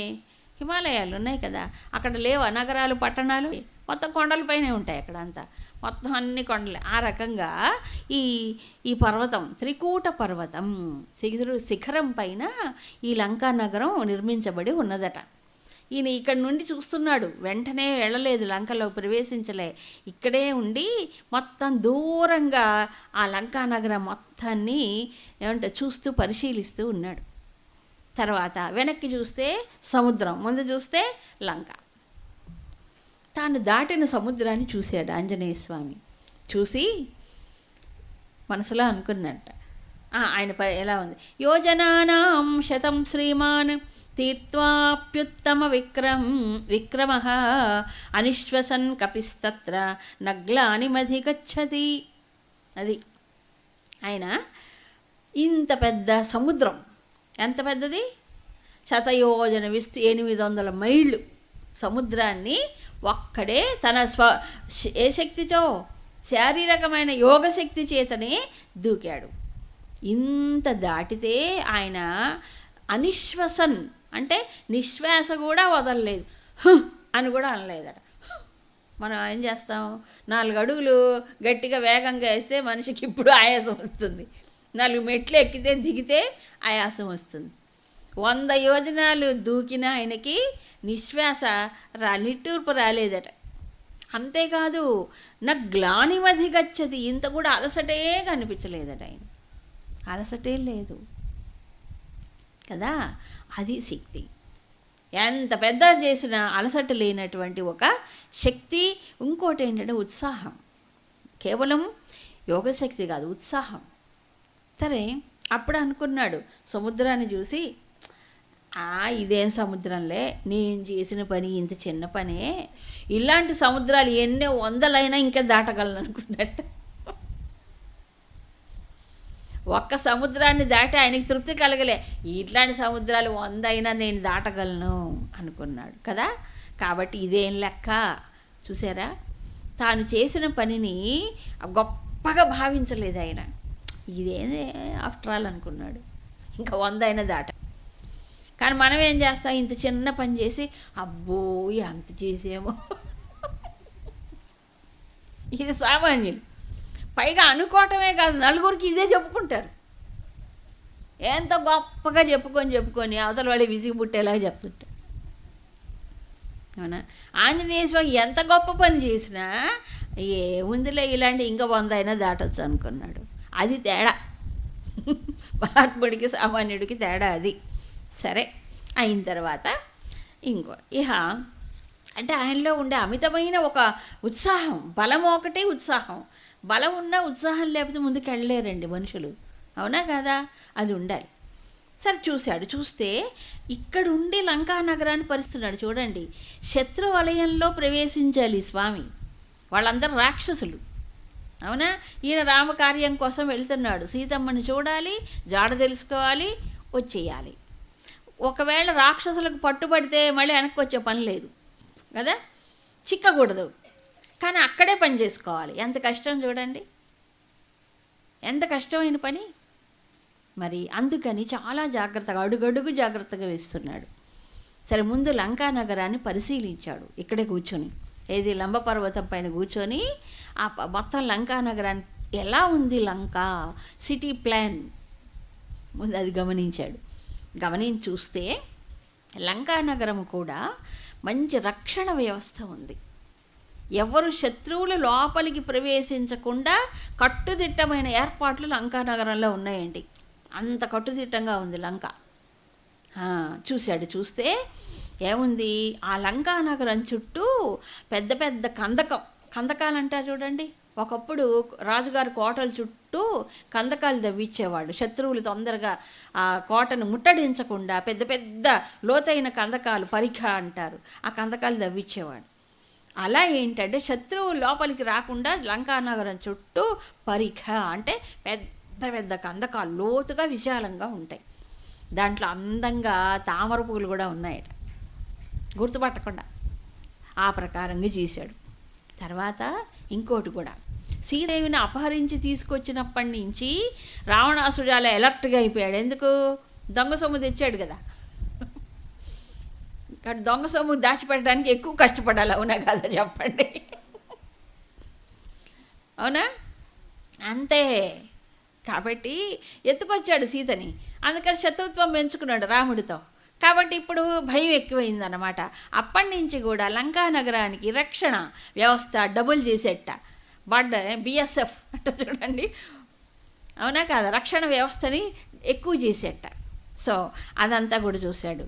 A: హిమాలయాలు ఉన్నాయి కదా, అక్కడ లేవా నగరాలు, పట్టణాలు? మొత్తం కొండలపైనే ఉంటాయి అక్కడ అంతా, మొత్తం అన్ని కొండలే. ఆ రకంగా ఈ పర్వతం త్రికూట పర్వతం శిఖరం పైన ఈ లంకా నగరం నిర్మించబడి ఉన్నదట. ఈయన ఇక్కడి నుండి చూస్తున్నాడు, వెంటనే వెళ్ళలేదు, లంకలో ప్రవేశించలే, ఇక్కడే ఉండి మొత్తం దూరంగా ఆ లంకా నగరం మొత్తాన్ని చూస్తూ పరిశీలిస్తూ ఉన్నాడు. తర్వాత వెనక్కి చూస్తే సముద్రం, ముందు చూస్తే లంక. తాను దాటిన సముద్రాన్ని చూశాడు ఆంజనేయ స్వామి. చూసి మనసులో అనుకున్నట్ట, ఆయన ఎలా ఉంది? యోజనానాం శతం శ్రీమాన్ తీర్త్వాప్యుత్తమ విక్రమ అనిశ్వసన్ కపిస్తత్ర నగ్లానిమధిగచ్చతి. అది ఆయన ఇంత పెద్ద సముద్రం, ఎంత పెద్దది? శతయోజన 800 మైళ్ళు సముద్రాన్ని ఒక్కడే తన ఏ శక్తితో, శారీరకమైన యోగశక్తి చేతనే దూకాడు. ఇంత దాటితే ఆయన అనిశ్వసన్ అంటే నిశ్వాస కూడా వదలలేదు, అని కూడా అనలేదట. మనం ఏం చేస్తాం, 4 అడుగులు గట్టిగా వేగంగా వేస్తే మనిషికి ఇప్పుడు ఆయాసం వస్తుంది, 4 మెట్లు ఎక్కితే దిగితే ఆయాసం వస్తుంది. 100 యోజనాలు దూకిన ఆయనకి నిశ్వాస నిట్టూర్పు రాలేదట. అంతేకాదు నా గ్లానిమధి గచ్చది, ఇంత కూడా అలసటే కనిపించలేదట. ఆయన అలసటే లేదు కదా, అది శక్తి. ఎంత పెద్ద చేసినా అలసట లేనటువంటి ఒక శక్తి. ఇంకోటి ఏంటంటే ఉత్సాహం, కేవలం యోగశక్తి కాదు, ఉత్సాహం. సరే, అప్పుడు అనుకున్నాడు సముద్రాన్ని చూసి, ఇదేం సముద్రంలే, నేను చేసిన పని ఇంత చిన్న పనే, ఇలాంటి సముద్రాలు ఎన్నో వందలైనా ఇంకా దాటగలను అనుకున్నట్టు. ఒక్క సముద్రాన్ని దాటి ఆయనకి తృప్తి కలగలే, ఇట్లాంటి సముద్రాలు 100 అయినా నేను దాటగలను అనుకున్నాడు కదా. కాబట్టి ఇదేం లెక్క, చూసారా, తాను చేసిన పనిని గొప్పగా భావించలేదు ఆయన. ఇదేదే ఆఫ్టర్ ఆల్ అనుకున్నాడు, ఇంకా 100 అయినా దాట. కానీ మనం ఏం చేస్తాం, ఇంత చిన్న పని చేసి అబ్బో ఎంత చేసేమో, ఇది సామాన్యులు. పైగా అనుకోవటమే కాదు, నలుగురికి ఇదే చెప్పుకుంటారు. ఎంత గొప్పగా చెప్పుకొని అవతల వాడి విసిగి పుట్టేలాగా చెప్తుంటారు. అవునా, ఆంజనేయ స్వామి ఎంత గొప్ప పని చేసినా ఏముందిలే ఇలాంటి ఇంకా 100 అయినా దాటొచ్చు అనుకున్నాడు. అది తేడా, మహాత్ముడికి సామాన్యుడికి తేడా అది. సరే, అయిన తర్వాత ఇహ అంటే ఆయనలో ఉండే అమితమైన ఒక ఉత్సాహం, బలం ఒకటే ఉత్సాహం. బలం ఉన్న ఉత్సాహం లేకపోతే ముందుకు వెళ్ళలేరండి మనుషులు, అవునా కదా, అది ఉండాలి. సరే చూశాడు, చూస్తే ఇక్కడుండి లంకా నగరాన్ని పరిస్తున్నాడు. చూడండి, శత్రు వలయంలో ప్రవేశించాలి స్వామి, వాళ్ళందరూ రాక్షసులు, అవునా. ఈయన రామకార్యం కోసం వెళ్తున్నాడు, సీతమ్మని చూడాలి, జాడ తెలుసుకోవాలి, వచ్చేయాలి. ఒకవేళ రాక్షసులకు పట్టుబడితే మళ్ళీ వెనక్కి వచ్చే పని లేదు కదా, చిక్కకూడదు. కానీ అక్కడే పని చేసుకోవాలి. ఎంత కష్టం చూడండి, ఎంత కష్టమైన పని. మరి అందుకని చాలా జాగ్రత్తగా, అడుగడుగు జాగ్రత్తగా వేస్తున్నాడు. సరే, ముందు లంకా నగరాన్ని పరిశీలించాడు. ఇక్కడే కూర్చొని, ఏది లంబపర్వతం పైన కూర్చొని మొత్తం లంకా నగరాన్ని ఎలా ఉంది, లంక సిటీ ప్లాన్ ముందు అది గమనించాడు. గమనించి చూస్తే లంకా నగరం కూడా మంచి రక్షణ వ్యవస్థ ఉంది. ఎవరు శత్రువులు లోపలికి ప్రవేశించకుండా కట్టుదిట్టమైన ఏర్పాట్లు లంకా నగరంలో ఉన్నాయండి. అంత కట్టుదిట్టంగా ఉంది లంక. చూశాడు, చూస్తే ఏముంది, ఆ లంకా నగరం చుట్టూ పెద్ద పెద్ద కందకాలు అంటారు చూడండి. ఒకప్పుడు రాజుగారి కోటల చుట్టూ కందకాలు దవ్విచ్చేవాడు, శత్రువులు తొందరగా ఆ కోటను ముట్టడించకుండా పెద్ద పెద్ద లోతైన కందకాలు, పరిఖ అంటారు, ఆ కందకాలు దవ్విచ్చేవాడు. అలా ఏంటంటే శత్రువు లోపలికి రాకుండా లంకానగరం చుట్టూ పరిఖ అంటే పెద్ద పెద్ద కందకాలు లోతుగా విశాలంగా ఉంటాయి. దాంట్లో అందంగా తామర పువ్వులు కూడా ఉన్నాయట, గుర్తుపట్టకుండా. ఆ ప్రకారంగా చేశాడు. తర్వాత ఇంకోటి కూడా, శ్రీదేవిని అపహరించి తీసుకొచ్చినప్పటి నుంచి రావణాసుడు అలా అలర్ట్గా అయిపోయాడు. ఎందుకు, దొంగ సొమ్ము తెచ్చాడు కదా. కానీ దొంగ సొమ్ము దాచిపెట్టడానికి ఎక్కువ కష్టపడాలి, అవునా కదా చెప్పండి, అవునా. అంతే, కాబట్టి ఎత్తుకొచ్చాడు సీతని, అందుకని శత్రుత్వం పెంచుకున్నాడు రాముడితో. కాబట్టి ఇప్పుడు భయం ఎక్కువైందన్నమాట. అప్పటి నుంచి కూడా లంకా నగరానికి రక్షణ వ్యవస్థ డబుల్ చేసేట, బిఎస్ఎఫ్ అంట చూడండి, అవునా కాదా, రక్షణ వ్యవస్థని ఎక్కువ చేసేట. సో అదంతా కూడా చూశాడు.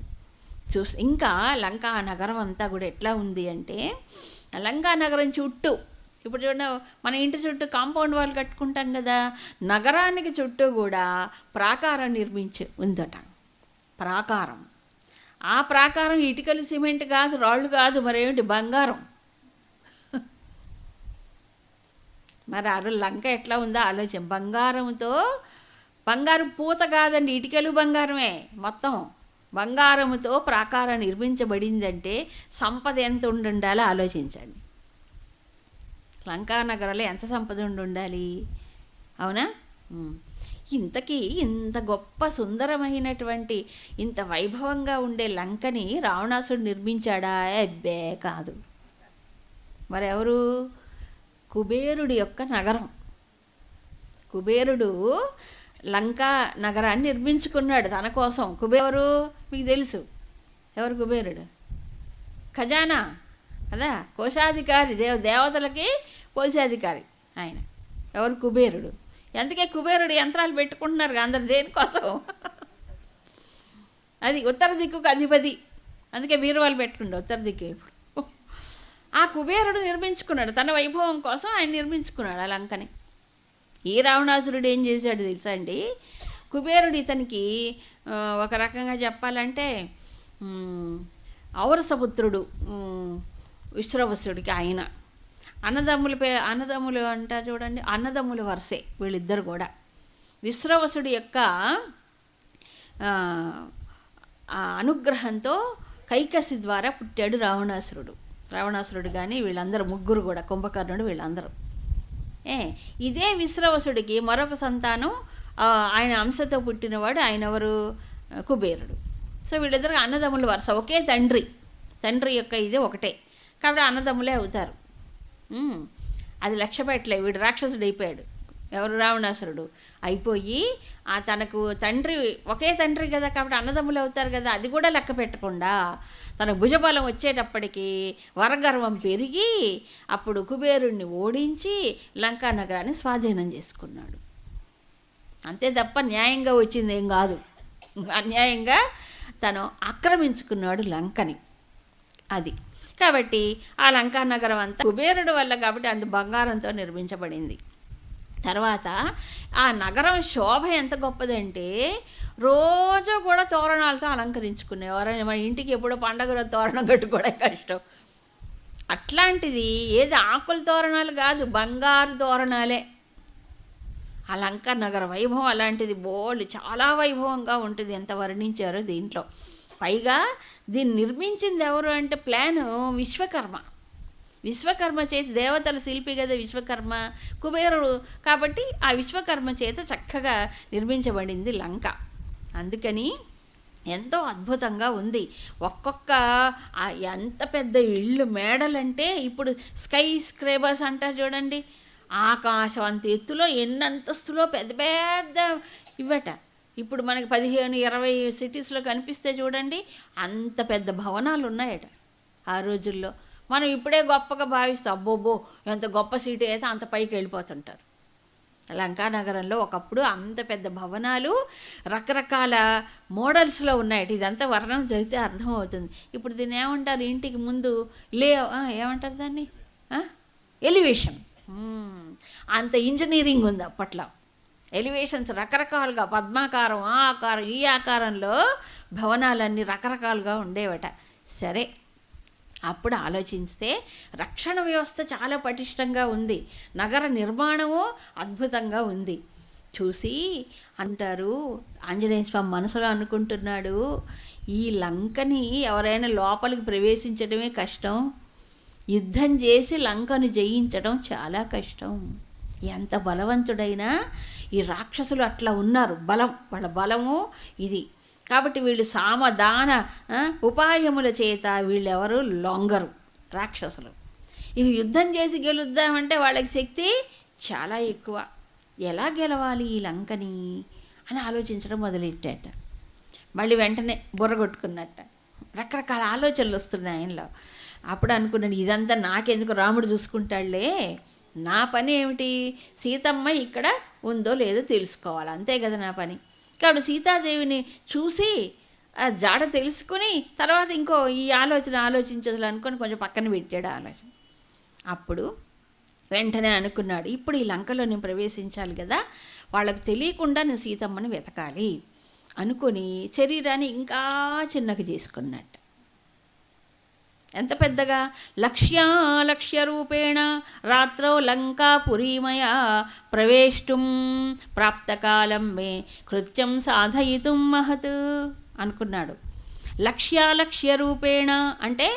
A: ఇంకా లంకా నగరం అంతా కూడా ఎట్లా ఉంది అంటే, లంకా నగరం చుట్టూ ఇప్పుడు చూడండి, మన ఇంటి చుట్టూ కాంపౌండ్ వాళ్ళు కట్టుకుంటాం కదా, నగరానికి చుట్టూ కూడా ప్రాకారం నిర్మించి ఉందట. ప్రాకారం, ఆ ప్రాకారం ఇటుకలు సిమెంట్ కాదు, రాళ్ళు కాదు, మరేమిటి, బంగారం. మరి ఆ లంక ఎట్లా ఉందో ఆలోచన. బంగారంతో, బంగారం పూత కాదండి, ఇటుకలు బంగారమే మొత్తం. బంగారముతో ప్రాకారం నిర్మించబడిందంటే సంపద ఎంత ఉండాలో ఆలోచించండి. లంకా నగరంలో ఎంత సంపద ఉండాలి, అవునా? ఇంతకీ ఇంత గొప్ప సుందరమైనటువంటి ఇంత వైభవంగా ఉండే లంకని రావణాసుడు నిర్మించాడా? అబ్బే కాదు. మరెవరు? కుబేరుడి యొక్క నగరం. కుబేరుడు లంకా నగరాన్ని నిర్మించుకున్నాడు తన కోసం. కుబేరు మీకు తెలుసు ఎవరు? కుబేరుడు ఖజానా కదా, కోశాధికారి, దేవతలకి కోశాధికారి ఆయన. ఎవరు? కుబేరుడు. అందుకే కుబేరుడు యంత్రాలు పెట్టుకుంటున్నారు అందరు దేనికోసం? అది ఉత్తర దిక్కుకు అధిపతి, అందుకే బీరువాలు పెట్టుకుండే ఉత్తర దిక్కు. ఇప్పుడు ఆ కుబేరుడు నిర్మించుకున్నాడు తన వైభవం కోసం, ఆయన నిర్మించుకున్నాడు ఆ లంకని. ఈ రావణాసురుడు ఏం చేశాడు తెలుసా అండి? కుబేరుడు ఇతనికి ఒక రకంగా చెప్పాలంటే ఔరసపుత్రుడు విశ్రవసుడికి. ఆయన అన్నదమ్ములు అంటారు చూడండి, అన్నదమ్ముల వరుసే వీళ్ళిద్దరు కూడా. విశ్రవసుడి యొక్క అనుగ్రహంతో కైకసి ద్వారా పుట్టాడు రావణాసురుడు కానీ వీళ్ళందరూ ముగ్గురు కూడా, కుంభకర్ణుడు వీళ్ళందరూ. ఇదే విశ్రవసుడికి మరొక సంతానం ఆయన అంశతో పుట్టినవాడు. ఆయన ఎవరు? కుబేరుడు. సో వీళ్ళిద్దరు అన్నదమ్ముల వరుస, ఒకే తండ్రి యొక్క ఇది ఒకటే కాబట్టి అన్నదమ్ములే అవుతారు. అది లక్ష్య పెట్టలే. వీడు రాక్షసుడు అయిపోయాడు. ఎవరు? రావణాసురుడు అయిపోయి తనకు ఒకే తండ్రి కదా కాబట్టి అన్నదమ్ములు అవుతారు కదా, అది కూడా లెక్క పెట్టకుండా తన భుజబలం వచ్చేటప్పటికి వరగర్వం పెరిగి అప్పుడు కుబేరుణ్ణి ఓడించి లంకా నగరాన్ని స్వాధీనం చేసుకున్నాడు. అంతే తప్ప న్యాయంగా వచ్చింది ఏం కాదు. అన్యాయంగా తను ఆక్రమించుకున్నాడు లంకని. అది కాబట్టి ఆ లంకా నగరం అంతా కుబేరుడు వల్ల కాబట్టి అందు బంగారంతో నిర్మించబడింది. తర్వాత ఆ నగరం శోభ ఎంత గొప్పదంటే రోజు కూడా తోరణాలతో అలంకరించుకునేవారు. మన ఇంటికి ఎప్పుడో పండగ తోరణం కట్టుకోవడం కష్టం. అట్లాంటిది ఏది ఆకుల తోరణాలు కాదు, బంగారు తోరణాలే. ఆ లంకా నగర వైభవం అలాంటిది. చాలా వైభవంగా ఉంటుంది. ఎంత వర్ణించారో దీంట్లో. పైగా దీన్ని నిర్మించింది ఎవరు అంటే ప్లాను విశ్వకర్మ చేతి, దేవతల శిల్పి కదా విశ్వకర్మ, కుబేరుడు కాబట్టి ఆ విశ్వకర్మ చేత చక్కగా నిర్మించబడింది లంక. అందుకని ఎంతో అద్భుతంగా ఉంది. ఒక్కొక్క ఎంత పెద్ద ఇళ్ళు, మేడలంటే ఇప్పుడు స్కై స్క్రేబర్స్ అంటారు చూడండి, ఆకాశం అంత ఎత్తులో ఎన్ని అంతస్తులో పెద్ద పెద్ద ఇవట. ఇప్పుడు మనకి 15-20 సిటీస్లో కనిపిస్తే చూడండి అంత పెద్ద భవనాలు ఉన్నాయట ఆ రోజుల్లో. మనం ఇప్పుడే గొప్పగా భావిస్తాం, అబ్బోబో ఎంత గొప్ప సిటీ అయితే అంత పైకి వెళ్ళిపోతుంటారు. లంకా నగరంలో ఒకప్పుడు అంత పెద్ద భవనాలు రకరకాల మోడల్స్లో ఉన్నాయట. ఇదంతా వర్ణన చదివితే అర్థమవుతుంది. ఇప్పుడు దీన్ని ఏమంటారు? ఇంటికి ముందు ఏమంటారు దాన్ని? ఎలివేషన్. అంత ఇంజనీరింగ్ ఉంది అప్పట్లో. ఎలివేషన్స్ రకరకాలుగా, పద్మాకారం, ఆ ఆకారం, ఈ ఆకారంలో భవనాలన్నీ రకరకాలుగా ఉండేవట. సరే, అప్పుడు ఆలోచిస్తే రక్షణ వ్యవస్థ చాలా పటిష్టంగా ఉంది, నగర నిర్మాణము అద్భుతంగా ఉంది. చూసి అంటారు, ఆంజనేయ స్వామి మనసులో అనుకుంటున్నాడు, ఈ లంకని ఎవరైనా లోపలికి ప్రవేశించడమే కష్టం, యుద్ధం చేసి లంకను జయించడం చాలా కష్టం. ఎంత బలవంతుడైనా ఈ రాక్షసులు అట్లా ఉన్నారు, వాళ్ళ బలము ఇది. కాబట్టి వీళ్ళు సామదాన ఉపాయముల చేత వీళ్ళెవరు లొంగరు రాక్షసులు. ఇవి యుద్ధం చేసి గెలుద్దామంటే వాళ్ళకి శక్తి చాలా ఎక్కువ. ఎలా గెలవాలి ఈ లంకని అని ఆలోచించడం మొదలెట్టాట. మళ్ళీ వెంటనే బుర్రగొట్టుకున్నట్ట. రకరకాల ఆలోచనలు వస్తున్నాయి ఆయనలో. అప్పుడు అనుకున్నాను, ఇదంతా నాకెందుకు, రాముడు చూసుకుంటాడులే, నా పని ఏమిటి, సీతమ్మ ఇక్కడ ఉందో లేదో తెలుసుకోవాలి, అంతే కదా నా పని. కాబట్టి సీతాదేవిని చూసి ఆ జాడ తెలుసుకుని తర్వాత ఇంకో ఈ ఆలోచించాలి అనుకొని కొంచెం పక్కన పెట్టాడు ఆలోచన. అప్పుడు వెంటనే అనుకున్నాడు, ఇప్పుడు ఈ లంకలో నేను ప్రవేశించాలి కదా, వాళ్ళకు తెలియకుండా నేను సీతమ్మని వెతకాలి అనుకొని శరీరాన్ని ఇంకా చిన్నగా చేసుకున్నట్టు. ఎంత పెద్దగా, లక్ష్య రూపేణ రాత్రౌ లంకాపురీమయా ప్రవేష్టుం ప్రాప్తకాలం మే కృత్యం సాధయితుం మహత్ అనుకున్నాడు. లక్ష్యాలక్ష్య రూపేణ అంటే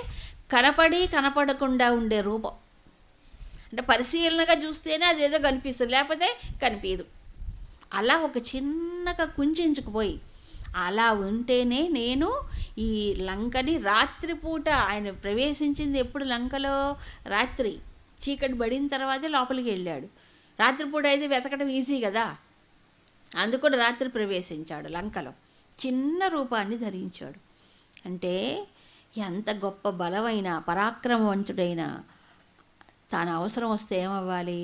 A: కనపడి కనపడకుండా ఉండే రూపం. అంటే పరిశీలనగా చూస్తేనే అదేదో కనిపిస్తుంది, లేకపోతే కనిపించదు. అలా ఒక చిన్నగా కుంచుకుపోయి అలా ఉంటేనే నేను ఈ లంకని రాత్రిపూట, ఆయన ప్రవేశించింది ఎప్పుడు లంకలో రాత్రి చీకటి పడిన తర్వాతే లోపలికి వెళ్ళాడు. రాత్రిపూట అయితే వెతకడం ఈజీ కదా, అందుకని రాత్రి ప్రవేశించాడు లంకలో. చిన్న రూపాన్ని ధరించాడు. అంటే ఎంత గొప్ప బలమైన పరాక్రమవంతుడైనా తాను అవసరం వస్తే ఏమవ్వాలి,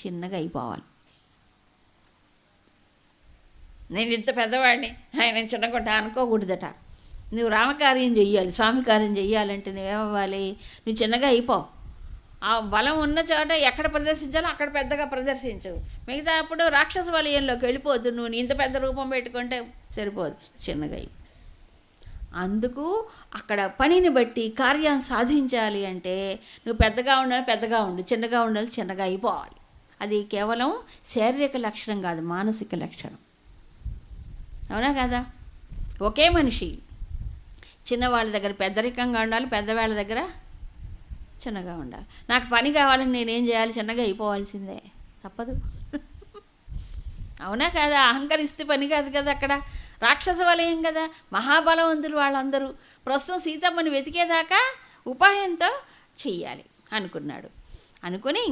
A: చిన్నగా అయిపోవాలి. నేను ఇంత పెద్దవాడిని, ఆయన చిన్నగొట్ట అనుకోకూడదట. నువ్వు రామకార్యం చెయ్యాలి, స్వామి కార్యం చెయ్యాలంటే నువ్వేమవ్వాలి, నువ్వు చిన్నగా అయిపో. ఆ బలం ఉన్న చోట ఎక్కడ ప్రదర్శించాలో అక్కడ పెద్దగా ప్రదర్శించవు. మిగతా అప్పుడు రాక్షస వలయంలోకి వెళ్ళిపోద్దు. నువ్వు ఇంత పెద్ద రూపం పెట్టుకుంటే సరిపోదు, చిన్నగా అయిపో. అందుకు అక్కడ పనిని బట్టి కార్యాన్ని సాధించాలి అంటే నువ్వు పెద్దగా ఉండాలి, పెద్దగా ఉండు, చిన్నగా ఉండాలి, చిన్నగా అయిపోవాలి. అది కేవలం శారీరక లక్షణం కాదు, మానసిక లక్షణం. అవునా కదా? ఒకే మనిషి చిన్నవాళ్ళ దగ్గర పెద్దరికంగా ఉండాలి, పెద్దవాళ్ళ దగ్గర చిన్నగా ఉండాలి. నాకు పని కావాలని నేనేం చేయాలి, చిన్నగా అయిపోవాల్సిందే, తప్పదు. అవునా కదా? అహంకరిస్తే పని కాదు కదా. అక్కడ రాక్షస వలయం కదా, మహాబలవంతులు వాళ్ళందరూ. ప్రస్తుతం సీతమ్మని వెతికేదాకా ఉపాయంతో చెయ్యాలి అనుకున్నాడు. అనుకుని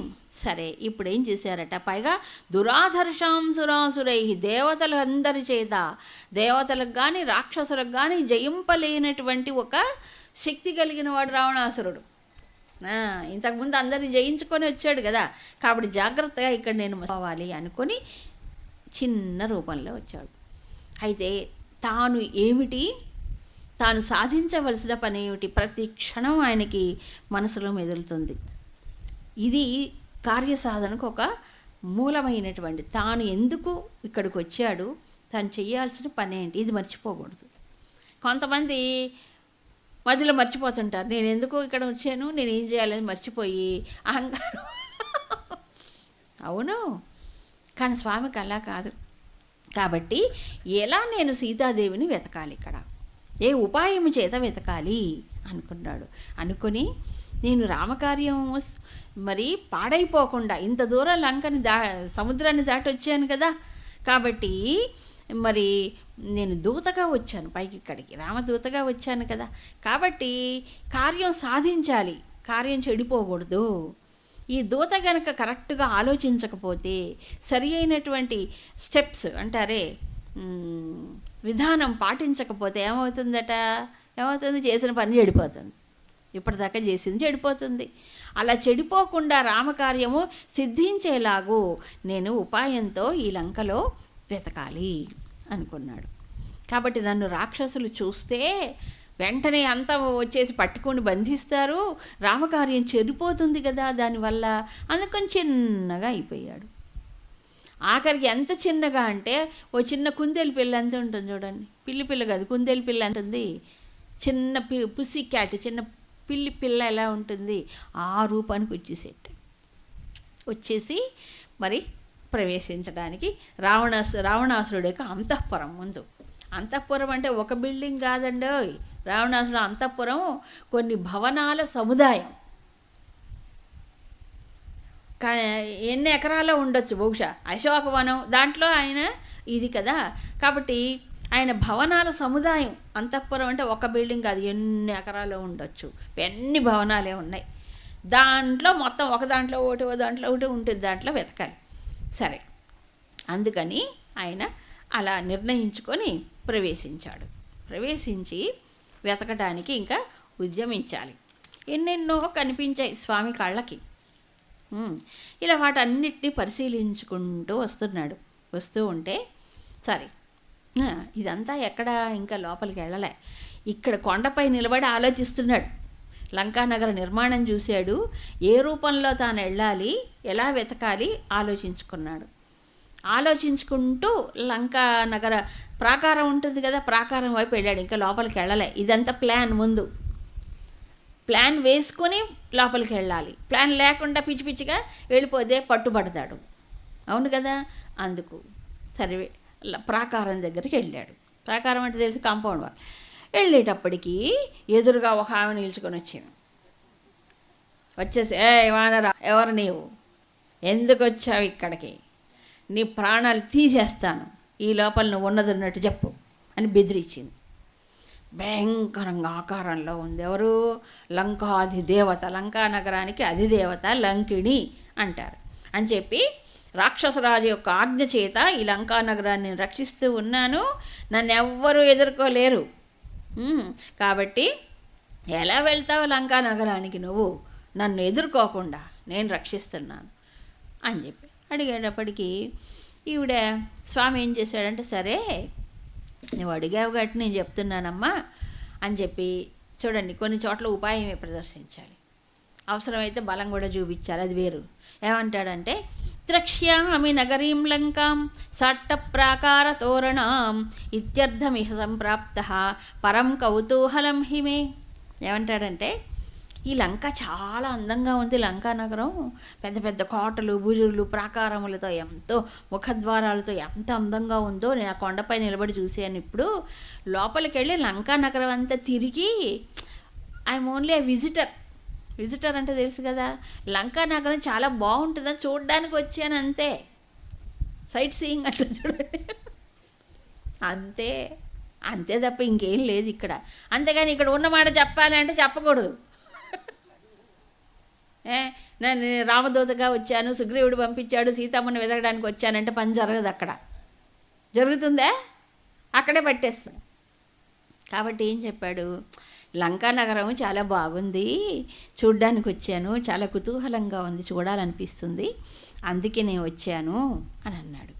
A: సరే ఇప్పుడు ఏం చేశారట, పైగా దురాధర్షాం సురాసురై, దేవతలందరి చేత, దేవతలకు కానీ రాక్షసులకు కానీ జయింపలేనటువంటి ఒక శక్తి కలిగిన వాడు రావణాసురుడు. ఇంతకుముందు అందరిని జయించుకొని వచ్చాడు కదా, కాబట్టి జాగ్రత్తగా ఇక్కడ నేను పోవాలి అనుకొని చిన్న రూపంలో వచ్చాడు. అయితే తాను ఏమిటి, తాను సాధించవలసిన పని ఏమిటి, ప్రతి క్షణం ఆయనకి మనసులో మెదులుతుంది. ఇది కార్యసాధనకు ఒక మూలమైనటువంటి, తాను ఎందుకు ఇక్కడికి వచ్చాడు, తాను చేయాల్సిన పని ఏంటి, ఇది మర్చిపోకూడదు. కొంతమంది మధ్యలో మర్చిపోతుంటారు, నేను ఎందుకు ఇక్కడ వచ్చాను, నేను ఏం చేయాలని మర్చిపోయి అహంకారం. అవును, కానీ స్వామికి అలా కాదు. కాబట్టి ఎలా నేను సీతాదేవిని వెతకాలి, ఇక్కడ ఏ ఉపాయం చేత వెతకాలి అనుకున్నాడు. అనుకుని నేను రామకార్యం మరి పాడైపోకుండా ఇంత దూరం లంకని సముద్రాన్ని దాటి వచ్చాను కదా, కాబట్టి మరి నేను దూతగా వచ్చాను పైకి, ఇక్కడికి రామదూతగా వచ్చాను కదా, కాబట్టి కార్యం సాధించాలి, కార్యం చెడిపోకూడదు. ఈ దూత గనక కరెక్ట్గా ఆలోచించకపోతే, సరి అయినటువంటి స్టెప్స్ అంటారే విధానం పాటించకపోతే ఏమవుతుందట, ఏమవుతుంది, చేసిన పని చెడిపోతుంది, ఇప్పటిదాకా చేసింది చెడిపోతుంది. అలా చెడిపోకుండా రామకార్యము సిద్ధించేలాగూ నేను ఉపాయంతో ఈ లంకలో వెతకాలి అనుకున్నాడు. కాబట్టి నన్ను రాక్షసులు చూస్తే వెంటనే అంతా వచ్చేసి పట్టుకొని బంధిస్తారు, రామకార్యం చెడిపోతుంది కదా దానివల్ల, అందుకని చిన్నగా అయిపోయాడు. ఆఖరికి ఎంత చిన్నగా అంటే ఓ చిన్న కుందేలు పిల్ల ఎంత ఉంటుంది చూడండి, పిల్లి పిల్ల కాదు కుందేలు పిల్ల అంటుంది, చిన్న పుసి క్యాట్, చిన్న పిల్లి పిల్ల ఎలా ఉంటుంది ఆ రూపానికి వచ్చేసి మరి ప్రవేశించడానికి రావణాసురుడు యొక్క అంతఃపురం ముందు. అంతఃపురం అంటే ఒక బిల్డింగ్ కాదండి, రావణాసురుడు అంతఃపురం కొన్ని భవనాల సముదాయం. ఎన్ని ఎకరాల్లో ఉండొచ్చు, బహుశా అశోకవనం దాంట్లో ఆయన ఇది కదా, కాబట్టి ఆయన భవనాల సముదాయం. అంతఃపురం అంటే ఒక బిల్డింగ్ కాదు, ఎన్ని ఎకరాల్లో ఉండొచ్చు, ఎన్ని భవనాలే ఉన్నాయి. దాంట్లో మొత్తం ఒక దాంట్లో ఒకటి, ఓ దాంట్లో ఒకటి ఉంటుంది, దాంట్లో వెతకాలి. సరే, అందుకని ఆయన అలా నిర్ణయించుకొని ప్రవేశించాడు. ప్రవేశించి వెతకడానికి ఇంకా ఉద్యమించాలి. ఎన్నెన్నో కనిపించాయి స్వామి కళ్ళకి. ఇలా వాటన్నిటిని పరిశీలించుకుంటూ వస్తున్నాడు. వస్తూ ఉంటే సరే, ఇదంతా ఎక్కడ ఇంకా లోపలికి వెళ్ళలే, ఇక్కడ కొండపై నిలబడి ఆలోచిస్తున్నాడు. లంకానగర నిర్మాణం చూశాడు, ఏ రూపంలో తాను వెళ్ళాలి, ఎలా వెతకాలి ఆలోచించుకున్నాడు. ఆలోచించుకుంటూ లంకా నగర ప్రాకారం ఉంటుంది కదా, ప్రాకారం వైపు వెళ్ళాడు. ఇంకా లోపలికి వెళ్ళలే, ఇదంతా ప్లాన్. ముందు ప్లాన్ వేసుకొని లోపలికి వెళ్ళాలి, ప్లాన్ లేకుండా పిచ్చి పిచ్చిగా వెళ్ళిపోతే పట్టుబడతాడు. అవును కదా, అందుకు సరే ప్రాకారం దగ్గరికి వెళ్ళాడు. ప్రాకారం అంటే తెలిసి కాంపౌండ్ వాల్. వెళ్ళేటప్పటికి ఎదురుగా ఒక ఆమె నిల్చుకొని వచ్చింది. వచ్చేసి, ఏ వానరా, ఎవరు నీవు, ఎందుకు వచ్చావు ఇక్కడికి, నీ ప్రాణాలు తీసేస్తాను, ఈ లోపల నువ్వు ఉన్నది ఉన్నట్టు చెప్పు అని బెదిరించింది. భయంకరంగా ఆకారంలో ఉంది. ఎవరు? లంకాధిదేవత, లంకా నగరానికి అధిదేవత లంకిణి అంటారు. అని చెప్పి రాక్షసరాజు యొక్క ఆజ్ఞ చేత ఈ లంకా నగరాన్ని రక్షిస్తూ ఉన్నాను, నన్ను ఎవ్వరూ ఎదుర్కోలేరు, కాబట్టి ఎలా వెళ్తావు లంకా నగరానికి నువ్వు నన్ను ఎదుర్కోకుండా, నేను రక్షిస్తున్నాను అని చెప్పి అడిగేటప్పటికీ ఈవిడ స్వామి ఏం చేశాడంటే, సరే నువ్వు అడిగావు కాబట్టి నేను చెప్తున్నానమ్మా అని చెప్పి, చూడండి కొన్ని చోట్ల ఉపాయమే ప్రదర్శించాలి, అవసరమైతే బలం కూడా చూపించాలి, అది వేరు. ఏమంటాడంటే, త్రక్ష్యామి నగరీం లంకాం సట్ట ప్రాకార తోరణాం ఇత్యర్థమిహ సంప్రాప్త పరం కౌతూహలం హిమే. ఏమంటాడంటే, ఈ లంక చాలా అందంగా ఉంది, లంకా నగరం పెద్ద పెద్ద కోటలు, బురులు, ప్రాకారములతో, ఎంతో ముఖద్వారాలతో ఎంత అందంగా ఉందో నేను ఆ కొండపై నిలబడి చూశాను. ఇప్పుడు లోపలికి వెళ్ళి లంకా నగరం అంతా తిరిగి, ఐఎమ్ ఓన్లీ ఏ విజిటర్ అంటే తెలుసు కదా, లంకా నగరం చాలా బాగుంటుందని చూడడానికి వచ్చాను అంతే, సైట్ సీయింగ్ అట్లా చూడండి, అంతే అంతే తప్ప ఇంకేం లేదు ఇక్కడ. అంతేగాని ఇక్కడ ఉన్న మాట చెప్పాలి అంటే చెప్పకూడదు. నేను రామదూతగా వచ్చాను, సుగ్రీవుడు పంపించాడు, సీతమ్మని వెతకడానికి వచ్చానంటే పని జరగదు. అక్కడ జరుగుతుందా? అక్కడే పట్టేస్తుంది. కాబట్టి ఏం చెప్పాడు, లంకా నగరం చాలా బాగుంది, చూడ్డానికి వచ్చాను, చాలా కుతూహలంగా ఉంది, చూడాలనిపిస్తుంది, అందుకే నేను వచ్చాను అని అన్నాడు.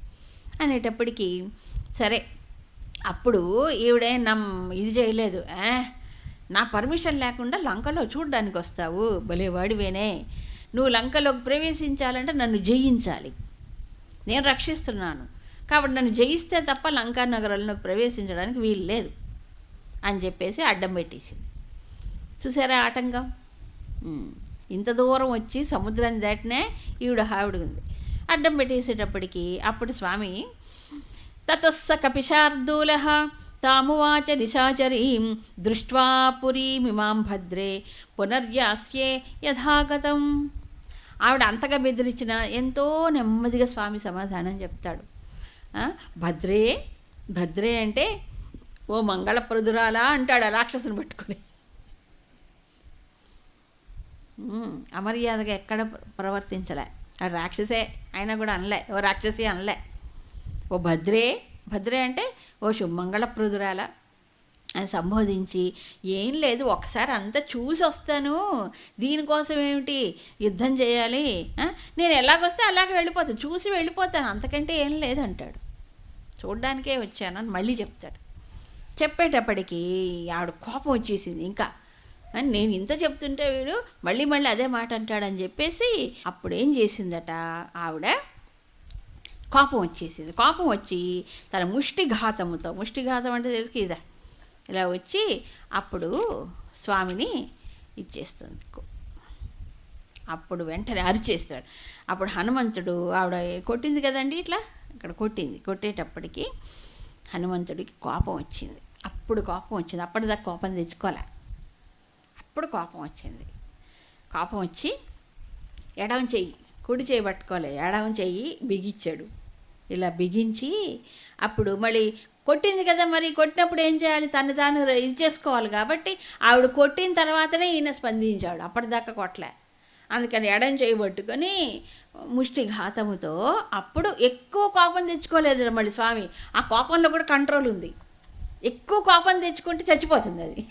A: అనేటప్పటికీ సరే, అప్పుడు ఈవిడే ఇది చేయలేదు, నా పర్మిషన్ లేకుండా లంకలో చూడ్డానికి వస్తావు, భలేవాడివేనే, నువ్వు లంకలోకి ప్రవేశించాలంటే నన్ను జయించాలి, నేను రక్షిస్తున్నాను, కాబట్టి నన్ను జయిస్తే తప్ప లంకా నగరంలోకి ప్రవేశించడానికి వీలు లేదు అని చెప్పేసి అడ్డం పెట్టేసింది. చూసారా ఆటంకం? ఇంత దూరం వచ్చి సముద్రాన్ని దాటినే ఈవిడ హావిడి ఉంది. అడ్డం పెట్టేసేటప్పటికి అప్పుడు స్వామి తతస్స కపిశార్దూలః తామువాచ నిశాచరీం దృష్ట్వా పురీమిమాం భద్రే పునర్యాస్యే యథాగతం. ఆవిడ అంతగా బెదిరించిన ఎంతో నెమ్మదిగా స్వామి సమాధానం చెప్తాడు. భద్రే భద్రే అంటే ఓ మంగళప్రదురాలా అంటాడు ఆ రాక్షసుని పట్టుకుని. అమర్యాదగా ఎక్కడ ప్రవర్తించలే, ఆ రాక్షసే అయినా కూడా అనలే, ఓ రాక్షసి అనలే, ఓ భద్రే భద్రే అంటే ఓ మంగళప్రదురాల అని సంబోధించి, ఏం లేదు ఒకసారి అంతా చూసి వస్తాను, దీనికోసం ఏమిటి యుద్ధం చేయాలి, నేను ఎలాగొస్తే అలాగే వెళ్ళిపోతాను, చూసి వెళ్ళిపోతాను, అంతకంటే ఏం లేదు అంటాడు. చూడ్డానికే వచ్చాను అని మళ్ళీ చెప్తాడు. చెప్పేటప్పటికీ ఆవిడ కోపం వచ్చేసింది. ఇంకా నేను ఇంత చెప్తుంటే వీడు మళ్ళీ మళ్ళీ అదే మాట అంటాడని చెప్పేసి అప్పుడేం చేసిందట ఆవిడ, కోపం వచ్చేసింది. కోపం వచ్చి తన ముష్టిఘాతముతో, ముష్టిఘాతం అంటే తెలుసు ఇదా, ఇలా వచ్చి అప్పుడు స్వామిని ఇచ్చేస్తుంది. అప్పుడు వెంటనే అరిచేస్తాడు. అప్పుడు హనుమంతుడు, ఆవిడ కొట్టింది కదండి ఇట్లా, ఇక్కడ కొట్టింది, కొట్టేటప్పటికి హనుమంతుడికి కోపం వచ్చింది. అప్పుడు కోపం వచ్చింది, అప్పటిదాకా కోపం తెచ్చుకోలే, అప్పుడు కోపం వచ్చింది. కోపం వచ్చి ఎడమ చెయ్యి, కుడి చెయ్యి పట్టుకోలే, ఎడమ చెయ్యి బిగించాడు. ఇలా బిగించి అప్పుడు మళ్ళీ కొట్టింది కదా, మరి కొట్టినప్పుడు ఏం చేయాలి, తను తాను ఇది చేసుకోవాలి. కాబట్టి ఆవిడ కొట్టిన తర్వాతనే ఈయన స్పందించాడు, అప్పటిదాకా కొట్టలే. అందుకని ఎడం చేయి పట్టుకొని ముష్టిఘాతముతో అప్పుడు ఎక్కువ కోపం తెచ్చుకోలేదు మళ్ళీ స్వామి. ఆ కోపంలో కూడా కంట్రోల్ ఉంది. ఎక్కువ కోపం తెచ్చుకుంటే చచ్చిపోతుంది అది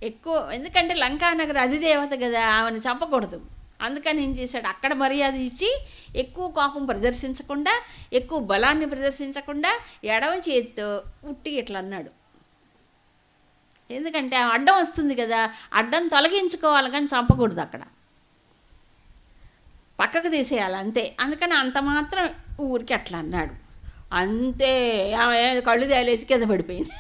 A: ఎక్కువ, ఎందుకంటే లంకానగర అధిదేవత కదా, ఆమెను చంపకూడదు. అందుకని ఏం చేశాడు, అక్కడ మర్యాద ఇచ్చి ఎక్కువ కోపం ప్రదర్శించకుండా, ఎక్కువ బలాన్ని ప్రదర్శించకుండా ఎడమ చేతితో ఉట్టి ఇట్లా అన్నాడు. ఎందుకంటే అడ్డం వస్తుంది కదా, అడ్డం తొలగించుకోవాలి కానీ చంపకూడదు, అక్కడ పక్కకు తీసేయాలి అంతే. అందుకని అంత మాత్రం ఊరికి అట్లా అన్నాడు అంతే. ఆమె కళ్ళు తేలేసి కింద పడిపోయింది.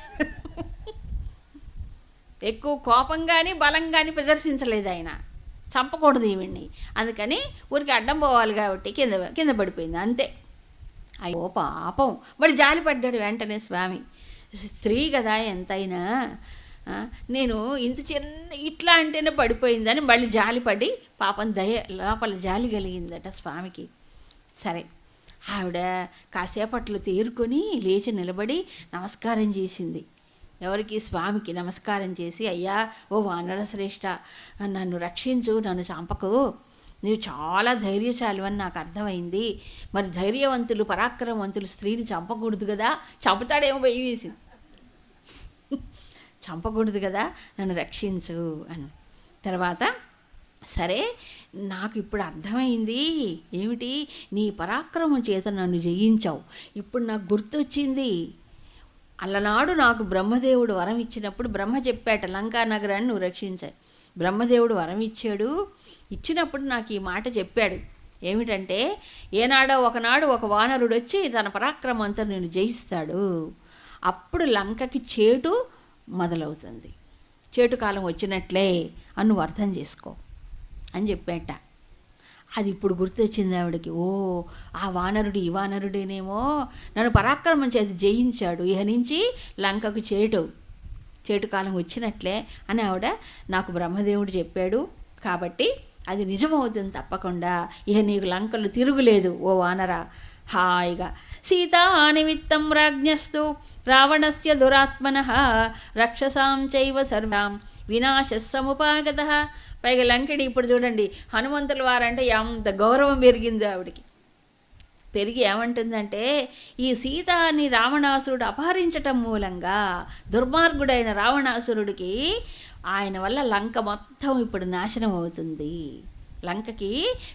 A: ఎక్కువ కోపం కానీ బలం కానీ ప్రదర్శించలేదు ఆయన, చంపకూడదు ఈవిడ్ని, అందుకని ఊరికి అడ్డం పోవాలి కాబట్టి కింద పడిపోయింది అంతే. అయ్యో పాపం, మళ్ళీ జాలి పడ్డాడు వెంటనే స్వామి. స్త్రీ కదా ఎంతైనా, నేను ఇంత చిన్న ఇట్లా అంటేనే పడిపోయిందని మళ్ళీ జాలిపడి పాపం లోపల జాలి కలిగిందట స్వామికి. సరే, ఆవిడ కాసేపట్లో తేరుకొని లేచి నిలబడి నమస్కారం చేసింది. ఎవరికి? స్వామికి నమస్కారం చేసి, అయ్యా ఓ వానర శ్రేష్ఠ, నన్ను రక్షించు, నన్ను చంపకు, నీవు చాలా ధైర్యశాలివని నాకు అర్థమైంది. మరి ధైర్యవంతులు పరాక్రమవంతులు స్త్రీని చంపకూడదు కదా, చంపుతాడేమో భయం వేసింది, చంపకూడదు కదా, నన్ను రక్షించు అని. తర్వాత సరే, నాకు ఇప్పుడు అర్థమైంది ఏమిటి, నీ పరాక్రమం చేత నన్ను జయించావు. ఇప్పుడు నాకు గుర్తొచ్చింది, అల్లనాడు నాకు బ్రహ్మదేవుడు వరం ఇచ్చినప్పుడు బ్రహ్మ చెప్పాట లంకా నగరాన్ని నువ్వు రక్షించాయి. బ్రహ్మదేవుడు వరం ఇచ్చినప్పుడు నాకు ఈ మాట చెప్పాడు. ఏమిటంటే, ఏనాడో ఒకనాడు ఒక వానరుడు వచ్చి తన పరాక్రమంతో నేను జయిస్తాడు, అప్పుడు లంకకి చేటు మొదలవుతుంది, చేటు కాలం వచ్చినట్లే అని నువ్వు అర్థం చేసుకో అని చెప్పాట. అది ఇప్పుడు గుర్తొచ్చింది ఆవిడకి. ఓ, ఆ వానరుడు ఈ వానరుడేనేమో నన్ను పరాక్రమం చేసి జయించాడు, ఇహ నుంచి లంకకు చేటు కాలం వచ్చినట్లే అని ఆవిడ నాకు బ్రహ్మదేవుడు చెప్పాడు, కాబట్టి అది నిజమవుతుంది తప్పకుండా, ఇహ నీకు లంకలు తిరుగులేదు ఓ వానరా, హాయిగా. సీతా నిమిత్తం రాజ్ఞస్తు రావణస్య దురాత్మనః రక్షసాం చైవ సర్వాం వినాశ సముపాగత. పైగా లంకిడి ఇప్పుడు చూడండి, హనుమంతుల వారంటే ఎంత గౌరవం పెరిగింది ఆవిడికి. పెరిగి ఏమంటుందంటే, ఈ సీతాని రావణాసురుడు అపహరించటం మూలంగా దుర్మార్గుడైన రావణాసురుడికి ఆయన వల్ల లంక మొత్తం ఇప్పుడు నాశనం అవుతుంది, లంకకి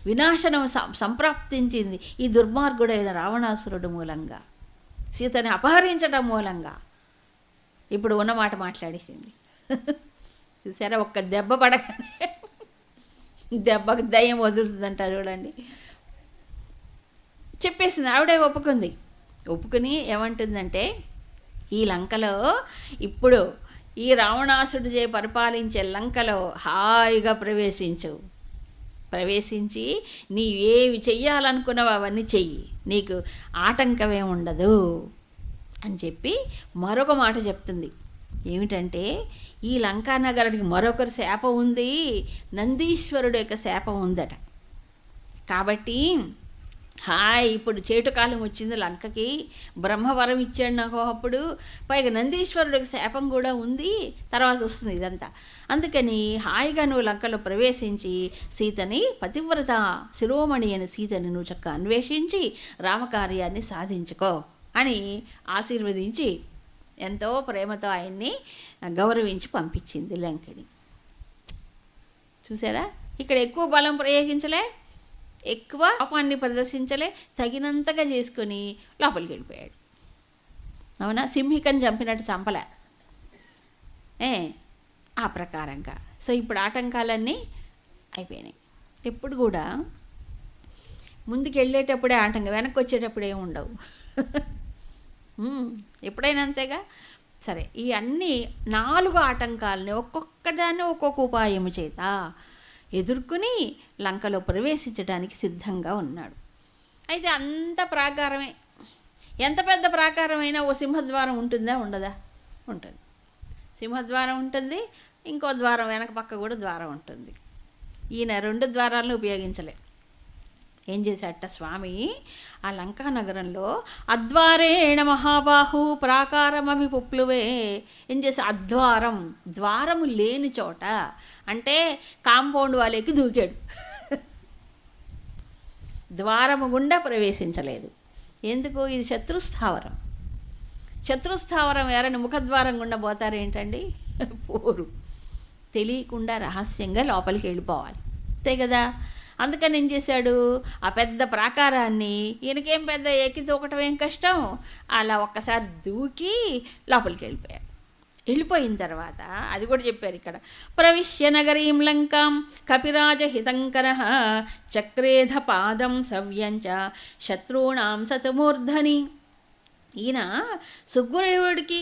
A: వినాశనం సంప్రాప్తించింది ఈ దుర్మార్గుడైన రావణాసురుడు మూలంగా, సీతని అపహరించటం మూలంగా. ఇప్పుడు ఉన్నమాట మాట్లాడేసింది. చూసారా, ఒక్క దెబ్బ పడగానే దెబ్బకు దయ్యం వదులుతుందంట చూడండి. చెప్పేసింది, ఆవిడే ఒప్పుకుని ఏమంటుందంటే, ఈ లంకలో ఇప్పుడు ఈ రావణాసుడు పరిపాలించే లంకలో హాయిగా ప్రవేశించి నీవేవి చెయ్యాలనుకున్నావు అవన్నీ చెయ్యి, నీకు ఆటంకమే ఉండదు అని చెప్పి మరొక మాట చెప్తుంది. ఏమిటంటే, ఈ లంకా నగరానికి మరొకరి శాపం ఉంది, నందీశ్వరుడు యొక్క శాపం ఉందట. కాబట్టి ఇప్పుడు చేటుకాలం వచ్చింది లంకకి, బ్రహ్మవరం ఇచ్చాడు నాకు అప్పుడు, పైగా నందీశ్వరుడికి శాపం కూడా ఉంది, తర్వాత వస్తుంది ఇదంతా. అందుకని హాయిగా నువ్వు లంకలో ప్రవేశించి సీతని, పతివ్రత శిరోమణి అని సీతని నువ్వు చక్కగా అన్వేషించి రామకార్యాన్ని సాధించుకో అని ఆశీర్వదించి ఎంతో ప్రేమతో ఆయన్ని గౌరవించి పంపించింది లంకిని. చూసారా, ఇక్కడ ఎక్కువ బలం ప్రయోగించలే, ఎక్కువ కోపాన్ని ప్రదర్శించలే, తగినంతగా చేసుకొని లోపలికి వెళ్ళిపోయాడు. అవునా, సింహికని చంపినట్టు చంపలే ఆ ప్రకారంగా. సో ఇప్పుడు ఆటంకాలన్నీ అయిపోయినాయి. ఎప్పుడు కూడా ముందుకు వెళ్ళేటప్పుడే ఆటంకం, వెనక్కి వచ్చేటప్పుడు ఏమి ఉండవు. ఎప్పుడైనా అంతేగా. సరే, ఈ అన్ని 4 ఆటంకాలని ఒక్కొక్కదాన్ని ఒక్కొక్క ఉపాయము చేత ఎదుర్కొని లంకలో ప్రవేశించడానికి సిద్ధంగా ఉన్నాడు. అయితే అంత ప్రాకారమే, ఎంత పెద్ద ప్రాకారమైనా ఓ సింహద్వారం ఉంటుందా ఉండదా? ఉంటుంది. సింహద్వారం ఉంటుంది, ఇంకో ద్వారం వెనక పక్క కూడా ద్వారం ఉంటుంది. ఈయన 2 ద్వారాలను ఉపయోగించలే. ఏం చేశాట స్వామి, ఆ లంకా నగరంలో అద్వారేణ మహాబాహు ప్రాకారమమి పుప్లువే. ఏం చేసా, ద్వారము లేని చోట, అంటే కాంపౌండ్ వాళ్ళకి దూకాడు, ద్వారము గుండా ప్రవేశించలేదు. ఎందుకు? ఇది శత్రుస్థావరం ఎవరైనా ముఖద్వారం గుండా పోతారేంటండి? పోరు. తెలియకుండా రహస్యంగా లోపలికి వెళ్ళిపోవాలి, అంతే కదా. అందుకని ఏం చేశాడు, ఆ పెద్ద ప్రాకారాన్ని, ఈయనకేం పెద్ద ఎక్కి దూకటం ఏం కష్టం, అలా ఒక్కసారి దూకి లోపలికి వెళ్ళిపోయిన తర్వాత అది కూడా చెప్పారు ఇక్కడ, ప్రవిశ్య నగరీం లంకాం కపిరాజహితంకర చక్రేధ పాదం సవ్యంచ శత్రూణాం సతమూర్ధని. ఈయన సుగ్రీవుడికి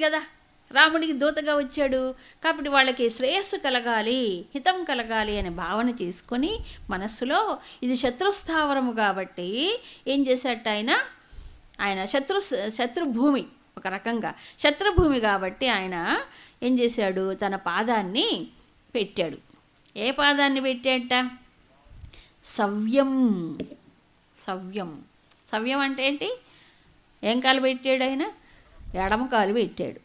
A: కదా, రాముడికి దూతగా వచ్చాడు కాబట్టి వాళ్ళకి శ్రేయస్సు కలగాలి, హితం కలగాలి అనే భావన చేసుకొని మనస్సులో, ఇది శత్రుస్థావరము కాబట్టి ఏం చేశాట ఆయన శత్రుభూమి, ఒక రకంగా శత్రుభూమి కాబట్టి ఆయన ఏం చేశాడు, తన పాదాన్ని పెట్టాడు. ఏ పాదాన్ని పెట్టాడట? సవ్యం. సవ్యం. సవ్యం అంటే ఏంటి? ఏం కాలు పెట్టాడు ఆయన? ఎడమ కాలు పెట్టాడు.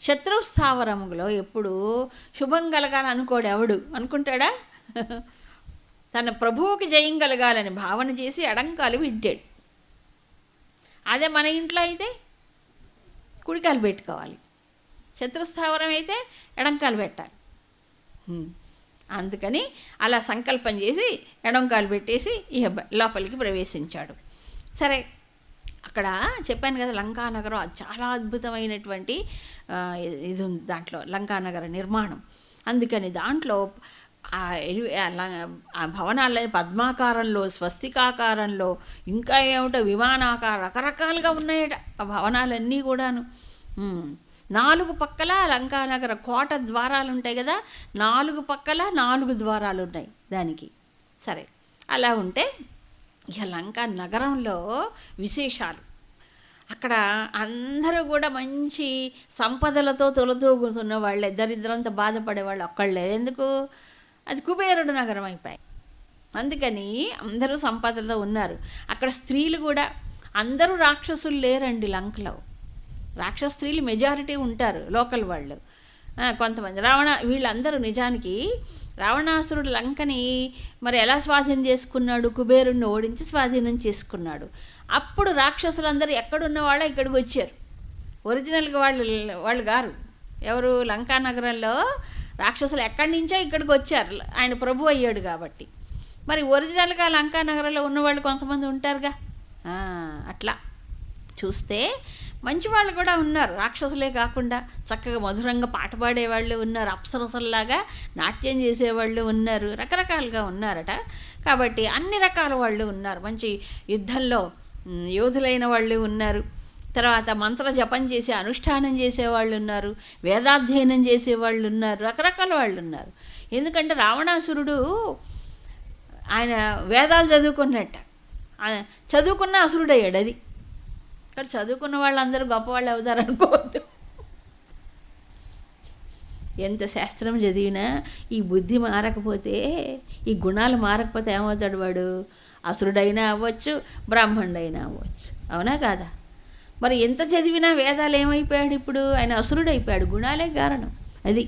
A: శత్రు స్థావరములో ఎప్పుడు శుభం కలగాలని అనుకోడు ఎవడు. అనుకుంటాడా? తన ప్రభువుకి జయం కలగాలని భావన చేసి ఎడంకాలు పెట్టాడు. అదే మన ఇంట్లో అయితే కుడికాలు పెట్టుకోవాలి, శత్రుస్థావరం అయితే ఎడంకాలు పెట్టాలి. అందుకని అలా సంకల్పం చేసి ఎడంకాలు పెట్టేసి ఇక లోపలికి ప్రవేశించాడు. సరే, అక్కడ చెప్పాను కదా, లంకానగరం అది చాలా అద్భుతమైనటువంటి ఇది ఉంది దాంట్లో, లంకానగర నిర్మాణం. అందుకని దాంట్లో ఆ భవనాలని పద్మాకారంలో, స్వస్తికాకారంలో, ఇంకా ఏమిటో విమానాకారం, రకరకాలుగా ఉన్నాయట ఆ భవనాలన్నీ కూడాను. 4 పక్కల లంకానగర కోట ద్వారాలు ఉంటాయి కదా, 4 పక్కల 4 ద్వారాలు ఉన్నాయి దానికి. సరే, అలా ఉంటే ఇక లంకా నగరంలో విశేషాలు. అక్కడ అందరూ కూడా మంచి సంపదలతో తొలతూగుతున్న వాళ్ళే, దరిద్రంతో బాధపడేవాళ్ళు ఒక్కళ్ళే. ఎందుకు? అది కుబేరుడు నగరం అయిపోయి. అందుకని అందరూ సంపదలతో ఉన్నారు. అక్కడ స్త్రీలు కూడా అందరూ రాక్షసులు లేరండి లంకలో. రాక్షస స్త్రీలు మెజారిటీ ఉంటారు, లోకల్ వాళ్ళు కొంతమంది. వీళ్ళందరూ నిజానికి రావణాసురుడు లంకని మరి ఎలా స్వాధీనం చేసుకున్నాడు? కుబేరుడిని ఓడించి స్వాధీనం చేసుకున్నాడు. అప్పుడు రాక్షసులందరూ ఎక్కడున్న వాళ్ళే ఇక్కడికి వచ్చారు. ఒరిజినల్గా వాళ్ళు గారు. ఎవరు? లంకా నగరంలో రాక్షసులు ఎక్కడి నుంచో ఇక్కడికి వచ్చారు, ఆయన ప్రభు అయ్యాడు కాబట్టి. మరి ఒరిజినల్గా లంకా నగరంలో ఉన్నవాళ్ళు కొంతమంది ఉంటారుగా. అట్లా చూస్తే మంచి వాళ్ళు కూడా ఉన్నారు, రాక్షసులే కాకుండా చక్కగా మధురంగా పాట పాడేవాళ్ళు ఉన్నారు, అప్సరసల్లాగా నాట్యం చేసేవాళ్ళు ఉన్నారు, రకరకాలుగా ఉన్నారట. కాబట్టి అన్ని రకాల వాళ్ళు ఉన్నారు. మంచి యుద్ధంలో యోధులైన వాళ్ళు ఉన్నారు. తర్వాత మంత్ర జపం చేసి అనుష్ఠానం చేసేవాళ్ళు ఉన్నారు, వేదాధ్యయనం చేసేవాళ్ళు ఉన్నారు, రకరకాల వాళ్ళు ఉన్నారు. ఎందుకంటే రావణాసురుడు ఆయన వేదాలు చదువుకున్నట్ట, చదువుకున్న అసురుడయ్యాడు. అది ఇక్కడ చదువుకున్న వాళ్ళందరూ గొప్పవాళ్ళు అవుతారు అనుకోవద్దు. ఎంత శాస్త్రం చదివినా ఈ బుద్ధి మారకపోతే, ఈ గుణాలు మారకపోతే ఏమవుతాడు వాడు? అసురుడైనా అవ్వచ్చు, బ్రాహ్మణుడైనా అవ్వచ్చు. అవునా కాదా? మరి ఎంత చదివినా వేదాలు ఏమైపోయాడు? ఇప్పుడు ఆయన అసురుడైపోయాడు. గుణాలే కారణం అది.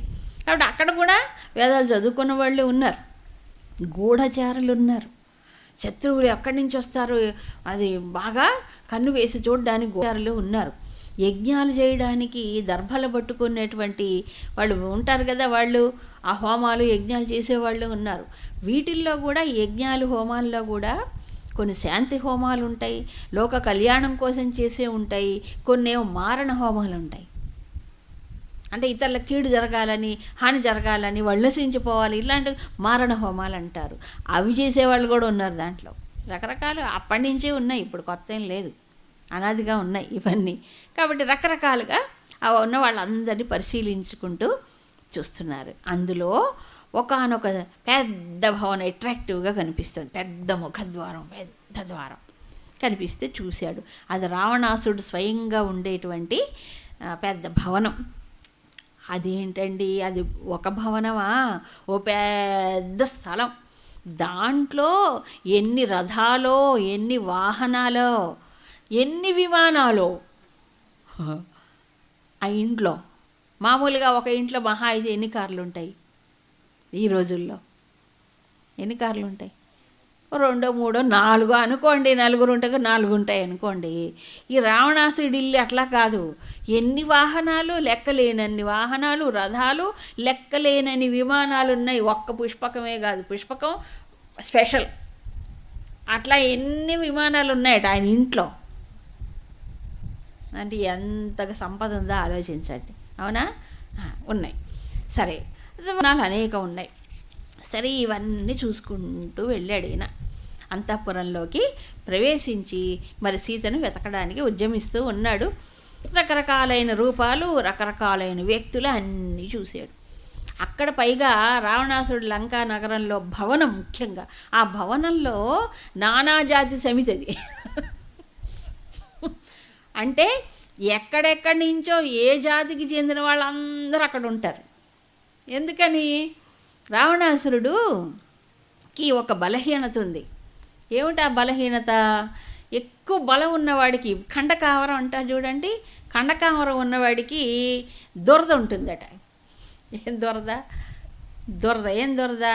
A: కాబట్టి అక్కడ కూడా వేదాలు చదువుకున్న వాళ్ళు ఉన్నారు, గూఢచారులు ఉన్నారు. శత్రువులు ఎక్కడి నుంచి వస్తారు అది బాగా కన్ను వేసి చూడడానికి గూఢచారులు ఉన్నారు. యజ్ఞాలు చేయడానికి దర్భలు పట్టుకునేటువంటి వాళ్ళు ఉంటారు కదా, వాళ్ళు ఆ హోమాలు యజ్ఞాలు చేసేవాళ్ళు ఉన్నారు. వీటిల్లో కూడా యజ్ఞాలు హోమాల్లో కూడా కొన్ని శాంతి హోమాలు ఉంటాయి, లోక కళ్యాణం కోసం చేసే ఉంటాయి, కొన్ని ఏమో మారణ హోమాలు ఉంటాయి. అంటే ఇతరుల కీడు జరగాలని, హాని జరగాలని, వళ్ళసించిపోవాలి, ఇలాంటి మారణ హోమాలు అంటారు. అవి చేసేవాళ్ళు కూడా ఉన్నారు దాంట్లో. రకరకాలు అప్పటి నుంచే ఉన్నాయి, ఇప్పుడు కొత్త ఏం లేదు, అనాదిగా ఉన్నాయి ఇవన్నీ. కాబట్టి రకరకాలుగా ఉన్న వాళ్ళందరినీ పరిశీలించుకుంటూ చూస్తున్నారు. అందులో ఒకానొక పెద్ద భవనం అట్రాక్టివ్గా కనిపిస్తుంది. పెద్ద ముఖద్వారం, పెద్ద ద్వారం కనిపిస్తే చూశాడు. అది రావణాసురుడు స్వయంగా ఉండేటువంటి పెద్ద భవనం. అదేంటండి, అది ఒక భవనమా? ఓ పెద్ద స్థలం. దాంట్లో ఎన్ని రథాలో, ఎన్ని వాహనాలో, ఎన్ని విమానాలో. ఆ ఇంట్లో మామూలుగా ఒక ఇంట్లో మహా అయితే ఎన్ని కార్లు ఉంటాయి ఈ రోజుల్లో? ఎన్ని కార్లు ఉంటాయి? 2, 3, 4 అనుకోండి. 4 ఉంటే 4 ఉంటాయి అనుకోండి. ఈ రావణాసురుడి ఇల్లు అట్లా కాదు. ఎన్ని వాహనాలు, లెక్కలేనన్ని వాహనాలు, రథాలు, లెక్కలేనన్ని విమానాలు ఉన్నాయి. ఒక్క పుష్పకమే కాదు, పుష్పకం స్పెషల్. అట్లా ఎన్ని విమానాలు ఉన్నాయట ఆయన ఇంట్లో. అంటే ఎంత సంపద ఉందో ఆలోచించండి. అవునా? ఉన్నాయి. సరే, విమానాలు అనేకం ఉన్నాయి. సరే, ఇవన్నీ చూసుకుంటూ వెళ్ళాడు ఈయన. అంతఃపురంలోకి ప్రవేశించి మరి సీతను వెతకడానికి ఉద్యమిస్తూ ఉన్నాడు. రకరకాలైన రూపాలు, రకరకాలైన వ్యక్తులు అన్నీ చూశాడు. అక్కడ పైగా రావణాసురుడు లంకా నగరంలో భవనం, ముఖ్యంగా ఆ భవనంలో నానాజాతి సమితి. అది అంటే ఎక్కడెక్కడి నుంచో ఏ జాతికి చెందిన వాళ్ళందరూ అక్కడ ఉంటారు. ఎందుకని? రావణాసురుడుకి ఒక బలహీనత ఉంది. ఏమిటి ఆ బలహీనత? ఎక్కువ బలం ఉన్నవాడికి ఖండకావరం అంటారు చూడండి, ఖండకావరం ఉన్నవాడికి దురద ఉంటుందట. ఏం దురద? ఏం దురద?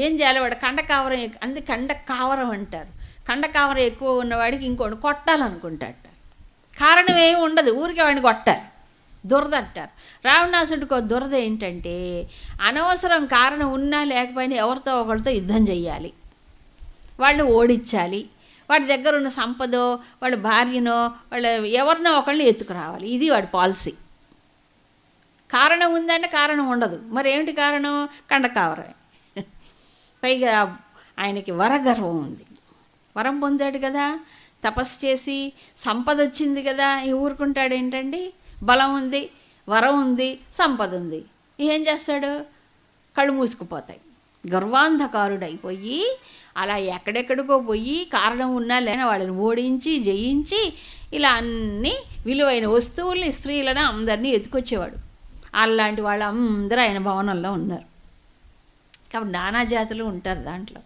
A: ఏం చేయాలి వాడు? ఖండకావరం ఖండకావరం అంటారు. ఖండకావరం ఎక్కువ ఉన్నవాడికి ఇంకోటి కొట్టాలనుకుంటాడు. కారణం ఏమి ఉండదు, ఊరికే వాడిని కొట్టారు, దురద అంటారు. రావణాసుడికి దురద ఏంటంటే అనవసరం కారణం ఉన్నా లేకపోయినా ఎవరితో ఒకరితో యుద్ధం చేయాలి, వాళ్ళని ఓడించాలి, వాడి దగ్గర ఉన్న సంపదో వాళ్ళ భార్యనో వాళ్ళ ఎవరినో ఒకళ్ళని ఎత్తుకురావాలి. ఇది వాడి పాలసీ. కారణం ఉందంటే కారణం ఉండదు. మరి ఏమిటి కారణం? ఖండకావరమే. పైగా ఆయనకి వరగర్వం ఉంది. వరం పొందాడు కదా, తపస్సు చేసి సంపద వచ్చింది కదా, ఈ ఊరుకుంటాడు ఏంటండి? బలం ఉంది, వరం ఉంది, సంపద ఉంది, ఏం చేస్తాడు? కళ్ళు మూసుకుపోతాయి. గర్వాంధకారుడైపోయి అలా ఎక్కడెక్కడికో పోయి కారణం ఉన్నా లేని వాళ్ళని ఓడించి జయించి ఇలా అన్ని విలువైన వస్తువుల్ని స్త్రీలను అందరినీ ఎత్తుకొచ్చేవాడు. అలాంటి వాళ్ళు అందరూ ఆయన భవనంలో ఉన్నారు. కాబట్టి నానా జాతులు ఉంటారు దాంట్లో.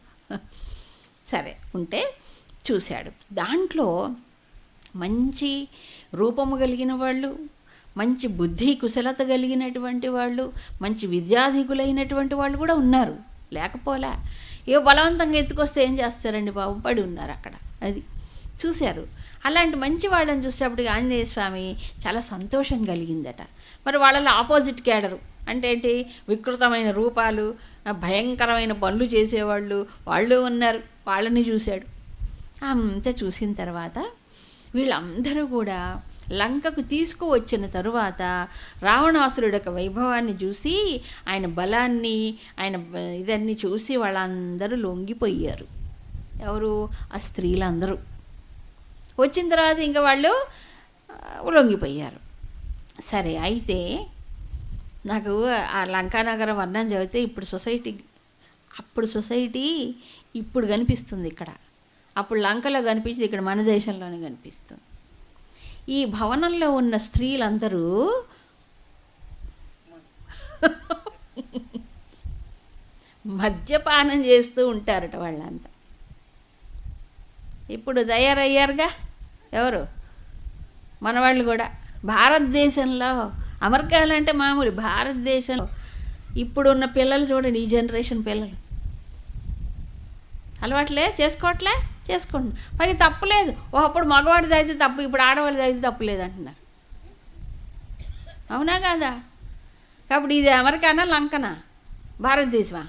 A: సరే ఉంటే చూశాడు. దాంట్లో మంచి రూపము కలిగిన వాళ్ళు, మంచి బుద్ధి కుశలత కలిగినటువంటి వాళ్ళు, మంచి విద్యాధికులైనటువంటి వాళ్ళు కూడా ఉన్నారు, లేకపోలే. ఏ బలవంతంగా ఎత్తుకొస్తే ఏం చేస్తారండి బాబు, పడి ఉన్నారు అక్కడ. అది చూశారు. అలాంటి మంచి వాళ్ళని చూసేటప్పటికి ఆంజనేయ స్వామి చాలా సంతోషం కలిగిందట. మరి వాళ్ళలో ఆపోజిట్ క్యాడరు అంటే ఏంటి? వికృతమైన రూపాలు, భయంకరమైన పనులు చేసేవాళ్ళు వాళ్ళు ఉన్నారు. వాళ్ళని చూశాడు. అంతా చూసిన తర్వాత వీళ్ళందరూ కూడా లంకకు తీసుకువచ్చిన తరువాత రావణాసురుడి యొక్క వైభవాన్ని చూసి, ఆయన బలాన్ని, ఆయన ఇదన్నీ చూసి వాళ్ళందరూ లొంగిపోయారు. ఎవరు? ఆ స్త్రీలందరూ వచ్చిన తర్వాత ఇంకా వాళ్ళు లొంగిపోయారు. సరే అయితే నాకు ఆ లంకానగరం వర్ణం చదివితే అప్పుడు సొసైటీ ఇప్పుడు కనిపిస్తుంది ఇక్కడ. అప్పుడు లంకలో కనిపించింది, ఇక్కడ మన దేశంలోనే కనిపిస్తుంది. ఈ భవనంలో ఉన్న స్త్రీలందరూ మద్యపానం చేస్తూ ఉంటారట వాళ్ళంతా. ఇప్పుడు తయారయ్యారుగా ఎవరు? మనవాళ్ళు కూడా. భారతదేశంలో, అమెరికాలో అంటే మామూలు, భారతదేశంలో ఇప్పుడున్న పిల్లలు చూడండి, ఈ జనరేషన్ పిల్లలు అలవాట్లే చేసుకోండి. పైగా తప్పులేదు. ఒకప్పుడు మగవాడిది అయితే తప్పు, ఇప్పుడు ఆడవాళ్ళది అయితే తప్పు లేదంటున్నారు. అవునా కాదా? కాబట్టి ఇది అమెరికానా లంకనా భారతదేశమా?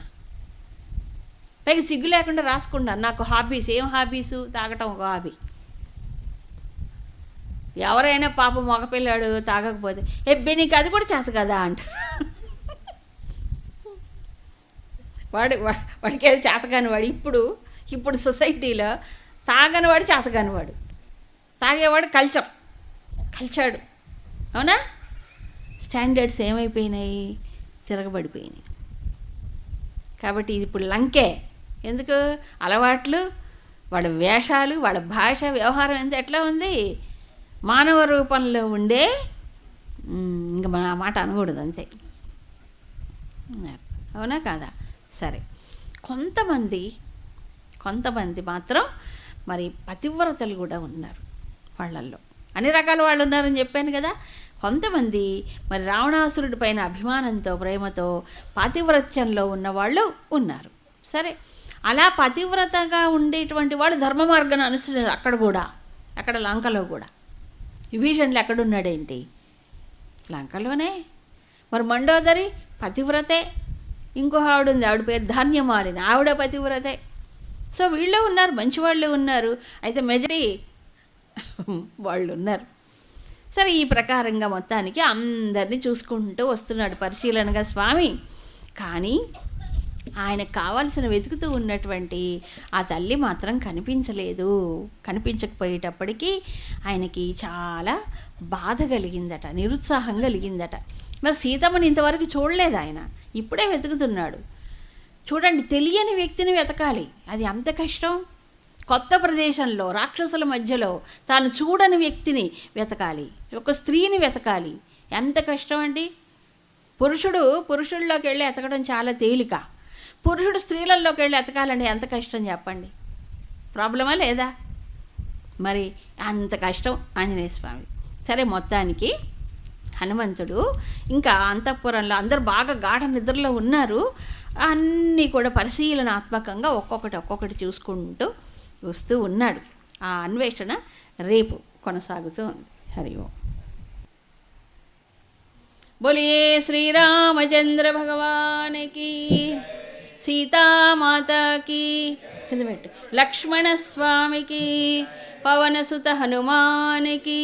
A: పైగా సిగ్గు లేకుండా రాసుకున్నాను నాకు హాబీస్. ఏం హాబీసు? తాగటం ఒక హాబీ. ఎవరైనా పాపం మగపిల్లాడు తాగకపోతే నీకు అది కూడా చేస కదా అంటారు. వాడికి ఏదో చేతగానివాడు. ఇప్పుడు సొసైటీలో తాగనివాడు చేతగానివాడు, తాగేవాడు కల్చాడు. అవునా? స్టాండర్డ్స్ ఏమైపోయినాయి? తిరగబడిపోయినాయి. కాబట్టి ఇది ఇప్పుడు లంకే. ఎందుకు? అలవాట్లు, వాళ్ళ వేషాలు, వాళ్ళ భాష, వ్యవహారం ఎట్లా ఉంది? మానవ రూపంలో ఉండే, ఇంకా మన ఆ మాట అనకూడదు అంతే. అవునా కాదా? సరే, కొంతమంది మాత్రం మరి పతివ్రతలు కూడా ఉన్నారు. వాళ్ళల్లో అన్ని రకాల వాళ్ళు ఉన్నారని చెప్పాను కదా. కొంతమంది మరి రావణాసురుడి పైన అభిమానంతో, ప్రేమతో పాతివ్రత్యంలో ఉన్నవాళ్ళు ఉన్నారు. సరే, అలా పతివ్రతగా ఉండేటువంటి వాళ్ళు ధర్మ మార్గాన్ని అనుసరిస్తారు. అక్కడ లంకలో కూడా విభీషణులు ఎక్కడున్నాడేంటి? లంకలోనే. మరి మండోదరి పతివ్రతే. ఇంకో ఆవిడ ఉంది, ఆవిడ పేరు ధాన్యమాలిని, ఆవిడ పతివ్రతే. సో వీళ్ళే ఉన్నారు, మంచి వాళ్ళే ఉన్నారు. అయితే మెజారిటీ వాళ్ళు ఉన్నారు. సరే, ఈ ప్రకారంగా మొత్తానికి అందరినీ చూసుకుంటూ వస్తున్నాడు పరిశీలనగా స్వామి. కానీ ఆయనకు కావాల్సిన వెతుకుతూ ఉన్నటువంటి ఆ తల్లి మాత్రం కనిపించలేదు. కనిపించకపోయేటప్పటికీ ఆయనకి చాలా బాధ కలిగిందట, నిరుత్సాహం కలిగిందట. మరి సీతమ్మని ఇంతవరకు చూడలేదు ఆయన, ఇప్పుడే వెతుకుతున్నాడు. చూడండి, తెలియని వ్యక్తిని వెతకాలి, అది అంత కష్టం. కొత్త ప్రదేశంలో రాక్షసుల మధ్యలో తాను చూడని వ్యక్తిని వెతకాలి, ఒక స్త్రీని వెతకాలి. ఎంత కష్టం అండి. పురుషుల్లోకి వెళ్ళి ఎతకడం చాలా తేలిక, పురుషుడు స్త్రీలలోకి వెళ్ళి ఎతకాలండి ఎంత కష్టం చెప్పండి. ప్రాబ్లమా లేదా? మరి అంత కష్టం ఆంజనేయ స్వామి. సరే, మొత్తానికి హనుమంతుడు ఇంకా అంతఃపురంలో అందరూ బాగా గాఢ నిద్రలో ఉన్నారు. అన్నీ కూడా పరిశీలనాత్మకంగా ఒక్కొక్కటి చూసుకుంటూ వస్తూ ఉన్నాడు. ఆ అన్వేషణ రేపు కొనసాగుతూ ఉంది. హరి ఓం. బోలియే శ్రీరామచంద్ర భగవానికి, సీతామాతకి, లక్ష్మణ స్వామికి, పవనసుత హనుమానికి.